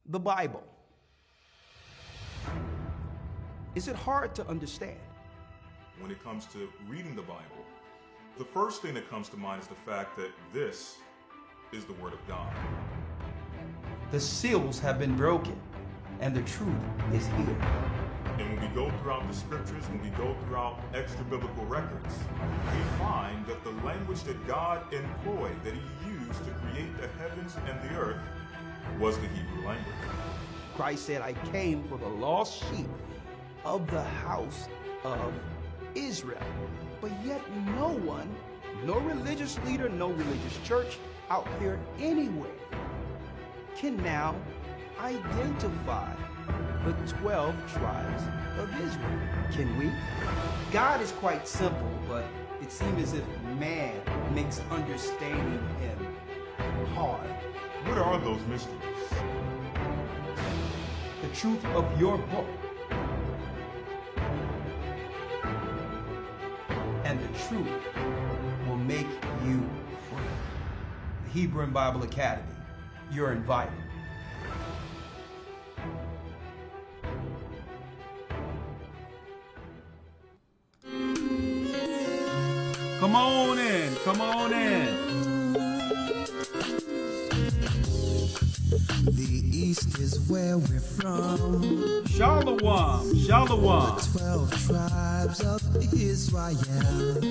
the Bible. Is it hard to understand? When it comes to reading the Bible, the first thing that comes to mind is the fact that this is the Word of God. The seals have been broken, and the truth is here. And when we go throughout the scriptures, when we go throughout extra biblical records, we find that the language that God employed, that He used to create the heavens and the earth, was the Hebrew language. Christ said, I came for the lost sheep of the house of Israel. But yet no one, no religious leader, no religious church out there anywhere can now identify the 12 tribes of Israel. Can we? God is quite simple, but it seems as if man makes understanding Him hard. What are those mysteries? The truth of your book and the truth will make you free. The Hebrew and Bible Academy, you're invited. Come on in, come on in. The East is where we're from. Shalom, shalom. The 12 tribes of Israel.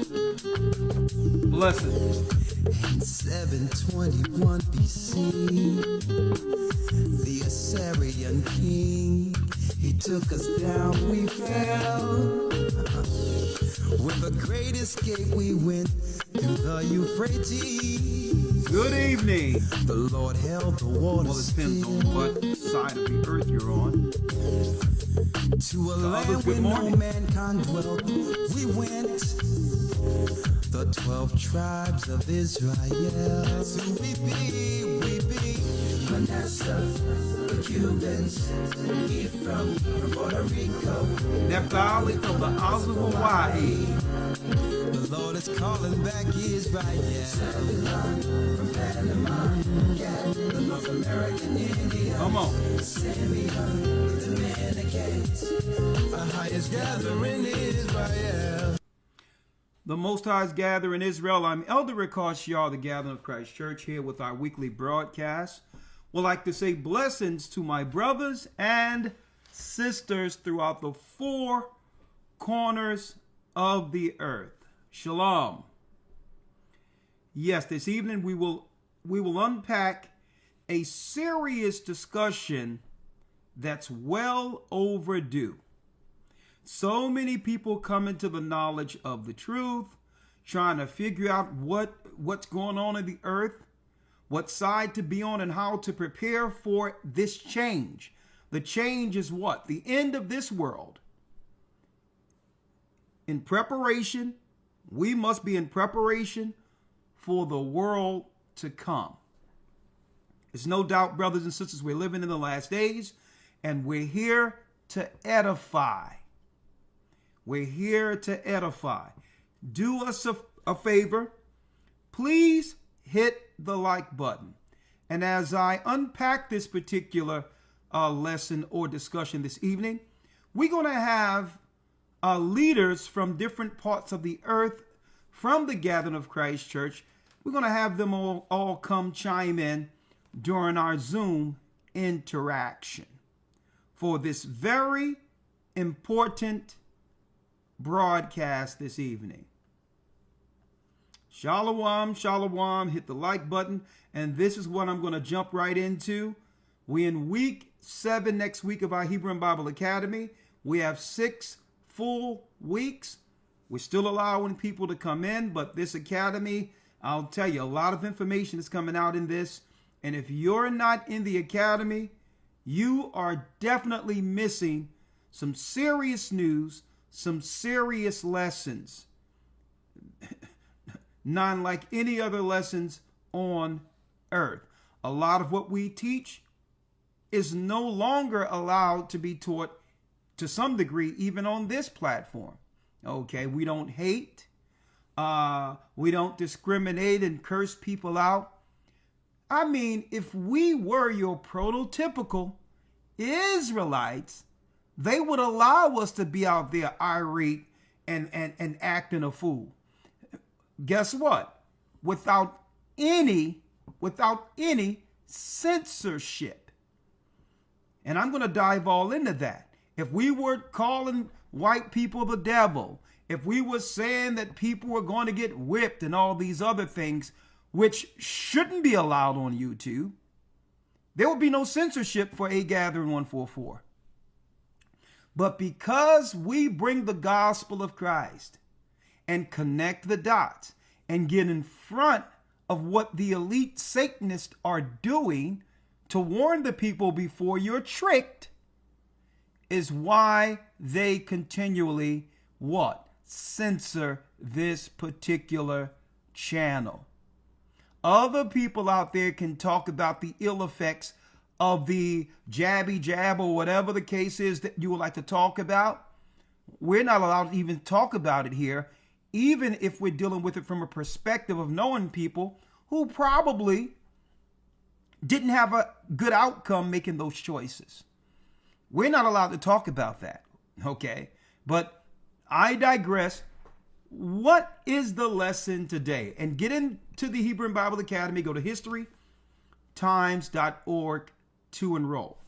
Blessings. In 721 BC, the Assyrian king, he took us down, we fell. With the great escape we went through the Euphrates. Good evening. The Lord held the water. Well, it depends on what side of the earth you're on. To a land where no mankind dwelt, we went. The 12 tribes of Israel. So we be Manasseh, the Cubans, Ephraim from Puerto Rico, Naphtali from the Isles of Hawaii. The Lord is calling back Israel. Zebulon from Panama, Gad, the North American Indian. Come on. Simeon, the Dominicans, the highest gathering in Israel. The Most High's Gather in Israel. I'm Elder Ricard Shah, the Gathering of Christ Church, here with our weekly broadcast. Would like to say blessings to my brothers and sisters throughout the four corners of the earth. Shalom. Yes, this evening we will unpack a serious discussion that's well overdue. So many people come into the knowledge of the truth, trying to figure out what's going on in the earth, what side to be on, and how to prepare for this change. The change is what? The end of this world. In preparation, we must be in preparation for the world to come. There's no doubt, brothers and sisters, we're living in the last days, and we're here to edify. We're here to edify. Do us a favor. Please hit the like button. And as I unpack this particular lesson or discussion this evening, we're going to have leaders from different parts of the earth from the Gathering of Christ Church. We're going to have them all come chime in during our Zoom interaction for this very important broadcast this evening. Shalom, shalom, hit the like button. And this is what I'm going to jump right into. We're in week 7 next week of our Hebrew and Bible Academy. We have 6 full weeks. We're still allowing people to come in, but this academy, I'll tell you, a lot of information is coming out in this. And if you're not in the academy, you are definitely missing some serious news, some serious lessons. None like any other lessons on earth. A lot of what we teach is no longer allowed to be taught to some degree, even on this platform. Okay, we don't hate. We don't discriminate and curse people out. I mean, if we were your prototypical Israelites, they would allow us to be out there irate and acting a fool. Guess what? Without any censorship. And I'm going to dive all into that. If we were calling white people the devil, if we were saying that people were going to get whipped and all these other things, which shouldn't be allowed on YouTube, there would be no censorship for A Gathering 144. But because we bring the gospel of Christ and connect the dots and get in front of what the elite Satanists are doing to warn the people before you're tricked, is why they continually what? Censor this particular channel. Other people out there can talk about the ill effects of the jabby jab or whatever the case is that you would like to talk about. We're not allowed to even talk about it here, even if we're dealing with it from a perspective of knowing people who probably didn't have a good outcome making those choices. We're not allowed to talk about that, okay? But I digress. What is the lesson today? And get into the Hebrew Bible Academy. Go to historytimes.org to enroll.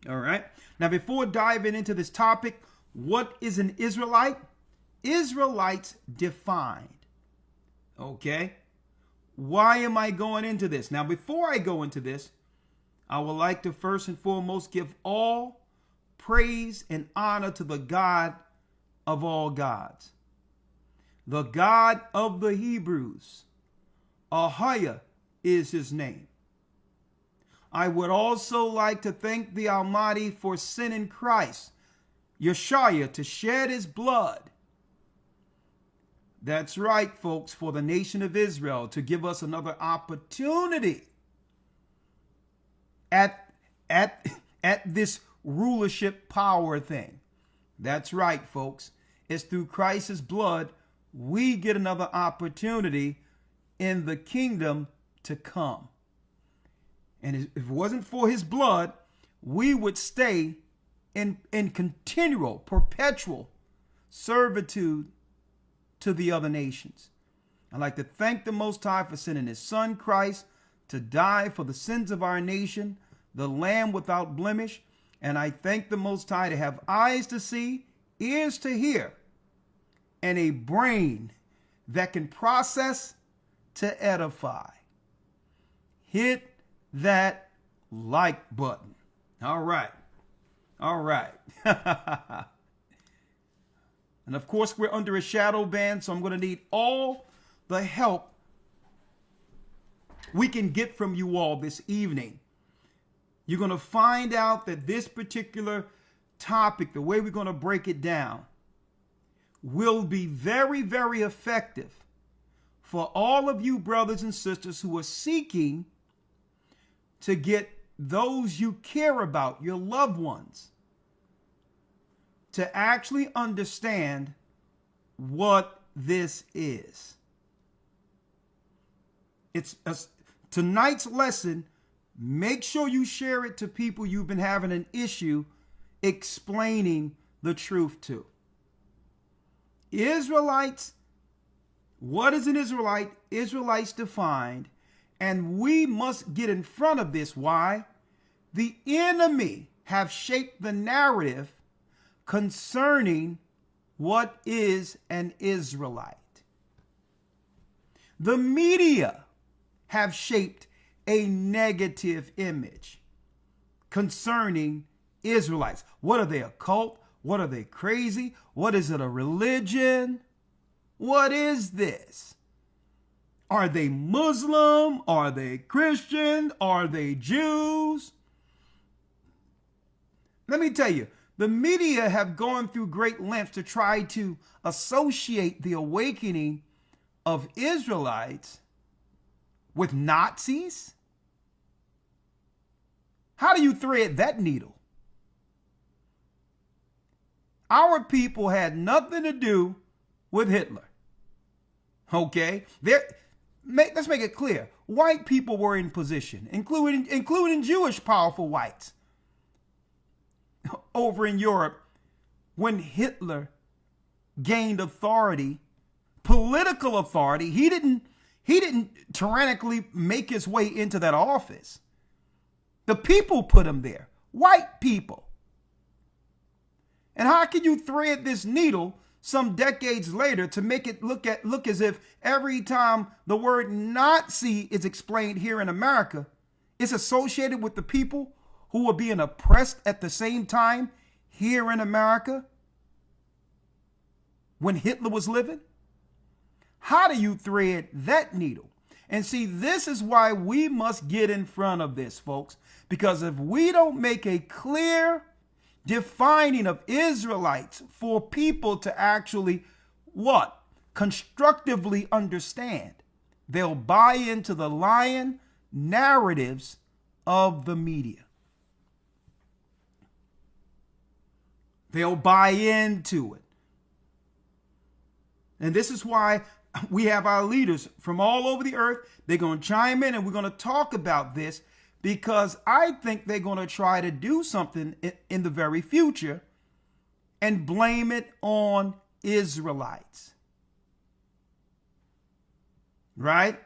All right. Now, before diving into this topic, what is an Israelite? Israelites defined. Okay. Why am I going into this? Now, before I go into this, I would like to first and foremost give all praise and honor to the God of all gods, the God of the Hebrews. Ahaya is his name. I would also like to thank the Almighty for sending Christ, Yeshua, to shed his blood. That's right, folks, for the nation of Israel, to give us another opportunity at this rulership power thing. That's right, folks. It's through Christ's blood we get another opportunity in the kingdom to come. And if it wasn't for his blood, we would stay in continual, perpetual servitude to the other nations. I'd like to thank the Most High for sending his son Christ to die for the sins of our nation, the Lamb without blemish. And I thank the Most High to have eyes to see, ears to hear, and a brain that can process to edify. Hit that like button. All right. All right. And of course, we're under a shadow ban, so I'm going to need all the help we can get from you all this evening. You're going to find out that this particular topic, the way we're going to break it down, will be very, very effective for all of you brothers and sisters who are seeking to get those you care about, your loved ones, to actually understand what this is. Tonight's lesson, make sure you share it to people you've been having an issue explaining the truth to. Israelites, what is an Israelite? Israelites defined, and we must get in front of this. Why? The enemy have shaped the narrative concerning what is an Israelite. The media have shaped a negative image concerning Israelites. What are they, a cult? What are they, crazy? What is it, a religion? What is this? Are they Muslim? Are they Christian? Are they Jews? Let me tell you, the media have gone through great lengths to try to associate the awakening of Israelites with Nazis. How do you thread that needle? Our people had nothing to do with Hitler. Okay? let's make it clear. White people were in position, including Jewish powerful whites over in Europe when Hitler gained authority, political authority. He didn't tyrannically make his way into that office. The people put him there, white people. And how can you thread this needle some decades later to make it look as if every time the word Nazi is explained here in America, it's associated with the people who were being oppressed at the same time here in America when Hitler was living? How do you thread that needle? And see, this is why we must get in front of this, folks, because if we don't make a clear defining of Israelites for people to actually what? Constructively understand, they'll buy into the lying narratives of the media. They'll buy into it. And this is why we have our leaders from all over the earth. They're going to chime in and we're going to talk about this, because I think they're going to try to do something in the very future and blame it on Israelites. Right?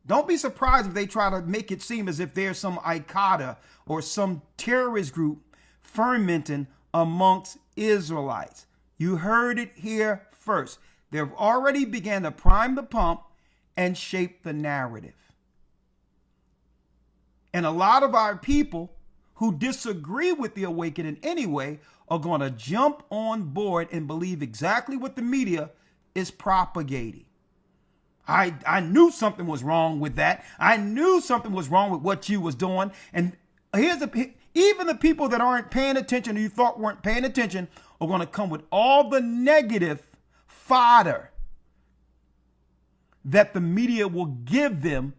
Don't be surprised if they try to make it seem as if there's some Al-Qaeda or some terrorist group fermenting amongst Israelites. You heard it here first. They've already began to prime the pump and shape the narrative. And a lot of our people who disagree with the awakening anyway are going to jump on board and believe exactly what the media is propagating. I knew something was wrong with that. I knew something was wrong with what you was doing. And even the people that aren't paying attention, or you thought weren't paying attention, are going to come with all the negative fodder that the media will give them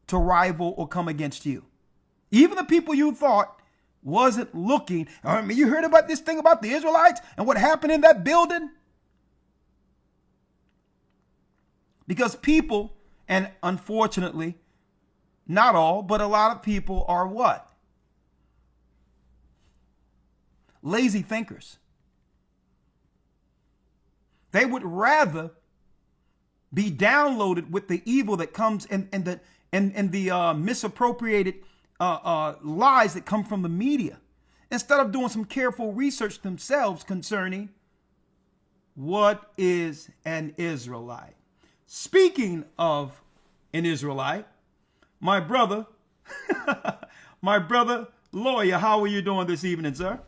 to rival or come against you. Even the people you thought wasn't looking. I mean, you heard about this thing about the Israelites and what happened in that building? Because people, and unfortunately, not all, but a lot of people are what? Lazy thinkers. They would rather be downloaded with the evil that comes and the misappropriated lies that come from the media, instead of doing some careful research themselves concerning what is an Israelite. Speaking of an Israelite, my brother, lawyer, how are you doing this evening, sir?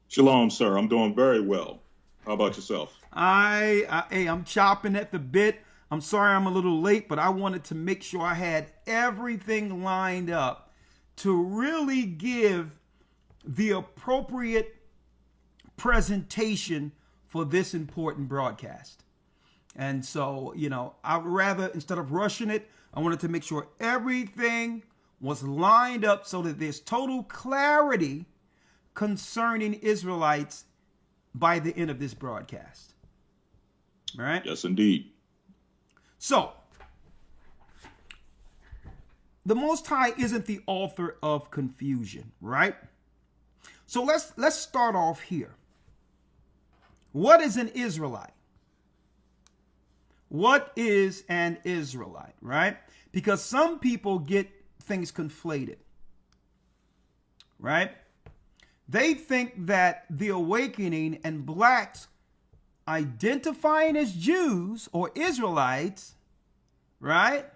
Shalom, sir. I'm doing very well. How about yourself? I'm chopping at the bit. I'm sorry I'm a little late, but I wanted to make sure I had everything lined up to really give the appropriate presentation for this important broadcast. And so, I'd rather, instead of rushing it, I wanted to make sure everything was lined up so that there's total clarity concerning Israelites by the end of this broadcast. All right? Yes, indeed. So, the Most High isn't the author of confusion, right? So let's start off here. What is an Israelite? What is an Israelite, right? Because some people get things conflated, right? They think that the awakening and blacks identifying as Jews or Israelites, right,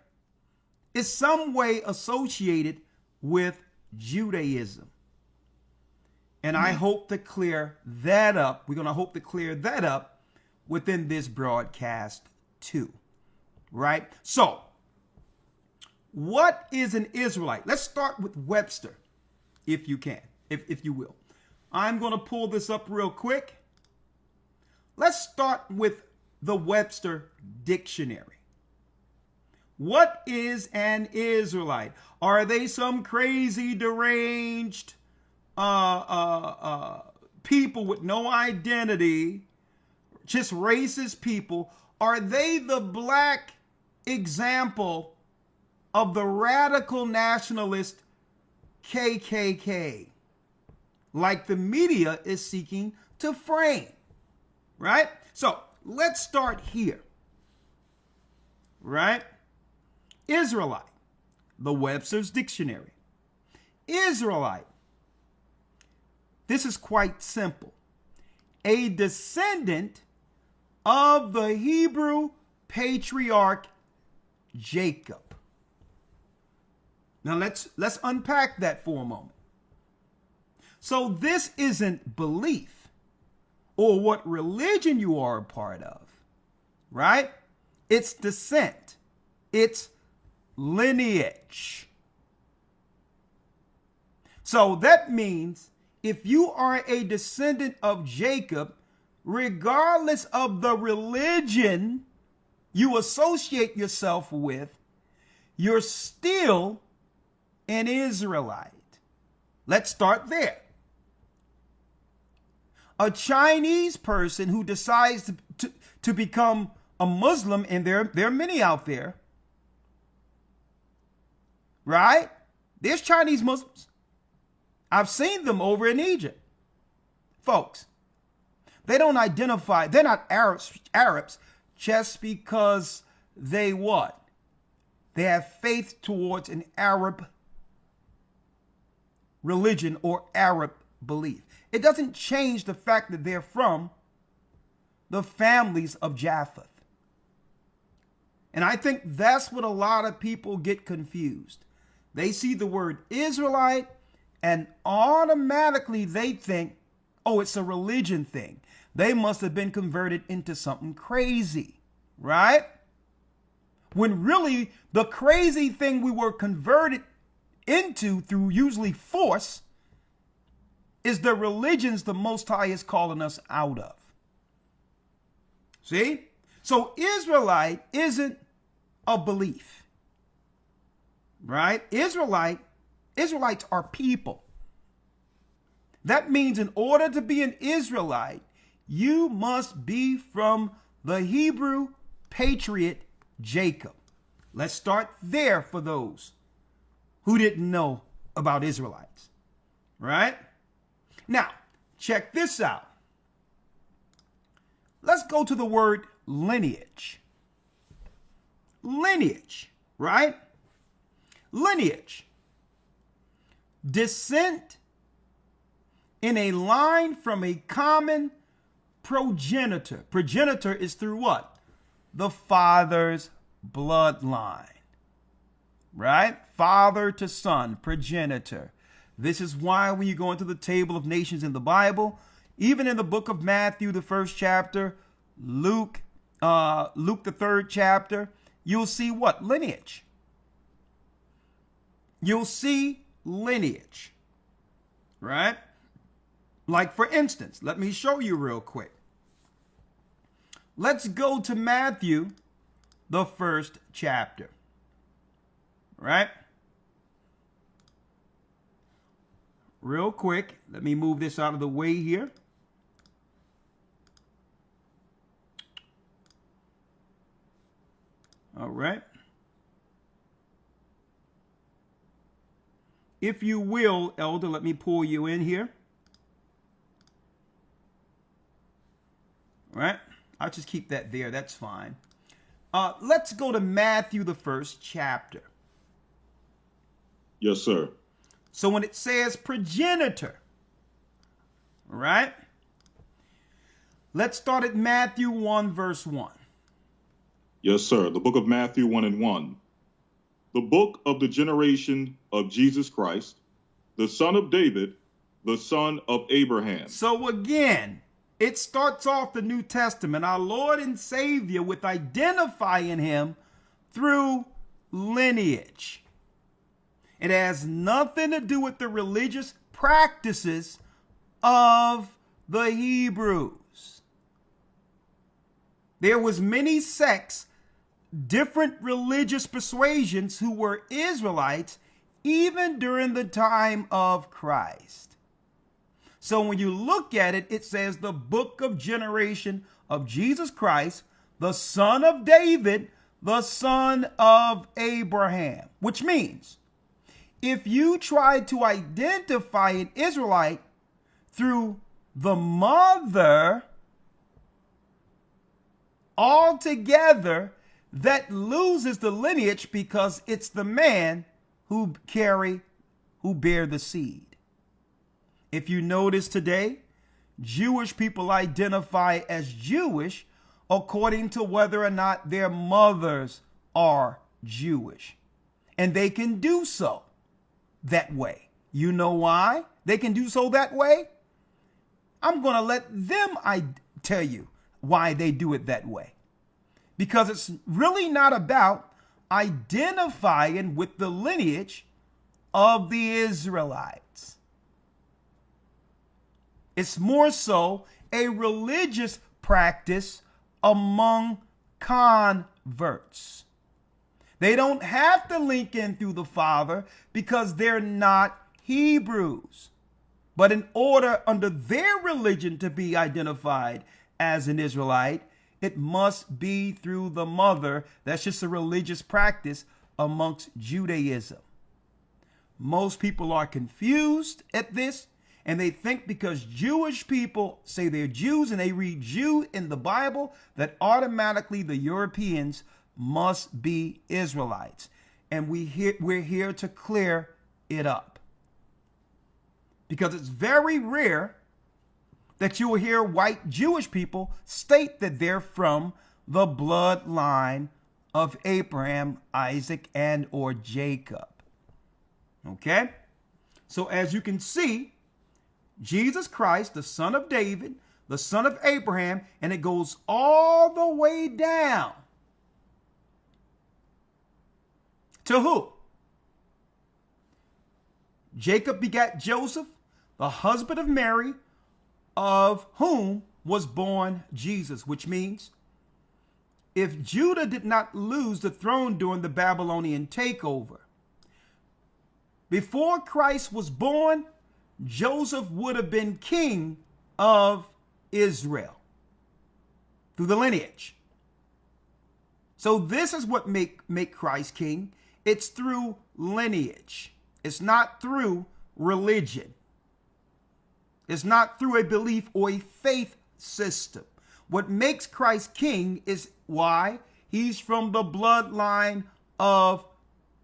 is some way associated with Judaism. And I hope to clear that up. We're going to hope to clear that up within this broadcast too, right? So, what is an Israelite? Let's start with Webster, if you can, if you will. I'm going to pull this up real quick. Let's start with the Webster Dictionary. What is an Israelite? Are they some crazy, deranged people with no identity, just racist people, are they the black example of the radical nationalist KKK, like the media is seeking to frame, right? So let's start here, right? Israelite, the Webster's Dictionary. Israelite, this is quite simple. A descendant of the Hebrew patriarch Jacob. Now let's unpack that for a moment. So this isn't belief or what religion you are a part of, right? It's descent. It's lineage. So that means if you are a descendant of Jacob, regardless of the religion you associate yourself with, you're still an Israelite. Let's start there. A Chinese person who decides to become a Muslim, and there are many out there, right? There's Chinese Muslims. I've seen them over in Egypt. Folks, they don't identify, they're not Arabs just because they what? They have faith towards an Arab religion or Arab belief. It doesn't change the fact that they're from the families of Japheth. And I think that's what a lot of people get confused. They see the word Israelite and automatically they think, oh, it's a religion thing. They must have been converted into something crazy, right? When really the crazy thing we were converted into through usually force is the religions the Most High is calling us out of. See? So Israelite isn't a belief, right? Israelites are people. That means in order to be an Israelite, you must be from the Hebrew patriot Jacob. Let's start there for those who didn't know about Israelites, right? Now, check this out. Let's go to the word lineage. Lineage, right? Lineage. Descent in a line from a common progenitor. Progenitor is through what? The father's bloodline, right? Father to son, progenitor. This is why when you go into the table of nations in the Bible, even in the book of Matthew, the 1st chapter, Luke, the 3rd chapter, you'll see what? Lineage. You'll see lineage, right? Like for instance, let me show you real quick. Let's go to Matthew, the 1st chapter, right? Real quick, let me move this out of the way here. All right. If you will, Elder, let me pull you in here. All right. I'll just keep that there. That's fine. Let's go to Matthew, the 1st chapter. Yes, sir. So when it says progenitor, all right, let's start at Matthew 1, verse 1. Yes, sir. The book of Matthew 1 and 1. The book of the generation of Jesus Christ, the son of David, the son of Abraham. So again, it starts off the New Testament, our Lord and Savior, with identifying him through lineage. It has nothing to do with the religious practices of the Hebrews. There was many sects, different religious persuasions who were Israelites even during the time of Christ. So when you look at it, it says the book of generation of Jesus Christ, the son of David, the son of Abraham. Which means, if you try to identify an Israelite through the mother, altogether, that loses the lineage because it's the man who bear the seed. If you notice today, Jewish people identify as Jewish according to whether or not their mothers are Jewish. And they can do so that way. You know why they can do so that way? I'm going to let them tell you why they do it that way. Because it's really not about identifying with the lineage of the Israelites. It's more so a religious practice among converts. They don't have to link in through the father because they're not Hebrews. But in order under their religion to be identified as an Israelite, it must be through the mother. That's just a religious practice amongst Judaism. Most people are confused at this, and they think because Jewish people say they're Jews and they read Jew in the Bible, that automatically the Europeans must be Israelites. And we're here to clear it up. Because it's very rare that you will hear white Jewish people state that they're from the bloodline of Abraham, Isaac, and or Jacob. Okay? So as you can see, Jesus Christ, the son of David, the son of Abraham, and it goes all the way down to who? Jacob begat Joseph, the husband of Mary, of whom was born Jesus, which means if Judah did not lose the throne during the Babylonian takeover, before Christ was born, Joseph would have been king of Israel through the lineage. So this is what make Christ king. It's through lineage. It's not through religion. It's not through a belief or a faith system. What makes Christ king is why he's from the bloodline of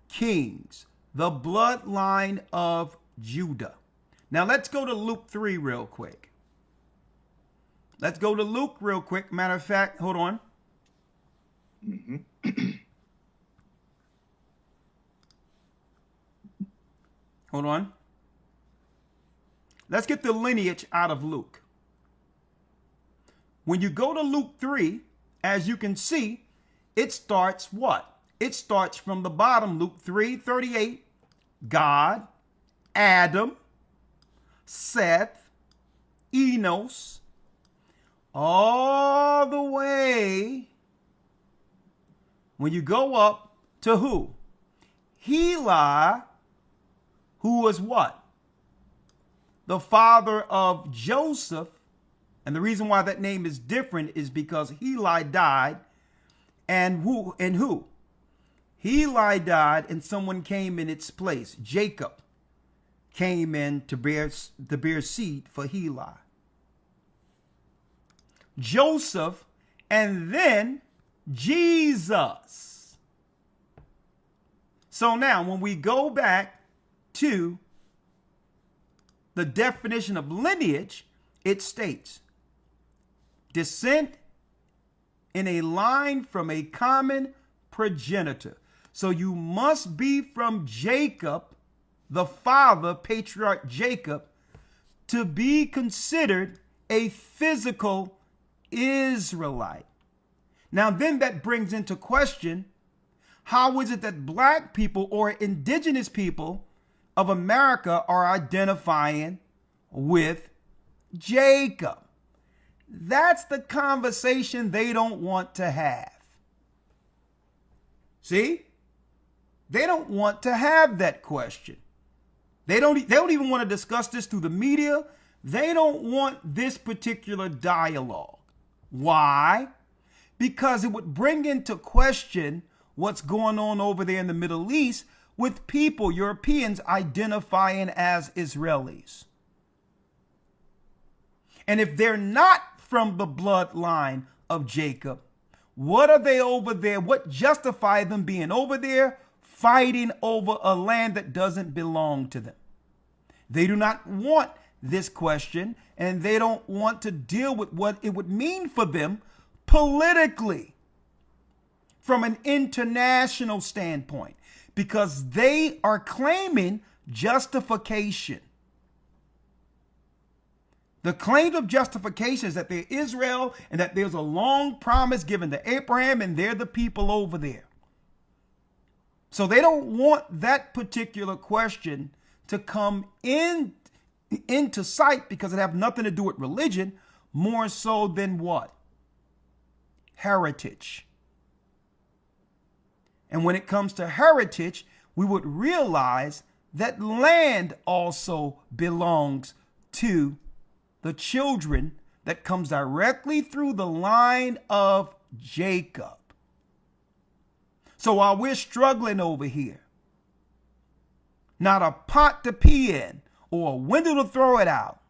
kings, the bloodline of Judah. Now let's go to Luke 3 real quick. Let's go to Luke real quick. Matter of fact, hold on. Hold on. Let's get the lineage out of Luke. When you go to Luke 3, as you can see, it starts what? It starts from the bottom, Luke 3:38. God, Adam, Seth, Enos, all the way. When you go up to who? Heli, who was what? The father of Joseph. And the reason why that name is different is because Heli died. And who? Heli died and someone came in its place. Jacob came in to bear seed for Heli. Joseph, and then Jesus. So now when we go back to the definition of lineage, it states descent in a line from a common progenitor. So you must be from Jacob, the father, patriarch Jacob, to be considered a physical Israelite. Now then that brings into question, how is it that black people or indigenous people of America are identifying with Jacob? That's the conversation they don't want to have. See? They don't want to have that question. They don't even want to discuss this through the media. They don't want this particular dialogue. Why? Because it would bring into question what's going on over there in the Middle East with people, Europeans, identifying as Israelis. And if they're not from the bloodline of Jacob, what are they over there? What justify them being over there fighting over a land that doesn't belong to them? They do not want this question, and they don't want to deal with what it would mean for them politically from an international standpoint, because they are claiming justification. The claim of justification is that they're Israel and that there's a long promise given to Abraham and they're the people over there. So they don't want that particular question to come into sight because it have nothing to do with religion, more so than what? Heritage. And when it comes to heritage, we would realize that land also belongs to the children that comes directly through the line of Jacob. So while we're struggling over here, not a pot to pee in or a window to throw it out,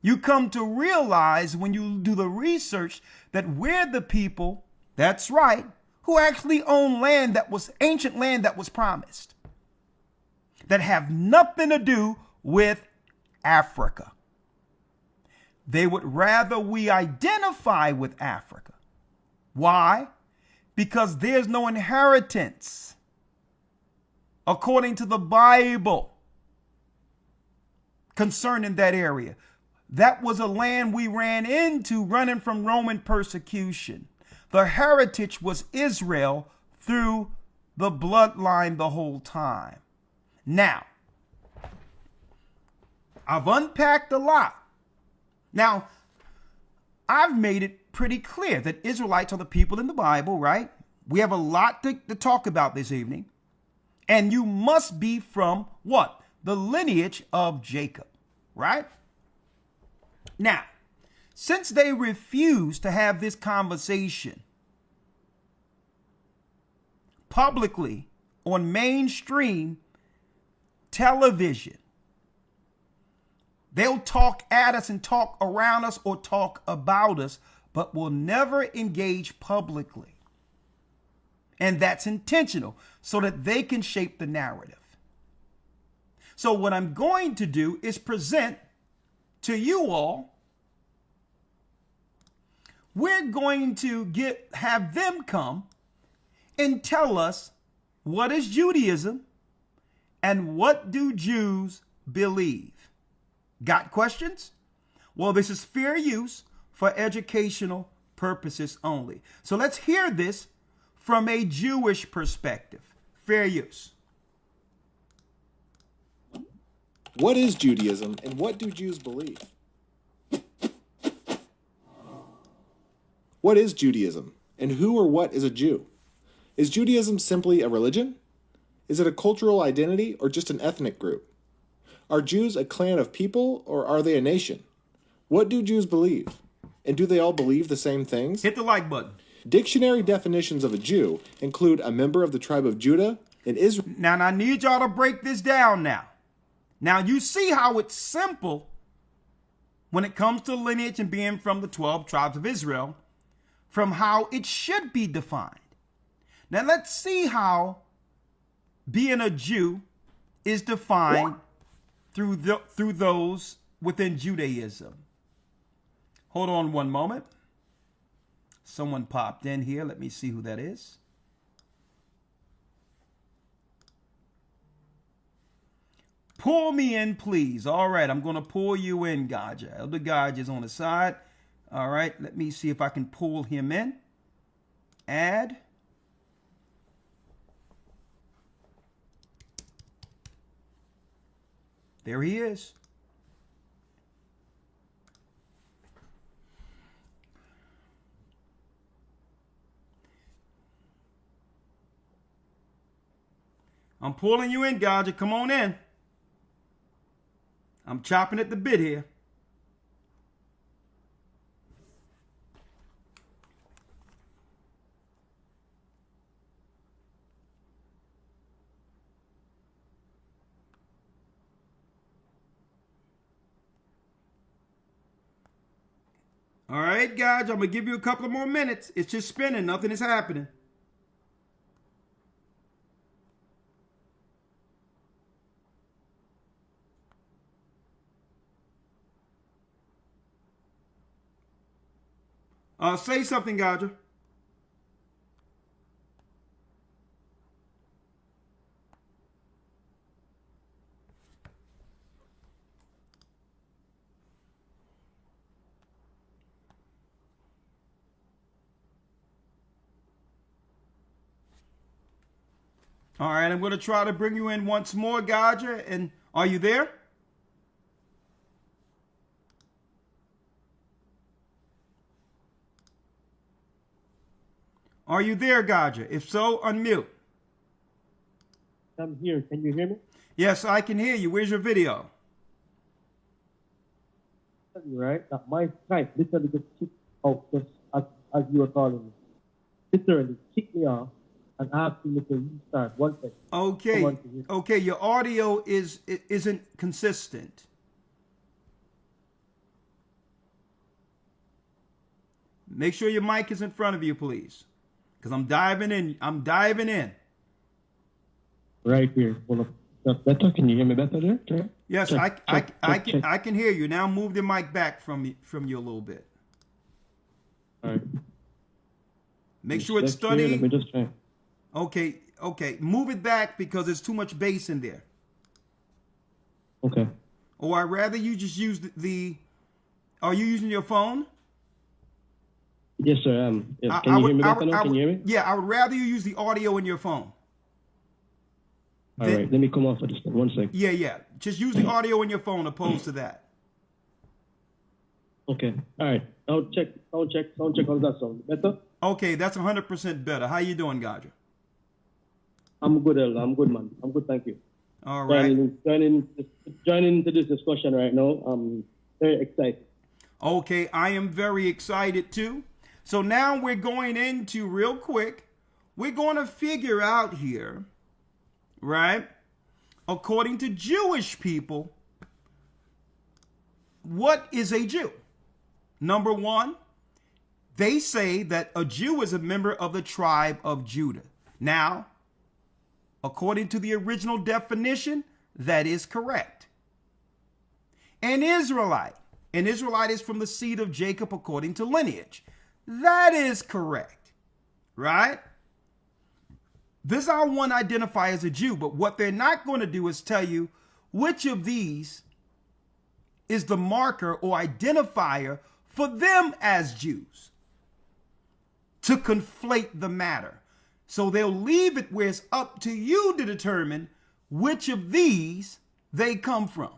you come to realize when you do the research that we're the people, that's right, who actually own land that was ancient land that was promised, that have nothing to do with Africa. They would rather we identify with Africa. Why? Because there's no inheritance according to the Bible concerning that area. That was a land we ran into running from Roman persecution. The heritage was Israel through the bloodline the whole time. Now, I've unpacked a lot. Now, I've made it pretty clear that Israelites are the people in the Bible, right? We have a lot to talk about this evening. And you must be from what? The lineage of Jacob, right? Now, since they refuse to have this conversation publicly on mainstream television, they'll talk at us and talk around us or talk about us, but will never engage publicly. And that's intentional so that they can shape the narrative. So what I'm going to do is present to you all, we're going to have them come and tell us what is Judaism and what do Jews believe. Got questions? Well, this is fair use for educational purposes only. So let's hear this from a Jewish perspective. Fair use. What is Judaism and what do Jews believe? What is Judaism and who or what is a Jew? Is Judaism simply a religion? Is it a cultural identity or just an ethnic group? Are Jews a clan of people or are they a nation? What do Jews believe? And do they all believe the same things? Hit the like button. Dictionary definitions of a Jew include a member of the tribe of Judah and Israel. Now I need y'all to break this down now. Now you see how it's simple when it comes to lineage and being from the 12 tribes of Israel, from how it should be defined. Now let's see how being a Jew is defined through those within Judaism. Hold on one moment. Someone popped in here. Let me see who that is. Pull me in, please. All right, I'm going to pull you in, Gaja. Elder Gaja's on the side. All right, let me see if I can pull him in. Add. There he is. I'm pulling you in, Gaja. Come on in. I'm chopping at the bit here. All right, guys, I'm going to give you a couple of more minutes. It's just spinning. Nothing is happening. Say something, Gadja. All right, I'm going to try to bring you in once more, Gadja. And are you there? Are you there, Gadja? If so, unmute. I'm here. Can you hear me? Yes, I can hear you. Where's your video? Right? My Skype literally just kicked out just as you were calling me. Literally kicked me off and asked me to restart. One second. Okay. Okay, your audio isn't consistent. Make sure your mic is in front of you, please. Because I'm diving in. I'm diving in. Right here. Well, that's better. Can you hear me better there? Check. Yes, Check, I can hear you. Now move the mic back from you a little bit. All right. Make sure it's Check here. steady. Let me just try. Okay. Move it back because there's too much bass in there. Okay. Or I'd rather you just use the are you using your phone? Yes, sir. Yes. Can you hear me better now? Can you hear me? Yeah, I would rather you use the audio in your phone. All right. Let me come off of this one second. Yeah. Just use the audio in your phone opposed to that. Okay. All right. Sound check. How's that sound? Better? Okay, that's 100% better. How you doing, Gadja? I'm good, Elder. I'm good, man. I'm good, thank you. All right. Joining into this discussion right now. I'm very excited. Okay, I am very excited too. So now we're going into real quick. We're going to figure out here, right? According to Jewish people, what is a Jew? Number one, they say that a Jew is a member of the tribe of Judah. Now, according to the original definition, that is correct. An Israelite is from the seed of Jacob according to lineage. That is correct, right? This I want to identify as a Jew, but what they're not going to do is tell you which of these is the marker or identifier for them as Jews, to conflate the matter. So they'll leave it where it's up to you to determine which of these they come from.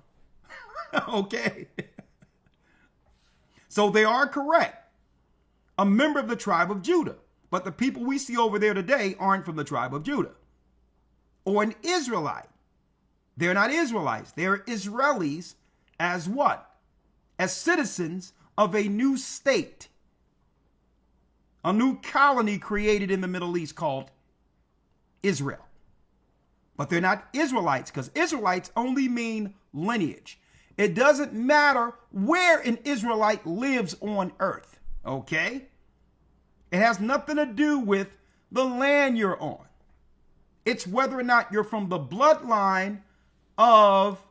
Okay. So they are correct. A member of the tribe of Judah. But the people we see over there today aren't from the tribe of Judah. Or an Israelite. They're not Israelites. They're Israelis as what? As citizens of a new state. A new colony created in the Middle East called Israel. But they're not Israelites because Israelites only mean lineage. It doesn't matter where an Israelite lives on earth, okay? It has nothing to do with the land you're on. It's whether or not you're from the bloodline of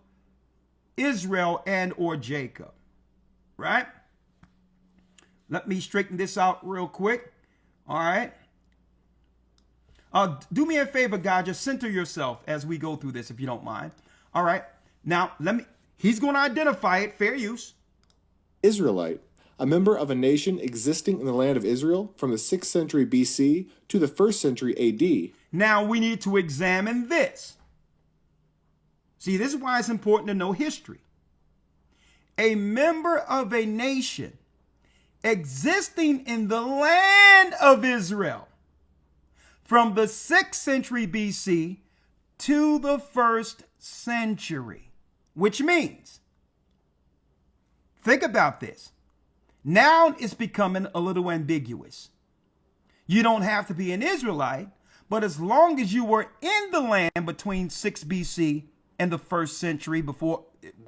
Israel and or Jacob, right? Let me straighten this out real quick. All right. Do me a favor, God, just center yourself as we go through this, if you don't mind. All right. Now, he's going to identify it, fair use. Israelite, a member of a nation existing in the land of Israel from the 6th century BC to the 1st century AD. Now we need to examine this. See, this is why it's important to know history. A member of a nation existing in the land of Israel from the 6th century BC to the 1st century, which means, think about this. Now it's becoming a little ambiguous. You don't have to be an Israelite, but as long as you were in the land between 6 BC and the 1st century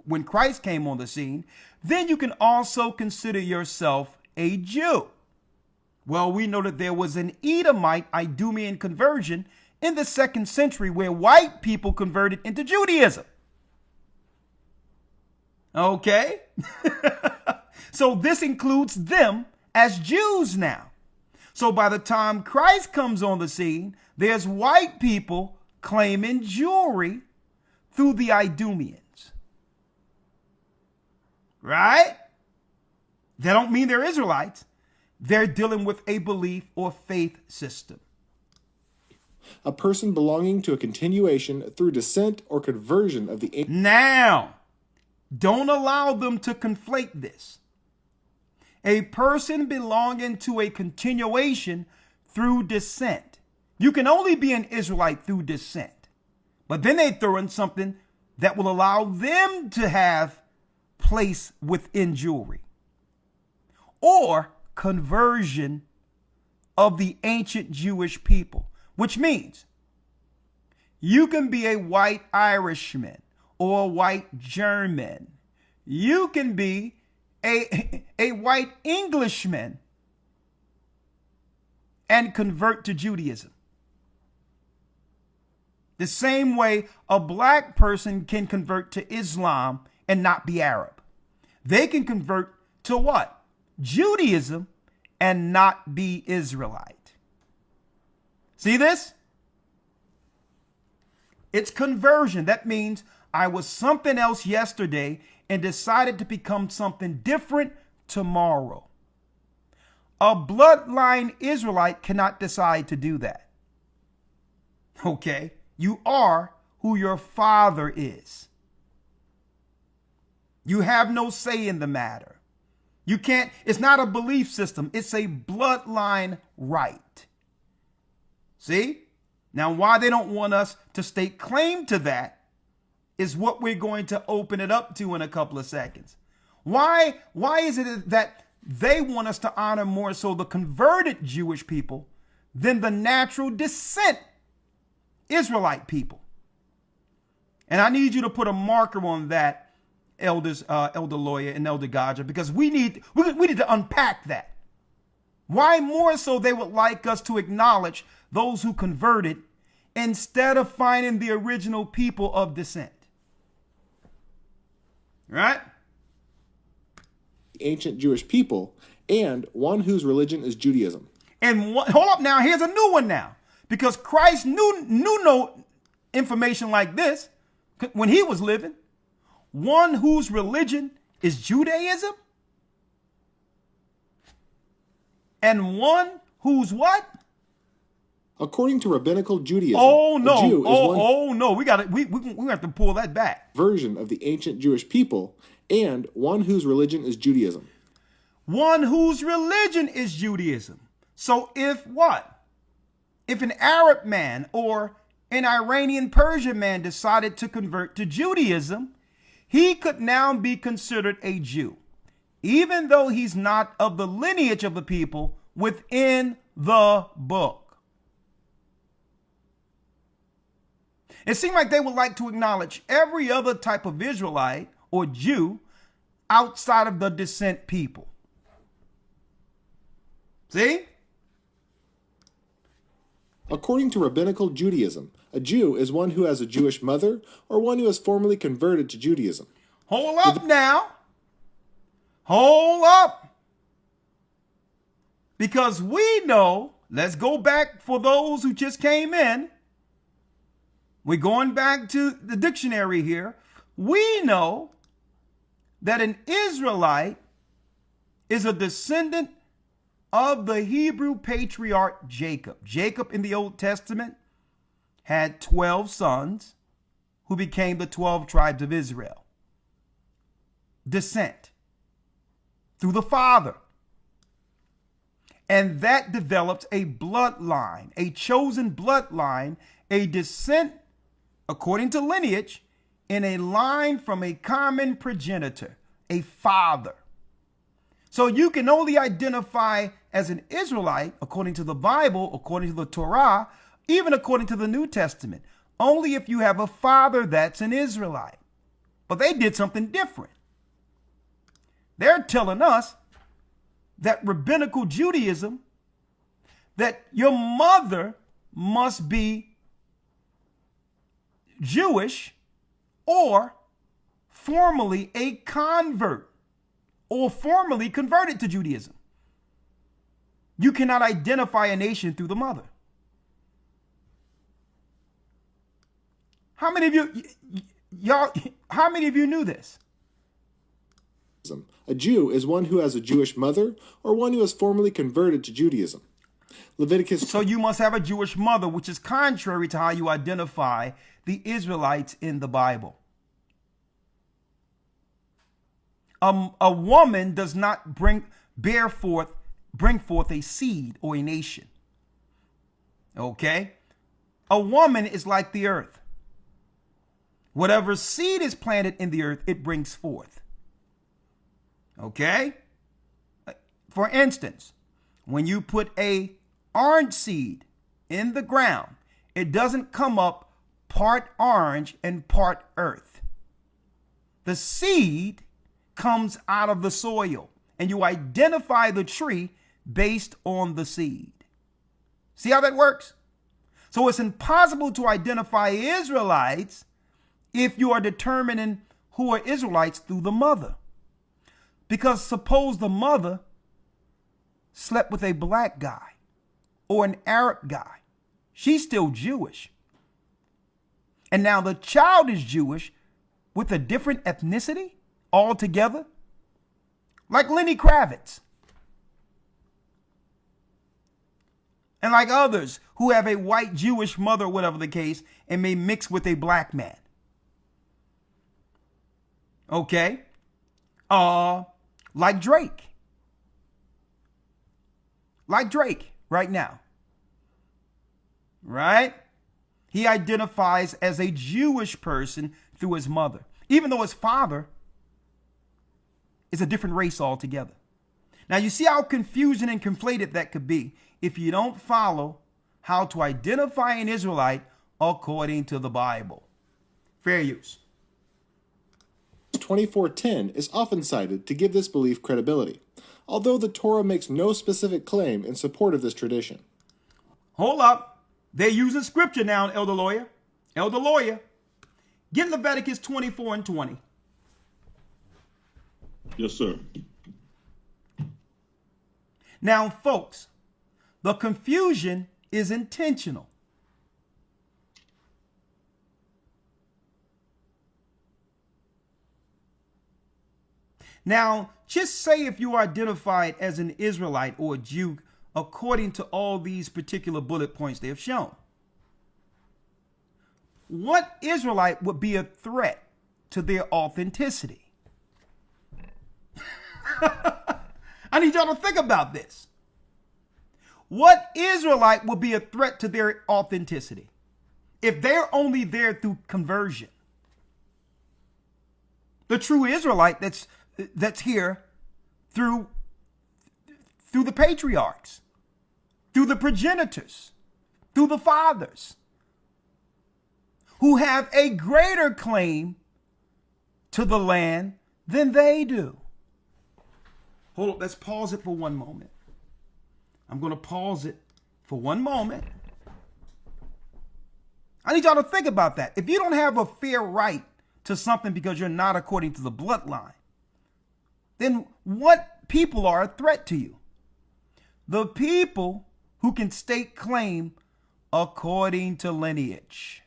when Christ came on the scene, then you can also consider yourself a Jew? Well, we know that there was an Edomite Idumean conversion in the 2nd century where white people converted into Judaism. Okay? So this includes them as Jews now. So by the time Christ comes on the scene, there's white people claiming Jewry through the Idumeans. Right? They don't mean they're Israelites. They're dealing with a belief or faith system. A person belonging to a continuation through descent or conversion of the... Now, don't allow them to conflate this. A person belonging to a continuation through descent. You can only be an Israelite through descent. But then they throw in something that will allow them to have place within Jewry. Or conversion of the ancient Jewish people, which means you can be a white Irishman or a white German. You can be a white Englishman and convert to Judaism. The same way a black person can convert to Islam and not be Arab. They can convert to what? Judaism and not be Israelite. See this? It's conversion. That means I was something else yesterday and decided to become something different tomorrow. A bloodline Israelite cannot decide to do that. Okay? You are who your father is. You have no say in the matter. You can't, it's not a belief system. It's a bloodline right. See? Now, why they don't want us to stake claim to that is what we're going to open it up to in a couple of seconds. Why is it that they want us to honor more so the converted Jewish people than the natural descent Israelite people? And I need you to put a marker on that, elders, Elder Lawyer and Elder Gaja, because we need to unpack that. Why more so they would like us to acknowledge those who converted instead of finding the original people of descent. Right? Ancient Jewish people, and one whose religion is Judaism. And hold up now, here's a new one now. Because Christ knew no information like this when he was living. One whose religion is Judaism? And one whose what? According to rabbinical Judaism, oh no! a Jew is one We got it. We have to pull that back. Version of the ancient Jewish people, and one whose religion is Judaism. One whose religion is Judaism. So if what? If an Arab man or an Iranian Persian man decided to convert to Judaism, he could now be considered a Jew, even though he's not of the lineage of the people within the book. It seemed like they would like to acknowledge every other type of Israelite or Jew outside of the descent people. See? According to rabbinical Judaism, a Jew is one who has a Jewish mother or one who has formerly converted to Judaism. Hold up now. Hold up. Because we know, let's go back for those who just came in. We're going back to the dictionary here. We know that an Israelite is a descendant of the Hebrew patriarch Jacob. Jacob in the Old Testament had 12 sons who became the 12 tribes of Israel. Descent through the father. And that develops a bloodline, a chosen bloodline, a descent according to lineage in a line from a common progenitor, a father. So you can only identify as an Israelite, according to the Bible, according to the Torah, even according to the New Testament, only if you have a father that's an Israelite. But they did something different. They're telling us that rabbinical Judaism, that your mother must be Jewish or formerly a convert or formerly converted to Judaism. You cannot identify a nation through the mother. How many of how many of you knew this? A Jew is one who has a Jewish mother or one who has formerly converted to Judaism. Leviticus. So you must have a Jewish mother, which is contrary to how you identify the Israelites in the Bible. A woman does not bring forth a seed or a nation. Okay? A woman is like the earth. Whatever seed is planted in the earth, it brings forth. Okay? For instance, when you put a orange seed in the ground, it doesn't come up part orange and part earth. The seed comes out of the soil, and you identify the tree based on the seed. See how that works? So it's impossible to identify Israelites if you are determining who are Israelites through the mother. Because suppose the mother slept with a black guy or an Arab guy. She's still Jewish. And now the child is Jewish with a different ethnicity altogether. Like Lenny Kravitz. And like others who have a white Jewish mother, whatever the case, and may mix with a black man. Okay? Like Drake. Like Drake right now. Right? He identifies as a Jewish person through his mother, even though his father is a different race altogether. Now you see how confusing and conflated that could be if you don't follow how to identify an Israelite according to the Bible. Fair use. 24:10 is often cited to give this belief credibility, although the Torah makes no specific claim in support of this tradition. Hold up. They're using scripture now, Elder Lawyer. Elder Lawyer. Get Leviticus 24:20. Yes, sir. Now, folks, the confusion is intentional. Now, just say if you are identified as an Israelite or a Jew according to all these particular bullet points they have shown. What Israelite would be a threat to their authenticity? I need y'all to think about this. What Israelite would be a threat to their authenticity if they're only there through conversion? The true Israelite that's here through the patriarchs, through the progenitors, through the fathers, who have a greater claim to the land than they do. Hold on, let's pause it for one moment. I'm going to pause it for one moment. I need y'all to think about that. If you don't have a fair right to something because you're not according to the bloodline, then what people are a threat to you? The people who can stake claim according to lineage.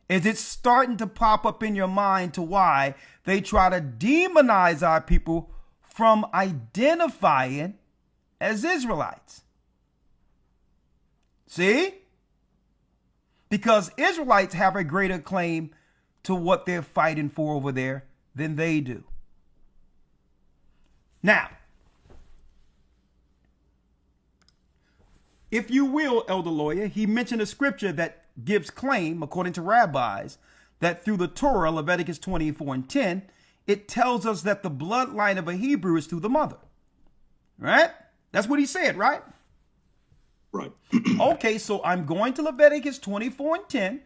Is it starting to pop up in your mind to why they try to demonize our people from identifying as Israelites? See? Because Israelites have a greater claim to what they're fighting for over there than they do. Now, if you will, Elder Lawyer, he mentioned a scripture that gives claim, according to rabbis, that through the Torah, Leviticus 24:10, it tells us that the bloodline of a Hebrew is through the mother. Right? That's what he said, right? Right. Okay, so I'm going to Leviticus 24:10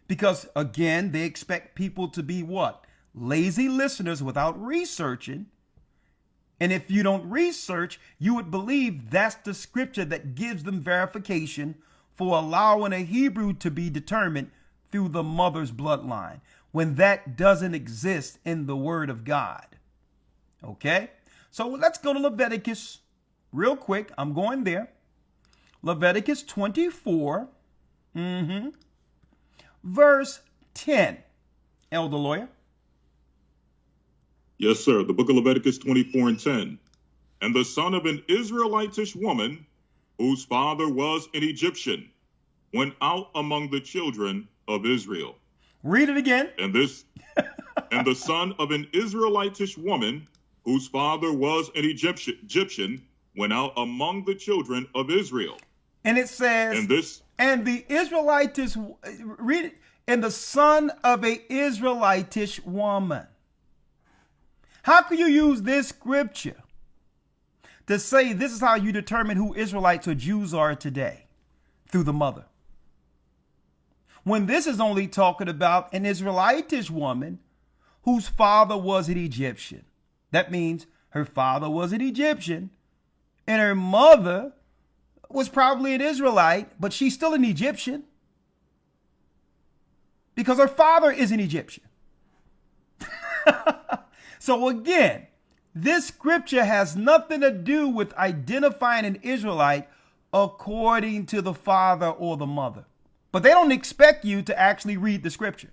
because, again, they expect people to be what? Lazy listeners without researching. And if you don't research, you would believe that's the scripture that gives them verification for allowing a Hebrew to be determined through the mother's bloodline, when that doesn't exist in the word of God. Okay, so let's go to Leviticus real quick. I'm going there. Leviticus 24, verse 10. Elder Lawyer. Yes, sir. The book of Leviticus 24 and 10. And the son of an Israelitish woman, whose father was an Egyptian, went out among the children of Israel. Read it again. And the son of an Israelitish woman, whose father was an Egyptian, went out among the children of Israel. And it says, and the Israelitish, read it, and the son of a Israelitish woman. How can you use this scripture to say this is how you determine who Israelites or Jews are today? Through the mother. When this is only talking about an Israelitish woman whose father was an Egyptian. That means her father was an Egyptian and her mother was probably an Israelite, but she's still an Egyptian because her father is an Egyptian. So again, this scripture has nothing to do with identifying an Israelite according to the father or the mother. But they don't expect you to actually read the scripture.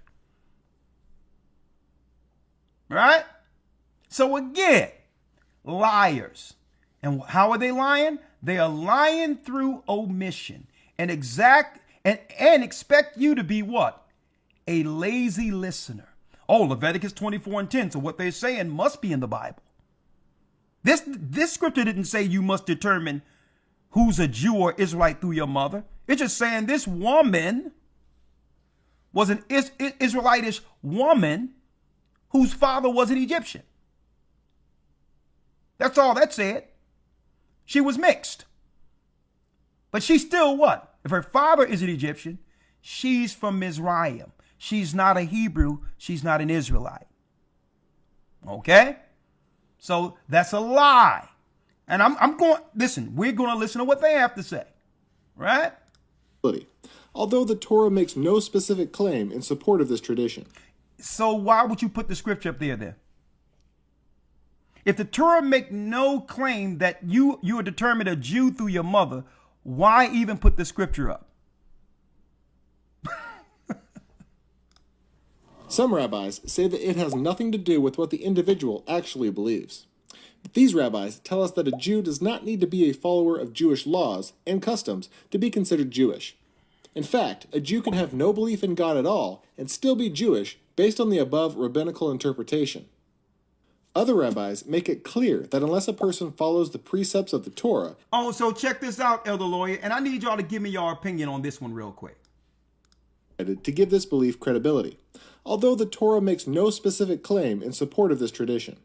Right? So again, liars. And how are they lying? They are lying through omission and expect you to be what? A lazy listener. Oh, Leviticus 24 and 10. So what they're saying must be in the Bible. This scripture didn't say you must determine who's a Jew or Israelite through your mother. It's just saying this woman was an Israelitish woman whose father was an Egyptian. That's all that said. She was mixed. But she's still what? If her father is an Egyptian, she's from Mizraim. She's not a Hebrew. She's not an Israelite. Okay? So that's a lie. And we're going to listen to what they have to say. Right? Although the Torah makes no specific claim in support of this tradition. So why would you put the scripture up there then? If the Torah make no claim that you are determined a Jew through your mother, why even put the scripture up? Some rabbis say that it has nothing to do with what the individual actually believes. But these rabbis tell us that a Jew does not need to be a follower of Jewish laws and customs to be considered Jewish. In fact, a Jew can have no belief in God at all and still be Jewish based on the above rabbinical interpretation. Other rabbis make it clear that unless a person follows the precepts of the Torah... Oh, so check this out, Elder Lawyer, and I need y'all to give me your opinion on this one real quick. ...to give this belief credibility, although the Torah makes no specific claim in support of this tradition.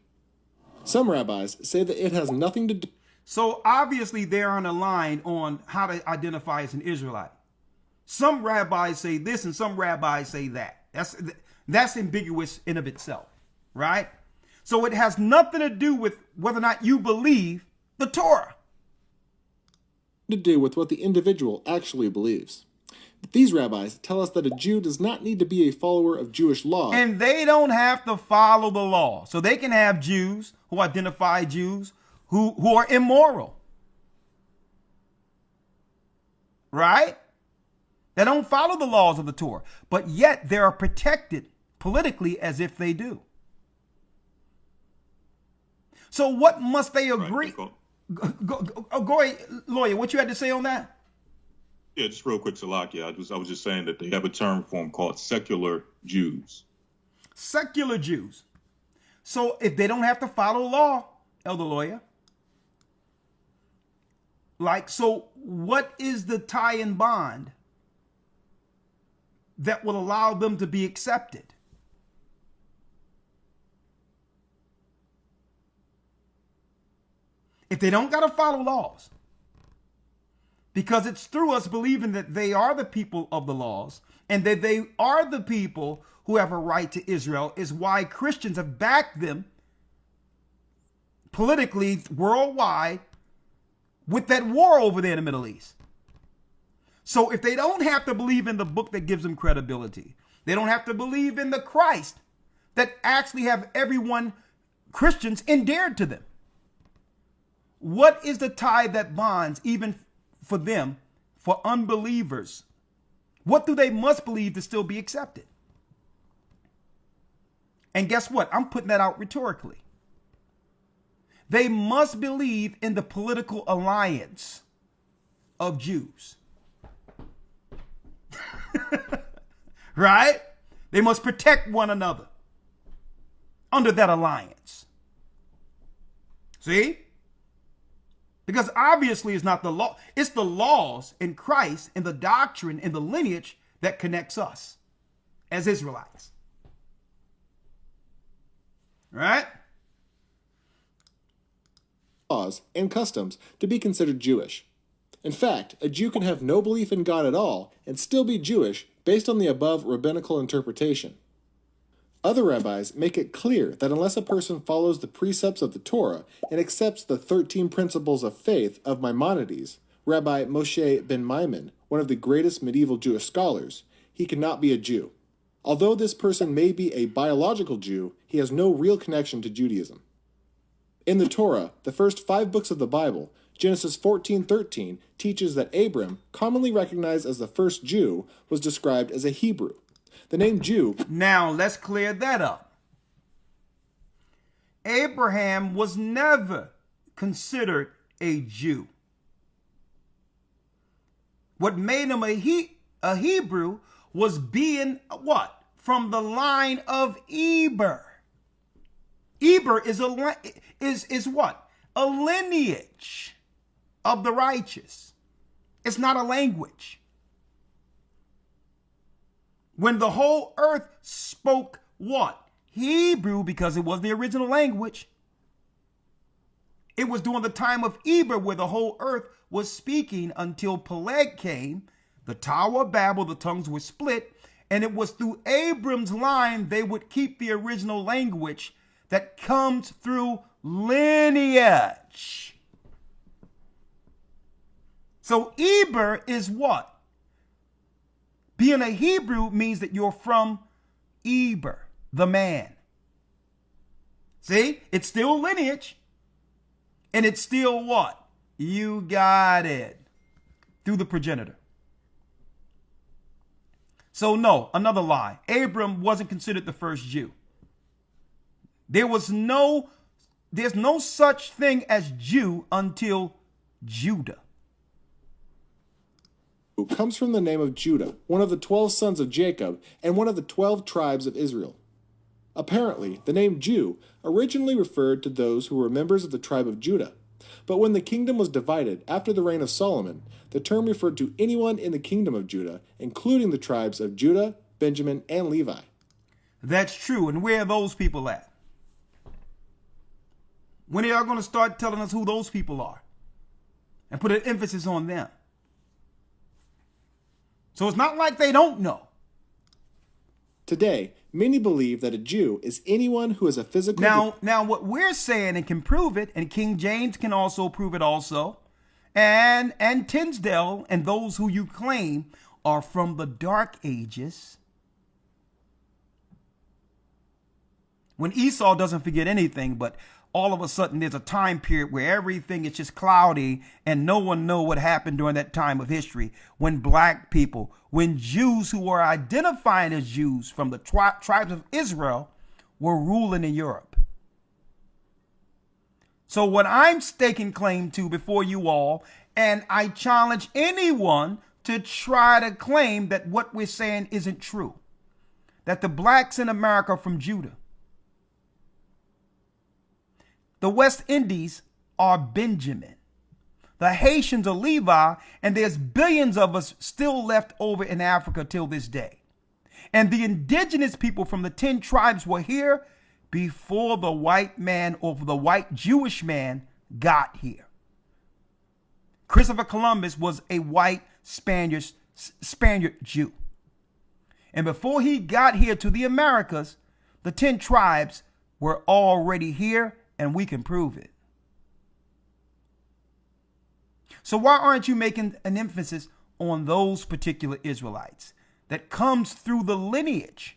Some rabbis say that it has nothing to do... So obviously they're on a line on how to identify as an Israelite. Some rabbis say this and some rabbis say that. That's ambiguous in of itself, right? So it has nothing to do with whether or not you believe the Torah. ...to do with what the individual actually believes. But these rabbis tell us that a Jew does not need to be a follower of Jewish law. And they don't have to follow the law. So they can have Jews who identify Jews who are immoral. Right? They don't follow the laws of the Torah, but yet they are protected politically as if they do. So what must they agree? Right, go ahead, Lawyer, what you had to say on that? Yeah, just real quick, Salakia. I was just saying that they have a term for them called secular Jews. Secular Jews. So if they don't have to follow law, Elder Lawyer, so what is the tie and bond that will allow them to be accepted? If they don't got to follow laws, because it's through us believing that they are the people of the laws and that they are the people who have a right to Israel is why Christians have backed them politically worldwide with that war over there in the Middle East. So if they don't have to believe in the book that gives them credibility, they don't have to believe in the Christ that actually have everyone, Christians, endeared to them. What is the tie that bonds even for them, for unbelievers? What do they must believe to still be accepted? And guess what? I'm putting that out rhetorically. They must believe in the political alliance of Jews. Right? They must protect one another under that alliance. See? Because obviously it's not the law. It's the laws in Christ and the doctrine and the lineage that connects us as Israelites. Right? Laws and customs to be considered Jewish. In fact, a Jew can have no belief in God at all and still be Jewish based on the above rabbinical interpretation. Other rabbis make it clear that unless a person follows the precepts of the Torah and accepts the 13 principles of faith of Maimonides, Rabbi Moshe ben Maimon, one of the greatest medieval Jewish scholars, he cannot be a Jew. Although this person may be a biological Jew, he has no real connection to Judaism. In the Torah, the first 5 books of the Bible, Genesis 14:13 teaches that Abram, commonly recognized as the first Jew, was described as a Hebrew. The name Jew... Now, let's clear that up. Abraham was never considered a Jew. What made him a Hebrew was being what? From the line of Eber. Eber is what? A lineage of the righteous. It's not a language. When the whole earth spoke what? Hebrew, because it was the original language. It was during the time of Eber where the whole earth was speaking until Peleg came, the Tower of Babel, the tongues were split, and it was through Abram's line they would keep the original language that comes through lineage. So Eber is what? Being a Hebrew means that you're from Eber, the man. See, it's still lineage. And it's still what? You got it. Through the progenitor. So no, another lie. Abram wasn't considered the first Jew. There's no such thing as Jew until Judah. Comes from the name of Judah, one of the 12 sons of Jacob and one of the 12 tribes of Israel. Apparently, the name Jew originally referred to those who were members of the tribe of Judah. But when the kingdom was divided after the reign of Solomon, the term referred to anyone in the kingdom of Judah, including the tribes of Judah, Benjamin, and Levi. That's true. And where are those people at? When are y'all going to start telling us who those people are? And put an emphasis on them. So it's not like they don't know. Today, many believe that a Jew is anyone who is a physical... Now what we're saying and can prove it, and King James can also prove it also, and Tinsdale and those who you claim are from the Dark Ages. When Esau doesn't forget anything, but all of a sudden there's a time period where everything is just cloudy and no one knows what happened during that time of history when black people, when Jews who were identifying as Jews from the tribes of Israel were ruling in Europe. So what I'm staking claim to before you all, and I challenge anyone to try to claim that what we're saying isn't true, that the blacks in America are from Judah. The West Indies are Benjamin. The Haitians are Levi, and there's billions of us still left over in Africa till this day. And the indigenous people from the 10 tribes were here before the white man or the white Jewish man got here. Christopher Columbus was a white Spaniard Jew. And before he got here to the Americas, the 10 tribes were already here. And we can prove it. So why aren't you making an emphasis on those particular Israelites that comes through the lineage?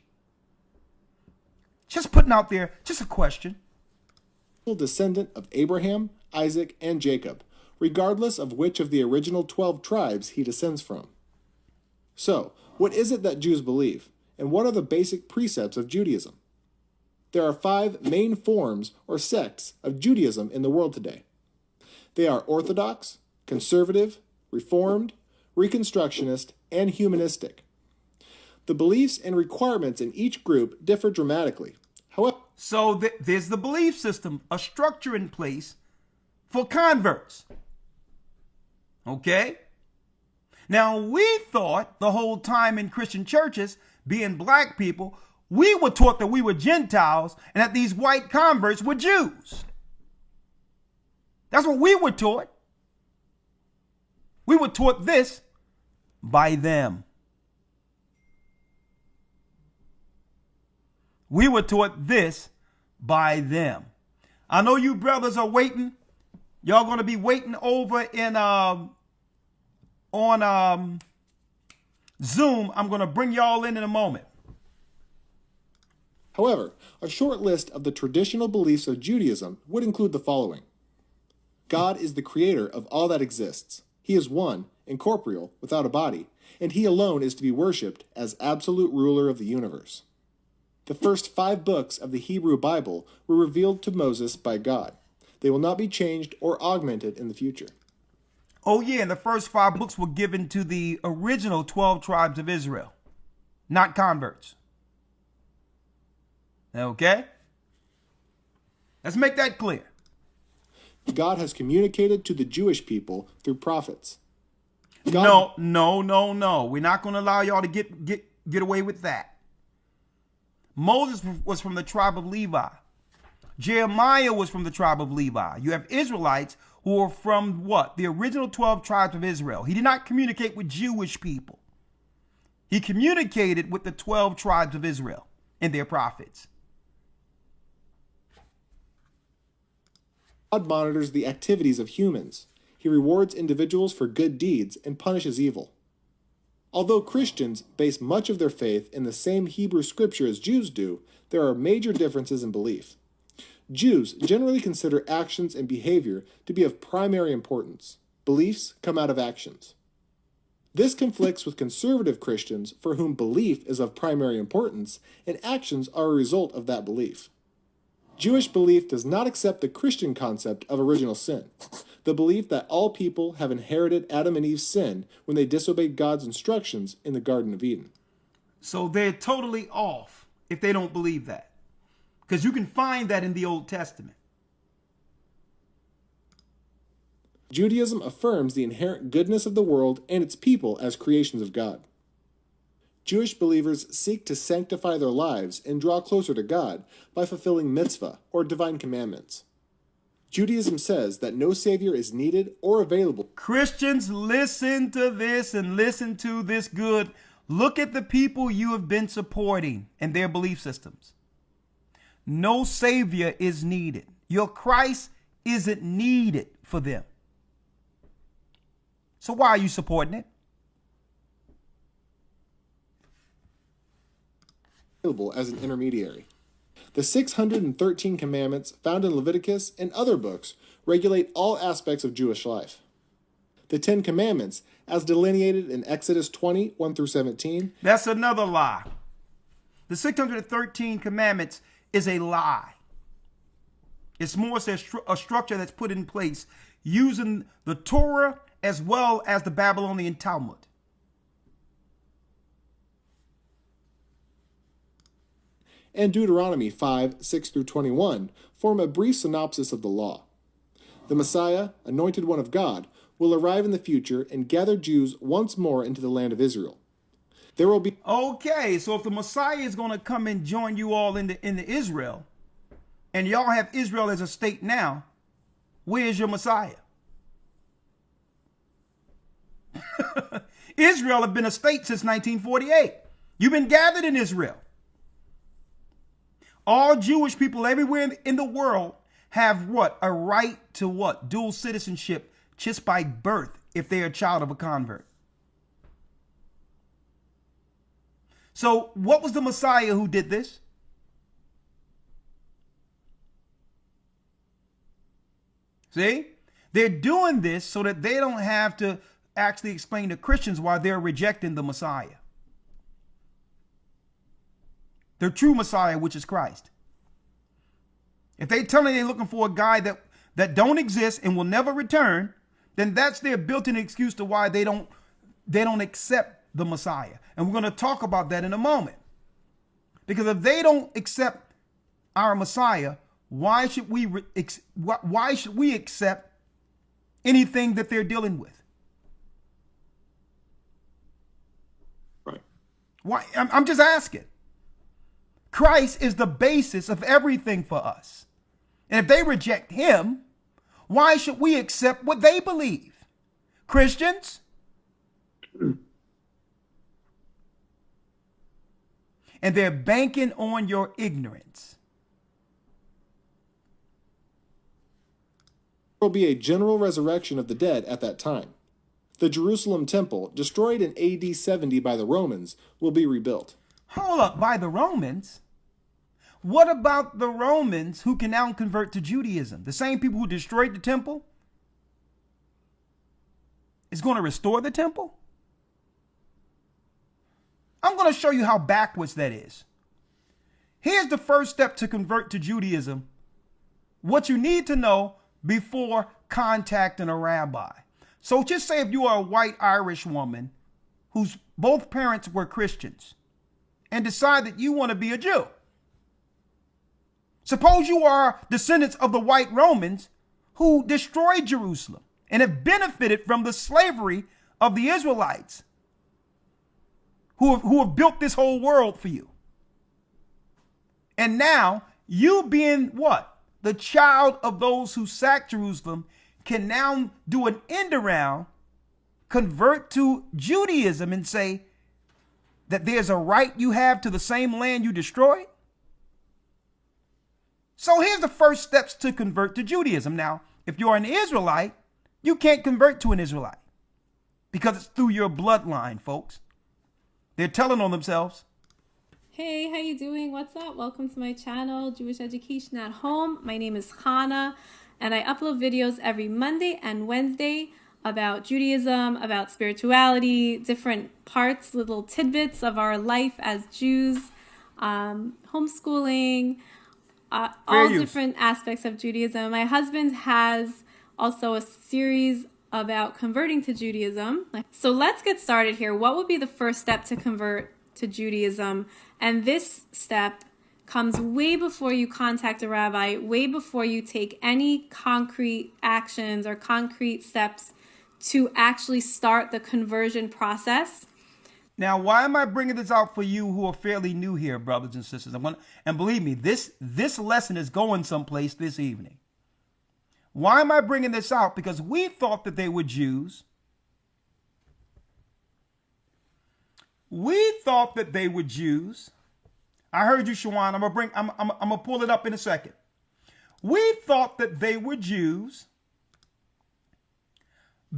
Just putting out there, just a question. Descendant of Abraham, Isaac, and Jacob, regardless of which of the original 12 tribes he descends from. So, what is it that Jews believe, and what are the basic precepts of Judaism? There are 5 main forms or sects of Judaism in the world today. They are Orthodox, Conservative, Reformed, Reconstructionist, and Humanistic. The beliefs and requirements in each group differ dramatically. However, So there's the belief system, a structure in place for converts. Okay? Now, we thought the whole time in Christian churches, being black people, we were taught that we were Gentiles and that these white converts were Jews. That's what we were taught. We were taught this by them. We were taught this by them. I know you brothers are waiting. Y'all going to be waiting over in on Zoom. I'm going to bring y'all in a moment. However, a short list of the traditional beliefs of Judaism would include the following. God is the creator of all that exists. He is one, incorporeal, without a body, and he alone is to be worshipped as absolute ruler of the universe. The first 5 books of the Hebrew Bible were revealed to Moses by God. They will not be changed or augmented in the future. Oh yeah, and the first 5 books were given to the original 12 tribes of Israel, not converts. Okay? Let's make that clear. God has communicated to the Jewish people through prophets. God... No. We're not going to allow y'all to get away with that. Moses was from the tribe of Levi. Jeremiah was from the tribe of Levi. You have Israelites who are from what? The original 12 tribes of Israel. He did not communicate with Jewish people. He communicated with the 12 tribes of Israel and their prophets. God monitors the activities of humans. He rewards individuals for good deeds and punishes evil. Although Christians base much of their faith in the same Hebrew scripture as Jews do, there are major differences in belief. Jews generally consider actions and behavior to be of primary importance. Beliefs come out of actions. This conflicts with conservative Christians for whom belief is of primary importance and actions are a result of that belief. Jewish belief does not accept the Christian concept of original sin, the belief that all people have inherited Adam and Eve's sin when they disobeyed God's instructions in the Garden of Eden. So they're totally off if they don't believe that, because you can find that in the Old Testament. Judaism affirms the inherent goodness of the world and its people as creations of God. Jewish believers seek to sanctify their lives and draw closer to God by fulfilling mitzvah, or divine commandments. Judaism says that no savior is needed or available. Christians, listen to this and listen to this good. Look at the people you have been supporting and their belief systems. No savior is needed. Your Christ isn't needed for them. So why are you supporting it? As an intermediary. The 613 commandments found in Leviticus and other books regulate all aspects of Jewish life. The 10 commandments, as delineated in Exodus 20, 1 through 17. That's another lie. The 613 commandments is a lie. It's more a structure that's put in place using the Torah as well as the Babylonian Talmud. And Deuteronomy 5, 6 through 21 form a brief synopsis of the law. The Messiah, anointed one of God, will arrive in the future and gather Jews once more into the land of Israel. There will be... Okay, so if the Messiah is going to come and join you all into Israel, and y'all have Israel as a state now, where's your Messiah? Israel have been a state since 1948. You've been gathered in Israel. All Jewish people everywhere in the world have what? A right to what? Dual citizenship just by birth if they're a child of a convert. So what was the Messiah who did this? See? They're doing this so that they don't have to actually explain to Christians why they're rejecting the Messiah. The true Messiah, which is Christ. If they tell me they're looking for a guy that don't exist and will never return, then that's their built-in excuse to why they don't accept the Messiah. And we're going to talk about that in a moment. Because if they don't accept our Messiah, why should we accept anything that they're dealing with? Right. Why? I'm just asking. Christ is the basis of everything for us. And if they reject him, why should we accept what they believe? Christians? And they're banking on your ignorance. There will be a general resurrection of the dead at that time. The Jerusalem temple, destroyed in AD 70 by the Romans, will be rebuilt. Hold up, by the Romans? What about the Romans who can now convert to Judaism? The same people who destroyed the temple is going to restore the temple? I'm going to show you how backwards that is. Here's the first step to convert to Judaism. What you need to know before contacting a rabbi. So just say if you are a white Irish woman whose both parents were Christians and decide that you want to be a Jew. Suppose you are descendants of the white Romans who destroyed Jerusalem and have benefited from the slavery of the Israelites who have built this whole world for you. And now you being what? The child of those who sacked Jerusalem can now do an end around, convert to Judaism and say that there's a right you have to the same land you destroyed. So here's the first steps to convert to Judaism. Now, if you're an Israelite, you can't convert to an Israelite because it's through your bloodline, folks. They're telling on themselves. Hey, how you doing? What's up? Welcome to my channel, Jewish Education at Home. My name is Hannah, and I upload videos every Monday and Wednesday about Judaism, about spirituality, different parts, little tidbits of our life as Jews, homeschooling, all different aspects of Judaism. My husband has also a series about converting to Judaism. So let's get started here. What would be the first step to convert to Judaism? And this step comes way before you contact a rabbi, way before you take any concrete actions or concrete steps to actually start the conversion process. Now, why am I bringing this out for you who are fairly new here, brothers and sisters? And believe me, this lesson is going someplace this evening. Why am I bringing this out? Because we thought that they were Jews. We thought that they were Jews. I heard you, Shawan. I'm gonna pull it up in a second. We thought that they were Jews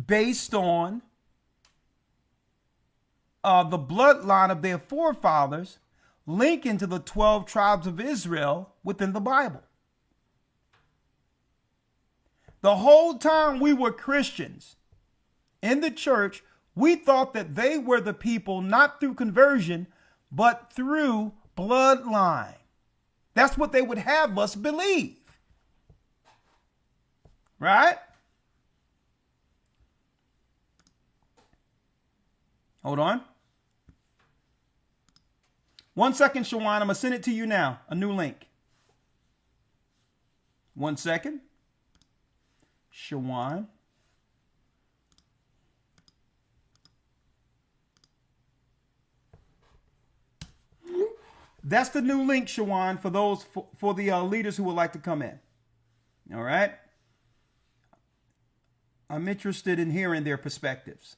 based on the bloodline of their forefathers linking to the 12 tribes of Israel within the Bible. The whole time we were Christians in the church, we thought that they were the people not through conversion, but through bloodline. That's what they would have us believe. Right? Hold on. 1 second, Shawan. I'm going to send it to you now. A new link. 1 second. Shawan. That's the new link, Shawan, for those for the leaders who would like to come in. All right. I'm interested in hearing their perspectives.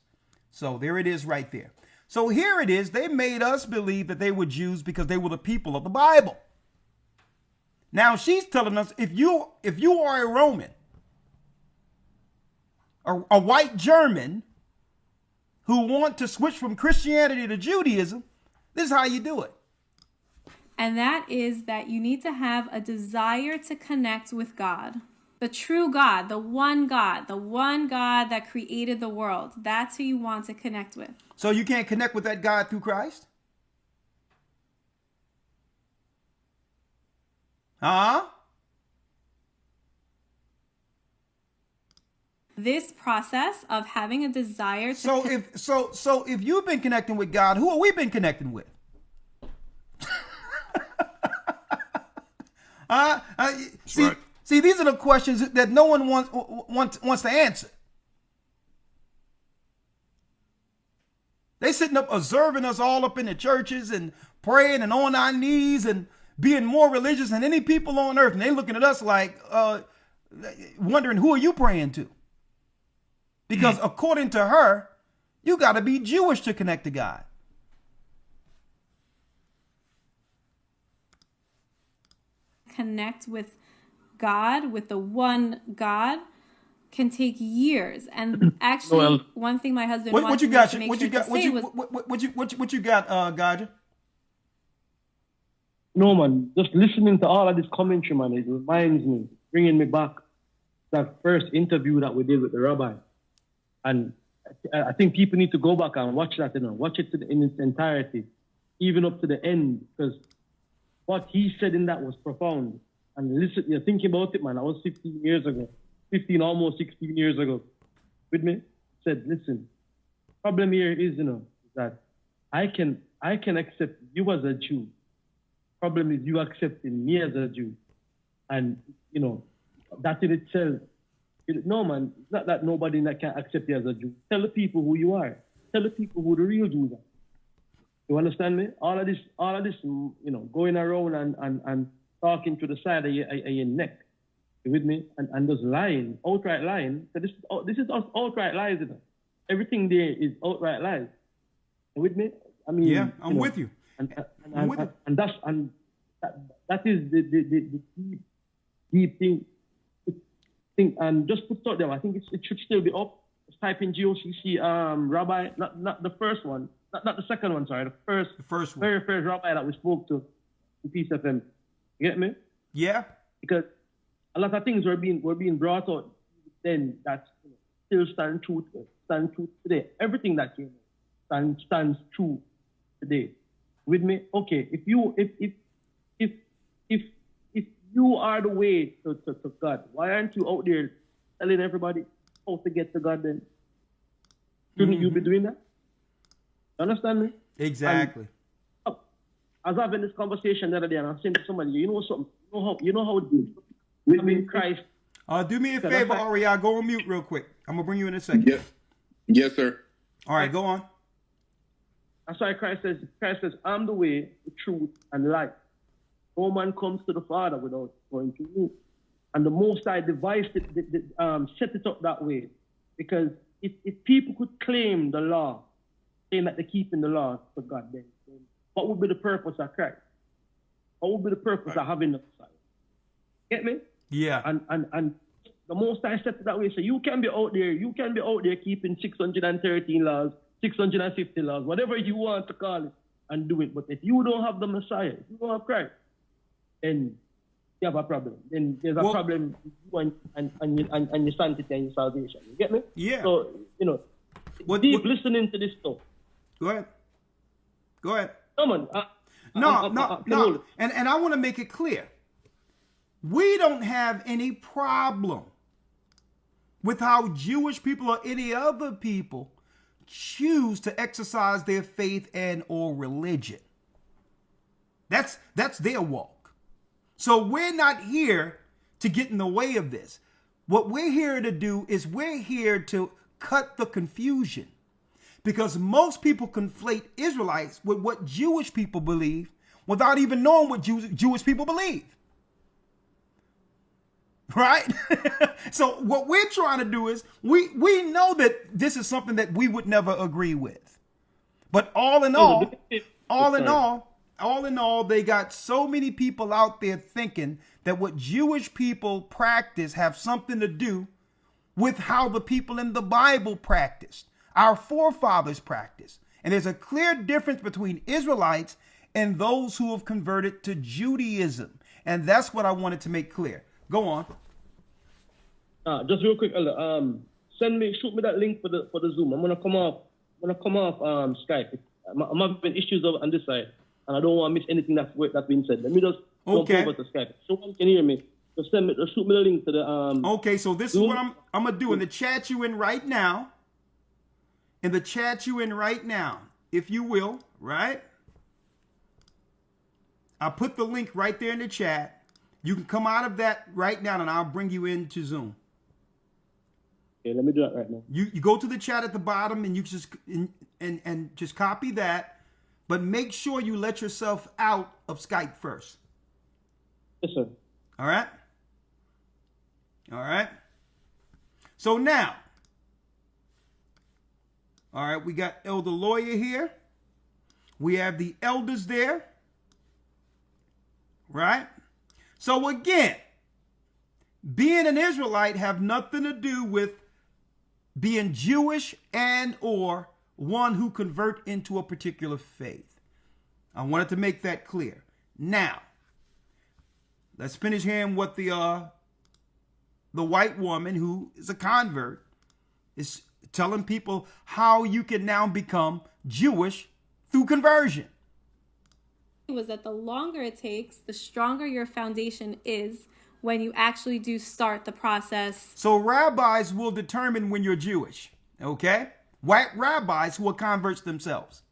So there it is right there. So here it is. They made us believe that they were Jews because they were the people of the Bible. Now she's telling us if you are a Roman, a white German who want to switch from Christianity to Judaism, this is how you do it. And that is that you need to have a desire to connect with God. The true God, the one God that created the world. That's who you want to connect with. So you can't connect with that God through Christ? Huh? This process of having a desire to So if you've been connecting with God, who have we been connecting with? See, these are the questions that no one wants to answer. They sitting up observing us all up in the churches and praying and on our knees and being more religious than any people on earth. And they looking at us like, wondering, who are you praying to? Because according to her, you got to be Jewish to connect to God. Connect with God, with the one God, can take years. And actually, one thing my husband wants to make sure to say was... What you got, Gaja? No, man, just listening to all of this commentary, man, it reminds me, bringing me back to that first interview that we did with the rabbi. And I think people need to go back and watch that, watch it in its entirety, even up to the end, because what he said in that was profound. And listen, you're thinking about it, man. I was 15 years ago, almost 16 years ago. With me, said, listen, problem here is, that I can accept you as a Jew. Problem is you accepting me as a Jew. And, that in itself, no, man, it's not that nobody that can accept you as a Jew. Tell the people who you are. Tell the people who the real Jews are. You understand me? All of this, going around and talking to the side of your neck. You with me? And just lying, outright lying. So this is outright lies, Everything there is outright lies. You with me? I mean, yeah, I'm with you. And that is the deep thing. And just put out there, I think it should still be up. Just type in GOCC rabbi, not the first one, not the second one, sorry, the first one. Very first rabbi that we spoke to in Peace FM. You get me? Yeah. Because a lot of things were being brought out then that still stand true today. Everything that came out stands true today. With me? Okay, if you are the way to God, why aren't you out there telling everybody how to get to God then? Shouldn't you be doing that? You understand me? Exactly. And I was having this conversation the other day and I was saying to somebody, you know something, you know how it is. With me in Christ. Do me a favor, Ari, I'll go on mute real quick. I'm gonna bring you in a second. Yes, sir. All right, go on. That's why Christ says, I'm the way, the truth, and life. No man comes to the Father without going to me. And the Most High devised it, set it up that way. Because if people could claim the law, saying that they're keeping the law for God, then what would be the purpose of Christ? What would be the purpose of having the Messiah? Get me? Yeah. And the Most High set it that way. So you can be out there keeping 613 laws, 650 laws, whatever you want to call it, and do it. But if you don't have the Messiah, if you don't have Christ, then you have a problem. Then there's a problem with you and your sanctity and your salvation. You get me? Yeah. So, listening to this stuff. Go ahead. Come on. No. And I want to make it clear. We don't have any problem with how Jewish people or any other people choose to exercise their faith and or religion. That's their walk. So we're not here to get in the way of this. What we're here to do is we're here to cut the confusion, because most people conflate Israelites with what Jewish people believe without even knowing what Jewish people believe. Right? So what we're trying to do is we know that this is something that we would never agree with. But all in all, they got so many people out there thinking that what Jewish people practice have something to do with how the people in the Bible practiced, our forefathers practiced. And there's a clear difference between Israelites and those who have converted to Judaism. And that's what I wanted to make clear. Go on. Just real quick, Elder. Shoot me that link for the Zoom. I'm gonna come off Skype. I'm having issues on this side, and I don't want to miss anything that's been said. Let me just jump over to Skype. Someone can hear me. Just shoot me the link to the Okay, so this Zoom. is what I'm gonna do in the chat you in right now. If you will, right? I'll put the link right there in the chat. You can come out of that right now, and I'll bring you into Zoom. Okay, let me do that right now. You go to the chat at the bottom, and you just and just copy that, but make sure you let yourself out of Skype first. Yes, sir. All right. So now, all right, we got Elder Lawyer here. We have the elders there. Right? So again, being an Israelite have nothing to do with being Jewish and or one who convert into a particular faith. I wanted to make that clear. Now, let's finish hearing what the white woman who is a convert is telling people how you can now become Jewish through conversion. Was that the longer it takes, the stronger your foundation is when you actually do start the process. So rabbis will determine when you're Jewish, okay? White rabbis who are converts themselves.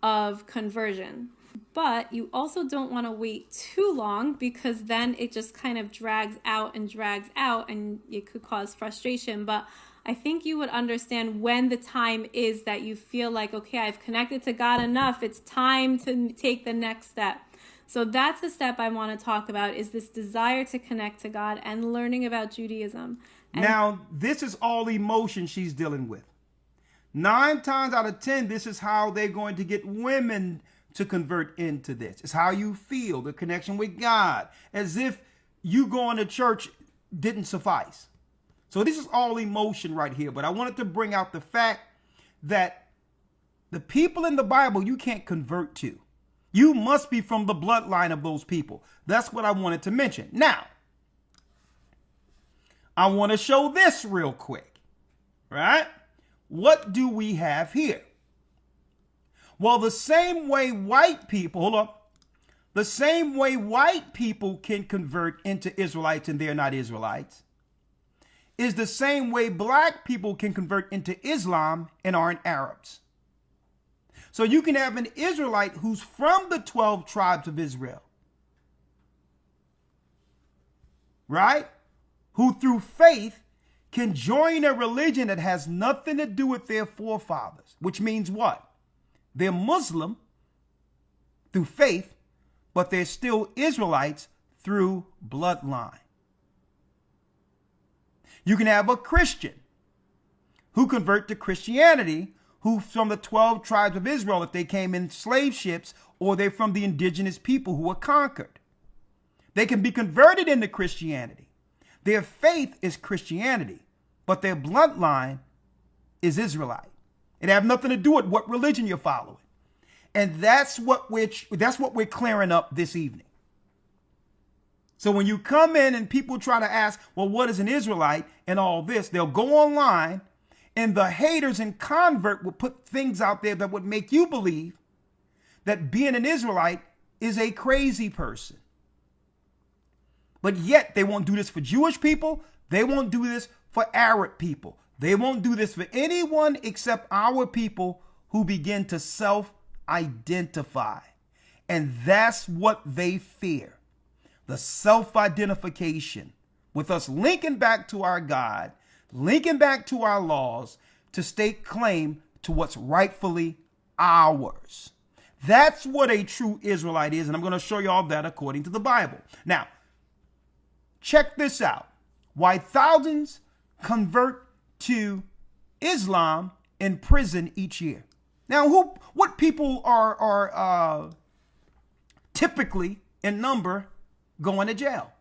Of conversion. But you also don't want to wait too long, because then it just kind of drags out and it could cause frustration. But I think you would understand when the time is that you feel like, okay, I've connected to God enough. It's time to take the next step. So that's the step I want to talk about, is this desire to connect to God and learning about Judaism. And now, this is all emotion she's dealing with. 9 times out of 10, this is how they're going to get women to convert into this. It's how you feel, the connection with God, as if you going to church didn't suffice. So this is all emotion right here. But I wanted to bring out the fact that the people in the Bible you can't convert to. You must be from the bloodline of those people. That's what I wanted to mention. Now, I want to show this real quick, right? What do we have here? Well, the same way white people can convert into Israelites and they're not Israelites, is the same way black people can convert into Islam and aren't Arabs. So you can have an Israelite who's from the 12 tribes of Israel, right? Who through faith can join a religion that has nothing to do with their forefathers, which means what? They're Muslim through faith, but they're still Israelites through bloodline. You can have a Christian who convert to Christianity, who from the 12 tribes of Israel, if they came in slave ships, or they're from the indigenous people who were conquered. They can be converted into Christianity. Their faith is Christianity, but their bloodline is Israelite. It have nothing to do with what religion you're following. And that's what we're clearing up this evening. So when you come in and people try to ask, well, what is an Israelite and all this, they'll go online and the haters and convert will put things out there that would make you believe that being an Israelite is a crazy person. But yet they won't do this for Jewish people. They won't do this for Arab people. They won't do this for anyone except our people who begin to self-identify. And that's what they fear. The self-identification with us linking back to our God, linking back to our laws to stake claim to what's rightfully ours. That's what a true Israelite is. And I'm going to show you all that according to the Bible. Now, check this out. Why thousands convert to Islam in prison each year. Now, what people are typically in number going to jail?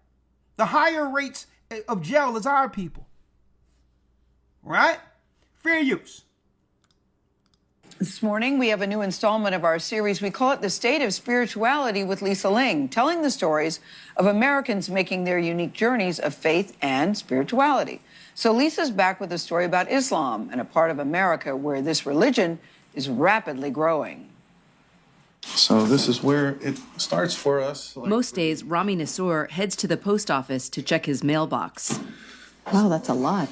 The higher rates of jail as our people. Right? Fair use. This morning, we have a new installment of our series. We call it The State of Spirituality with Lisa Ling, telling the stories of Americans making their unique journeys of faith and spirituality. So Lisa's back with a story about Islam and a part of America where this religion is rapidly growing. So this is where it starts for us. Most days, Rami Nassour heads to the post office to check his mailbox. Wow, that's a lot.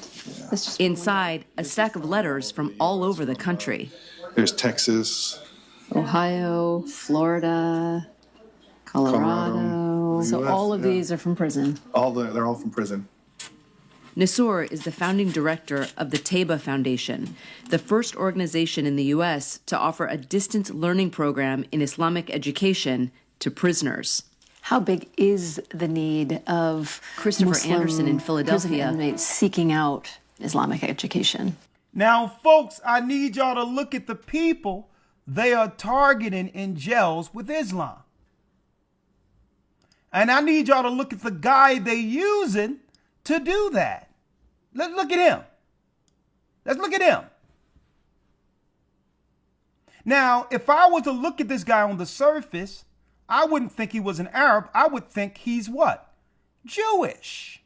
Inside, a stack of letters from all over the country. There's Texas, Ohio, Florida, Colorado. So US, all of these are from prison. they're all from prison. Nassour is the founding director of the Taiba Foundation, the first organization in the U.S. to offer a distance learning program in Islamic education to prisoners. How big is the need of Christopher Muslim Anderson in prison Philadelphia inmates seeking out Islamic education? Now, folks, I need y'all to look at the people they are targeting in jails with Islam. And I need y'all to look at the guy they using to do that. Let's look at him. Let's look at him. Now, if I were to look at this guy on the surface, I wouldn't think he was an Arab. I would think he's what? Jewish.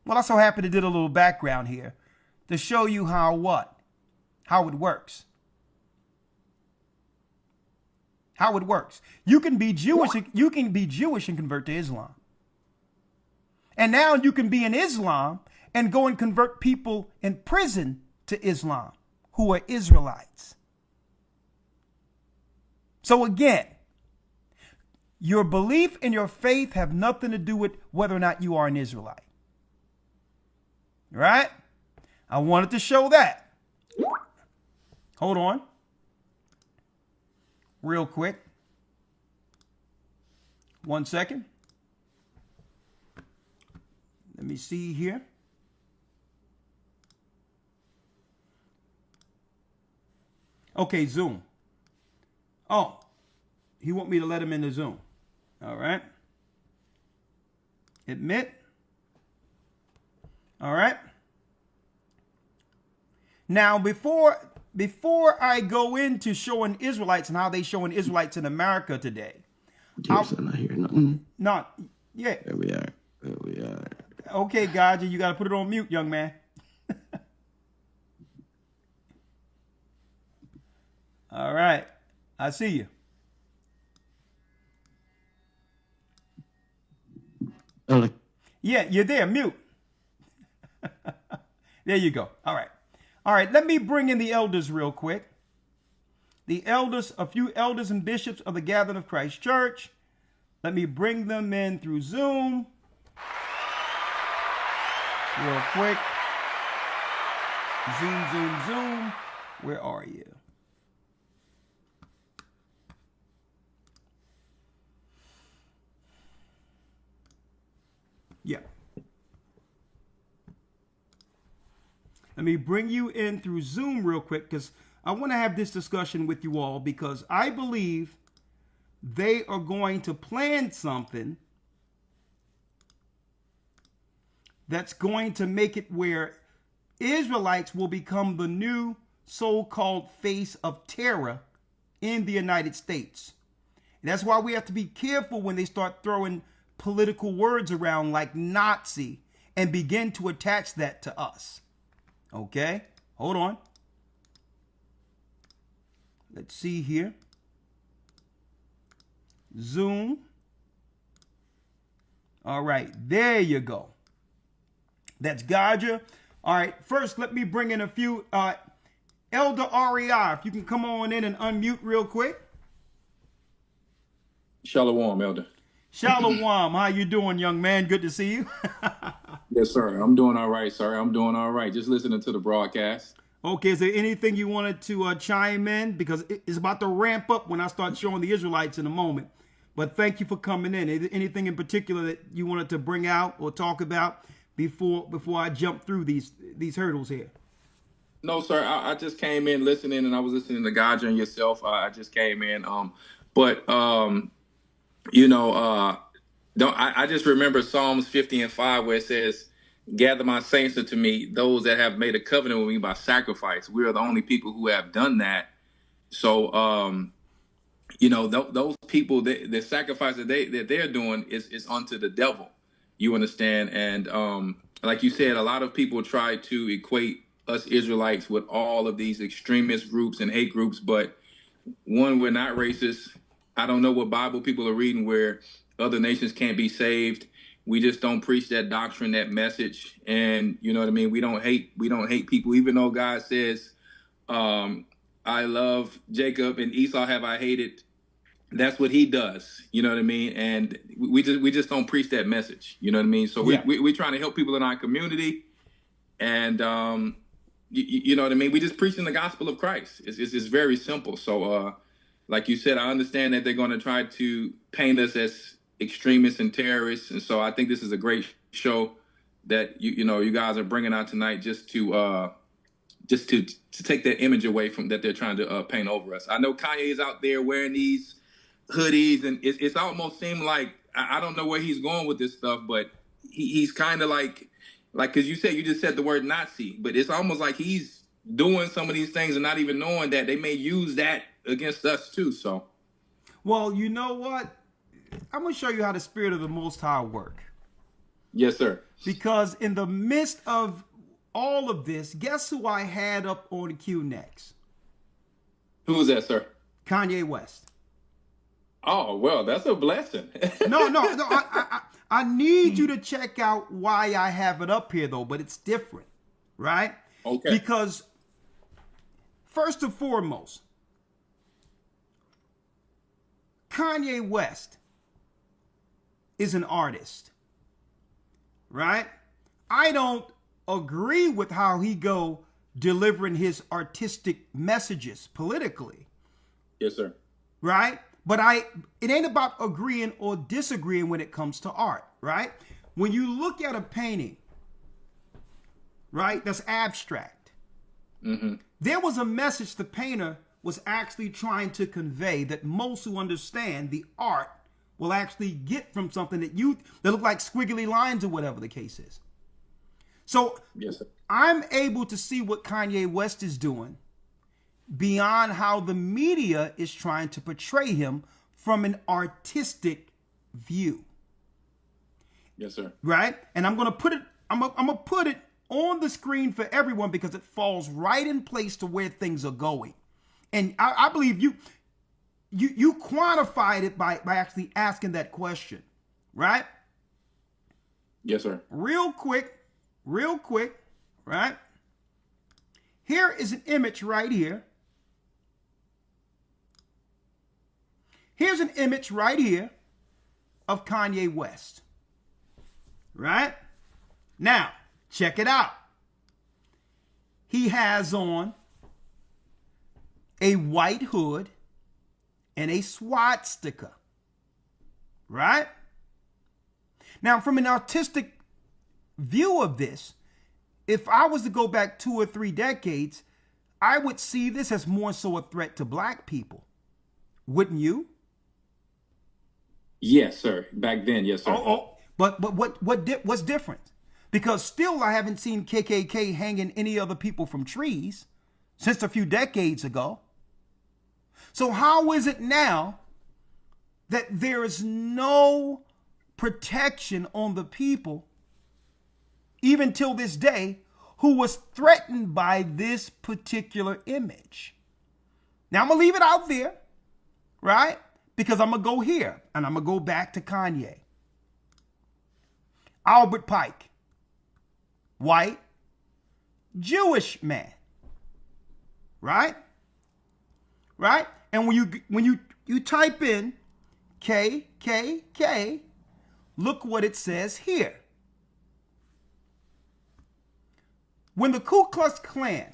Well, I so happen to did a little background here to show you how what? How it works. How it works. You can be Jewish and convert to Islam. And now you can be in Islam and go and convert people in prison to Islam who are Israelites. So again, your belief and your faith have nothing to do with whether or not you are an Israelite. Right? I wanted to show that. Hold on. Real quick. 1 second. Let me see here. Okay, Zoom. Oh, he want me to let him into Zoom. All right. Admit. All right. Now, before I go into showing Israelites and how they showing Israelites in America today. Not here, nothing. Not, yeah. There we are. There we are. Okay, Gaja, you got to put it on mute, young man. All right. I see you. Yeah, you're there. Mute. There you go. All right. All right. Let me bring in the elders real quick. The elders, a few elders and bishops of the Gathering of Christ Church. Let me bring them in through Zoom. Real quick. Zoom, zoom, zoom. Where are you? Yeah. Let me bring you in through Zoom real quick because I want to have this discussion with you all because I believe they are going to plan something that's going to make it where Israelites will become the new so-called face of terror in the United States. And that's why we have to be careful when they start throwing political words around like Nazi and begin to attach that to us. Okay, hold on. Let's see here. Zoom. All right, there you go. That's Gaja. All right, first let me bring in a few. Elder REI, if you can come on in and unmute real quick. Shalom, Elder. Shalom, how you doing, young man? Good to see you. Yes, sir. I'm doing all right, sir. I'm doing all right. Just listening to the broadcast. Okay, is there anything you wanted to chime in? Because it's about to ramp up when I start showing the Israelites in a moment. But thank you for coming in. Anything in particular that you wanted to bring out or talk about before I jump through these hurdles here? No, sir. I just came in listening, and I was listening to Gaja and yourself. I just came in. I just remember Psalms 50:5 where it says, "Gather my saints unto me, those that have made a covenant with me by sacrifice." We are the only people who have done that. So, those people, the sacrifice that they're doing is unto the devil. You understand? And like you said, a lot of people try to equate us Israelites with all of these extremist groups and hate groups, but one, we're not racist. I don't know what Bible people are reading where other nations can't be saved. We just don't preach that doctrine, that message. And you know what I mean? We don't hate people, even though God says, I love Jacob and Esau have I hated. That's what he does. You know what I mean? And we just don't preach that message. You know what I mean? So we're trying to help people in our community. And you know what I mean? We just preaching the gospel of Christ. It's very simple. So like you said, I understand that they're going to try to paint us as extremists and terrorists. And so I think this is a great show that you guys are bringing out tonight, just to take that image away from that they're trying to paint over us. I know Kanye is out there wearing these hoodies, and it's almost seemed like I don't know where he's going with this stuff, but he's kind of like because you just said the word Nazi, but it's almost like he's doing some of these things and not even knowing that they may use that against us too. So, well, you know what? I'm going to show you how the Spirit of the Most High work. Yes, sir. Because in the midst of all of this, guess who I had up on the queue next? Who was that, sir? Kanye West. Oh, well, that's a blessing. No. I need you to check out why I have it up here, though, but it's different, right? Okay. Because first and foremost, Kanye West is an artist, right? I don't agree with how he go delivering his artistic messages politically. Yes, sir. Right? But it ain't about agreeing or disagreeing when it comes to art, right? When you look at a painting, right, that's abstract, there was a message the painter was actually trying to convey that most who understand the art will actually get from something that look like squiggly lines or whatever the case is. So yes, sir. I'm able to see what Kanye West is doing beyond how the media is trying to portray him from an artistic view. Yes, sir. Right? And I'm going to put it on the screen for everyone because it falls right in place to where things are going. And I believe you quantified it by actually asking that question, right? Yes, sir. Real quick, right? Here is an image right here. Here's an image right here of Kanye West. Right? Now, check it out. He has on a white hood and a swastika. Right? Now, from an artistic view of this, if I was to go back 2 or 3 decades, I would see this as more so a threat to black people. Wouldn't you? Yes, sir. Back then, yes, sir. But what's different? Because still I haven't seen KKK hanging any other people from trees since a few decades ago. So how is it now that there is no protection on the people, even till this day, who was threatened by this particular image? Now I'm going to leave it out there, right? Because I'm going to go here and I'm going to go back to Kanye. Albert Pike, white, Jewish man, right? Right? And when you type in KKK, look what it says here. When the Ku Klux Klan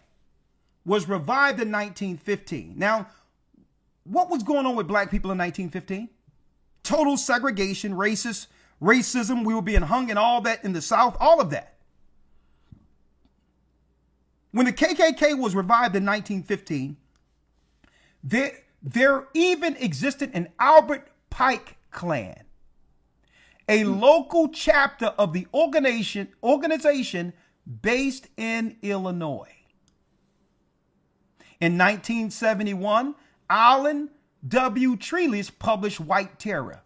was revived in 1915. Now, what was going on with black people in 1915? Total segregation, racism, we were being hung and all that in the South, all of that. When the KKK was revived in 1915, there even existed an Albert Pike Klan. a local chapter of the organization based in Illinois. In 1971, Alan W. Trelease published White Terror,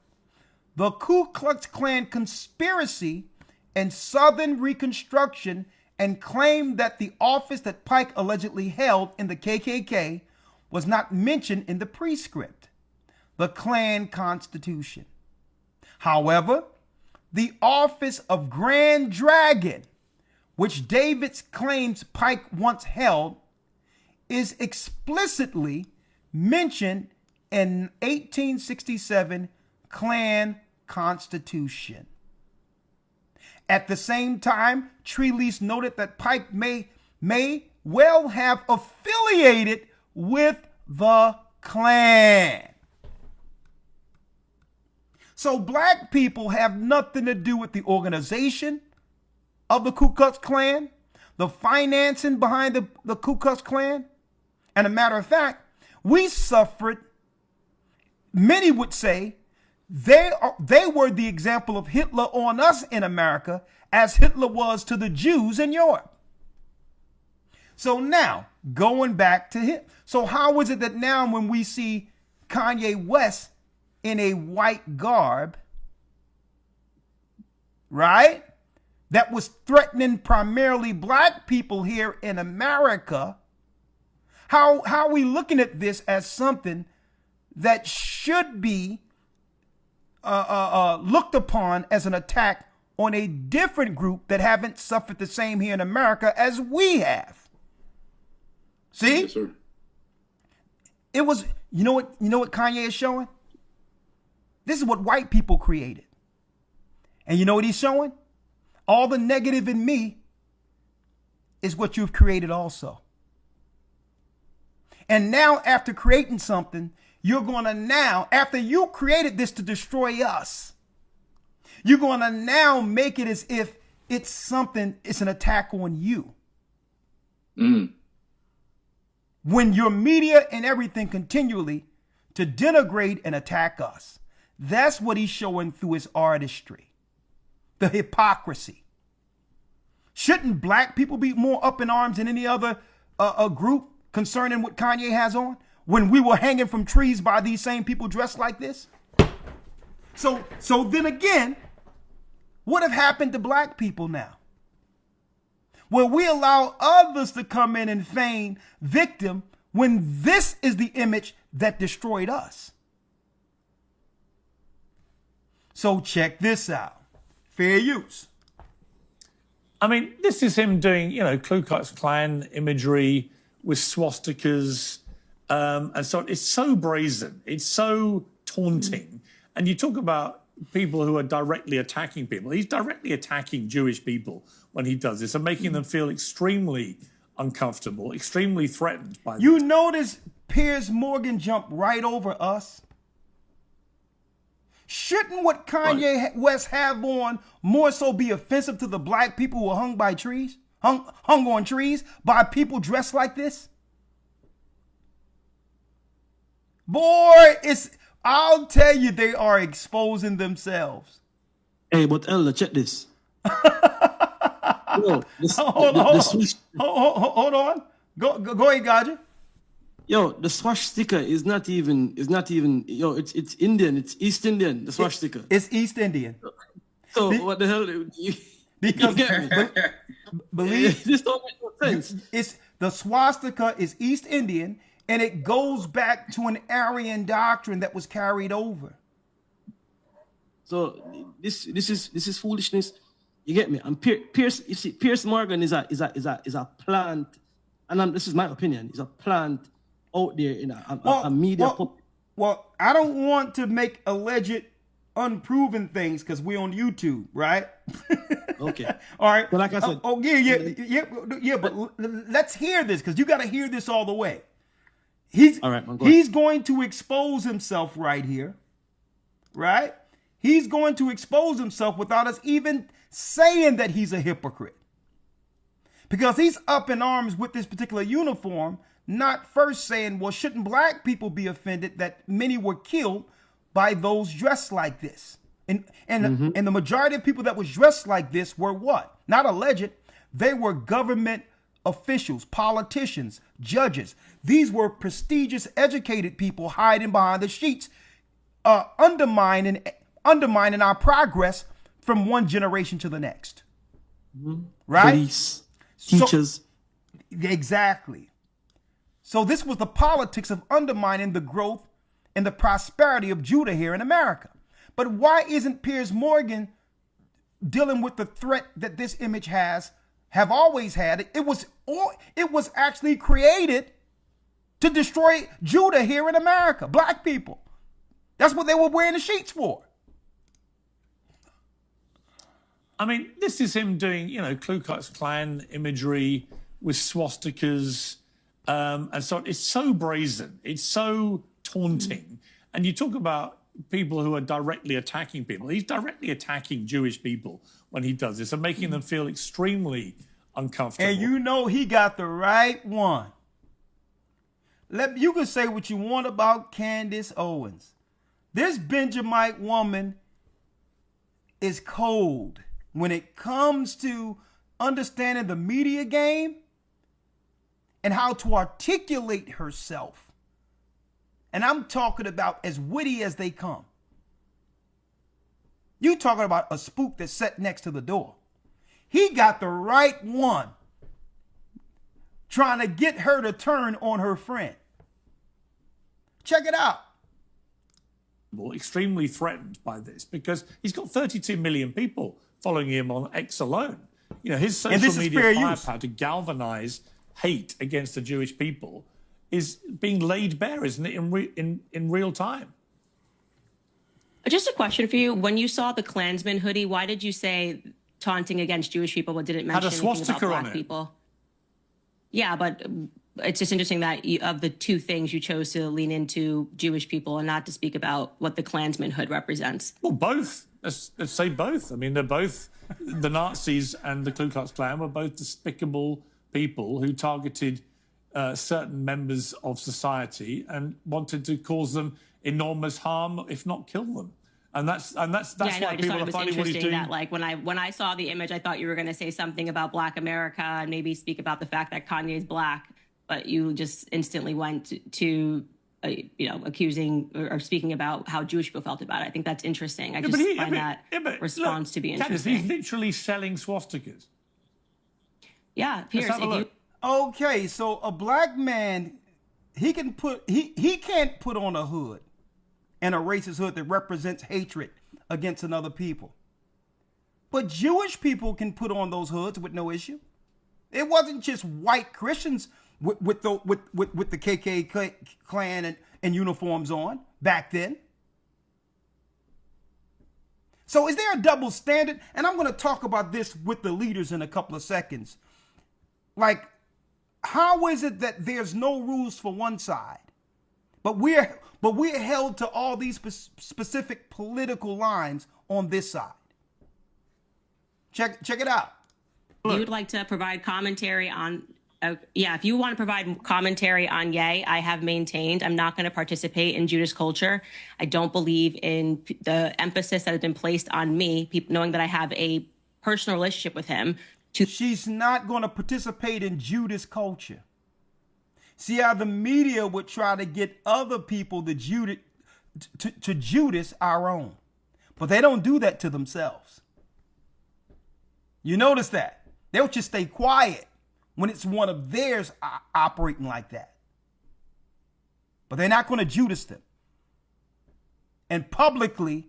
the Ku Klux Klan conspiracy and Southern Reconstruction, and claimed that the office that Pike allegedly held in the KKK was not mentioned in the prescript, the Klan Constitution. However, the office of Grand Dragon, which Davis claims Pike once held, is explicitly mentioned in 1867 Klan Constitution. At the same time, Trelease noted that Pike may well have affiliated with the Klan. So black people have nothing to do with the organization of the Ku Klux Klan, the financing behind the Ku Klux Klan. And a matter of fact, we suffered, many would say, they were the example of Hitler on us in America, as Hitler was to the Jews in Europe. So now, going back to him. So how is it that now when we see Kanye West in a white garb, right, that was threatening primarily black people here in America, how are we looking at this as something that should be looked upon as an attack on a different group that haven't suffered the same here in America as we have? See? Yes, sir. It was, you know what Kanye is showing? This is what white people created. And you know what he's showing? All the negative in me is what you've created also. And now after creating something, you're going to now, after you created this to destroy us, you're going to now make it as if it's something, it's an attack on you. Mm. When your media and everything continually to denigrate and attack us. That's what he's showing through his artistry. The hypocrisy. Shouldn't black people be more up in arms than any other group concerning what Kanye has on? When we were hanging from trees by these same people dressed like this? So then again, what have happened to black people now? Where we allow others to come in and feign victim when this is the image that destroyed us. So check this out. Fair use. I mean, this is him doing, Ku Klux Klan imagery with swastikas and so on. It's so brazen. It's so taunting. And you talk about people who are directly attacking people. He's directly attacking Jewish people when he does this and making them feel extremely uncomfortable, extremely threatened by this. You notice Piers Morgan jumped right over us? Shouldn't what Kanye West have on more so be offensive to the black people who are hung by trees, hung on trees by people dressed like this? Boy, I'll tell you, they are exposing themselves. Hey, but Elder, check this. Hold on. Go ahead, Gaja. Yo, the swastika is not even, it's Indian, it's East Indian, the swastika. It's East Indian. So what the hell? Because believe this don't make no sense. It's the swastika is East Indian, and it goes back to an Aryan doctrine that was carried over. So this is foolishness. You get me? And Piers Morgan is a plant, and this is my opinion. He's a plant out there in a media. Well, I don't want to make alleged unproven things because we're on YouTube, right? Okay. All right. But like I said, yeah. But let's hear this because you got to hear this all the way. He's going to expose himself right here, right? He's going to expose himself without us even saying that he's a hypocrite, because he's up in arms with this particular uniform. Not first saying, well, shouldn't black people be offended that many were killed by those dressed like this? And the majority of people that was dressed like this were what? Not alleged. They were government officials, politicians, judges. These were prestigious, educated people hiding behind the sheets, undermining our progress from one generation to the next. Right? Police, teachers. Exactly. So this was the politics of undermining the growth and the prosperity of Judah here in America. But why isn't Piers Morgan dealing with the threat that this image have always had? It was actually created to destroy Judah here in America, black people. That's what they were wearing the sheets for. I mean, this is him doing, Ku Klux Klan imagery with swastikas, and so it's so brazen, it's so taunting. And you talk about people who are directly attacking people. He's directly attacking Jewish people when he does this and making them feel extremely uncomfortable. And he got the right one. You can say what you want about Candace Owens. This Benjamite woman is cold when it comes to understanding the media game and how to articulate herself. And I'm talking about as witty as they come. You talking about a spook that's sat next to the door. He got the right one, trying to get her to turn on her friend. Check it out. Extremely threatened by this because he's got 32 million people following him on X alone. His social media firepower to galvanize hate against the Jewish people is being laid bare, isn't it, in real time? Just a question for you. When you saw the Klansman hoodie, why did you say taunting against Jewish people but didn't mention anything about black people? Yeah, but it's just interesting that of the two things you chose to lean into Jewish people and not to speak about what the Klansman hood represents. Well, both. Let's say both. I mean, they're both, the Nazis and the Ku Klux Klan were both despicable people who targeted certain members of society and wanted to cause them enormous harm, if not kill them. And that's why people are finding what he's doing. That, like, when I saw the image, I thought you were going to say something about Black America and maybe speak about the fact that Kanye's black, but you just instantly went to accusing or speaking about how Jewish people felt about it. I think that's interesting. I just find that response to be interesting. He's literally selling swastikas. Yeah, Piers, okay, so a black man, he can't put on a hood and a racist hood that represents hatred against another people. But Jewish people can put on those hoods with no issue. It wasn't just white Christians with the KKK Klan and uniforms on back then. So is there a double standard? And I'm going to talk about this with the leaders in a couple of seconds. Like, how is it that there's no rules for one side, but we're held to all these specific political lines on this side? Check it out. If you would like to provide commentary on, if you want to provide commentary on Ye, I have maintained I'm not going to participate in Judas culture. I don't believe in the emphasis that has been placed on me, knowing that I have a personal relationship with him. She's not going to participate in Judas culture. See how the media would try to get other people to Judas our own. But they don't do that to themselves. You notice that? They'll just stay quiet when it's one of theirs operating like that. But they're not going to Judas them. And publicly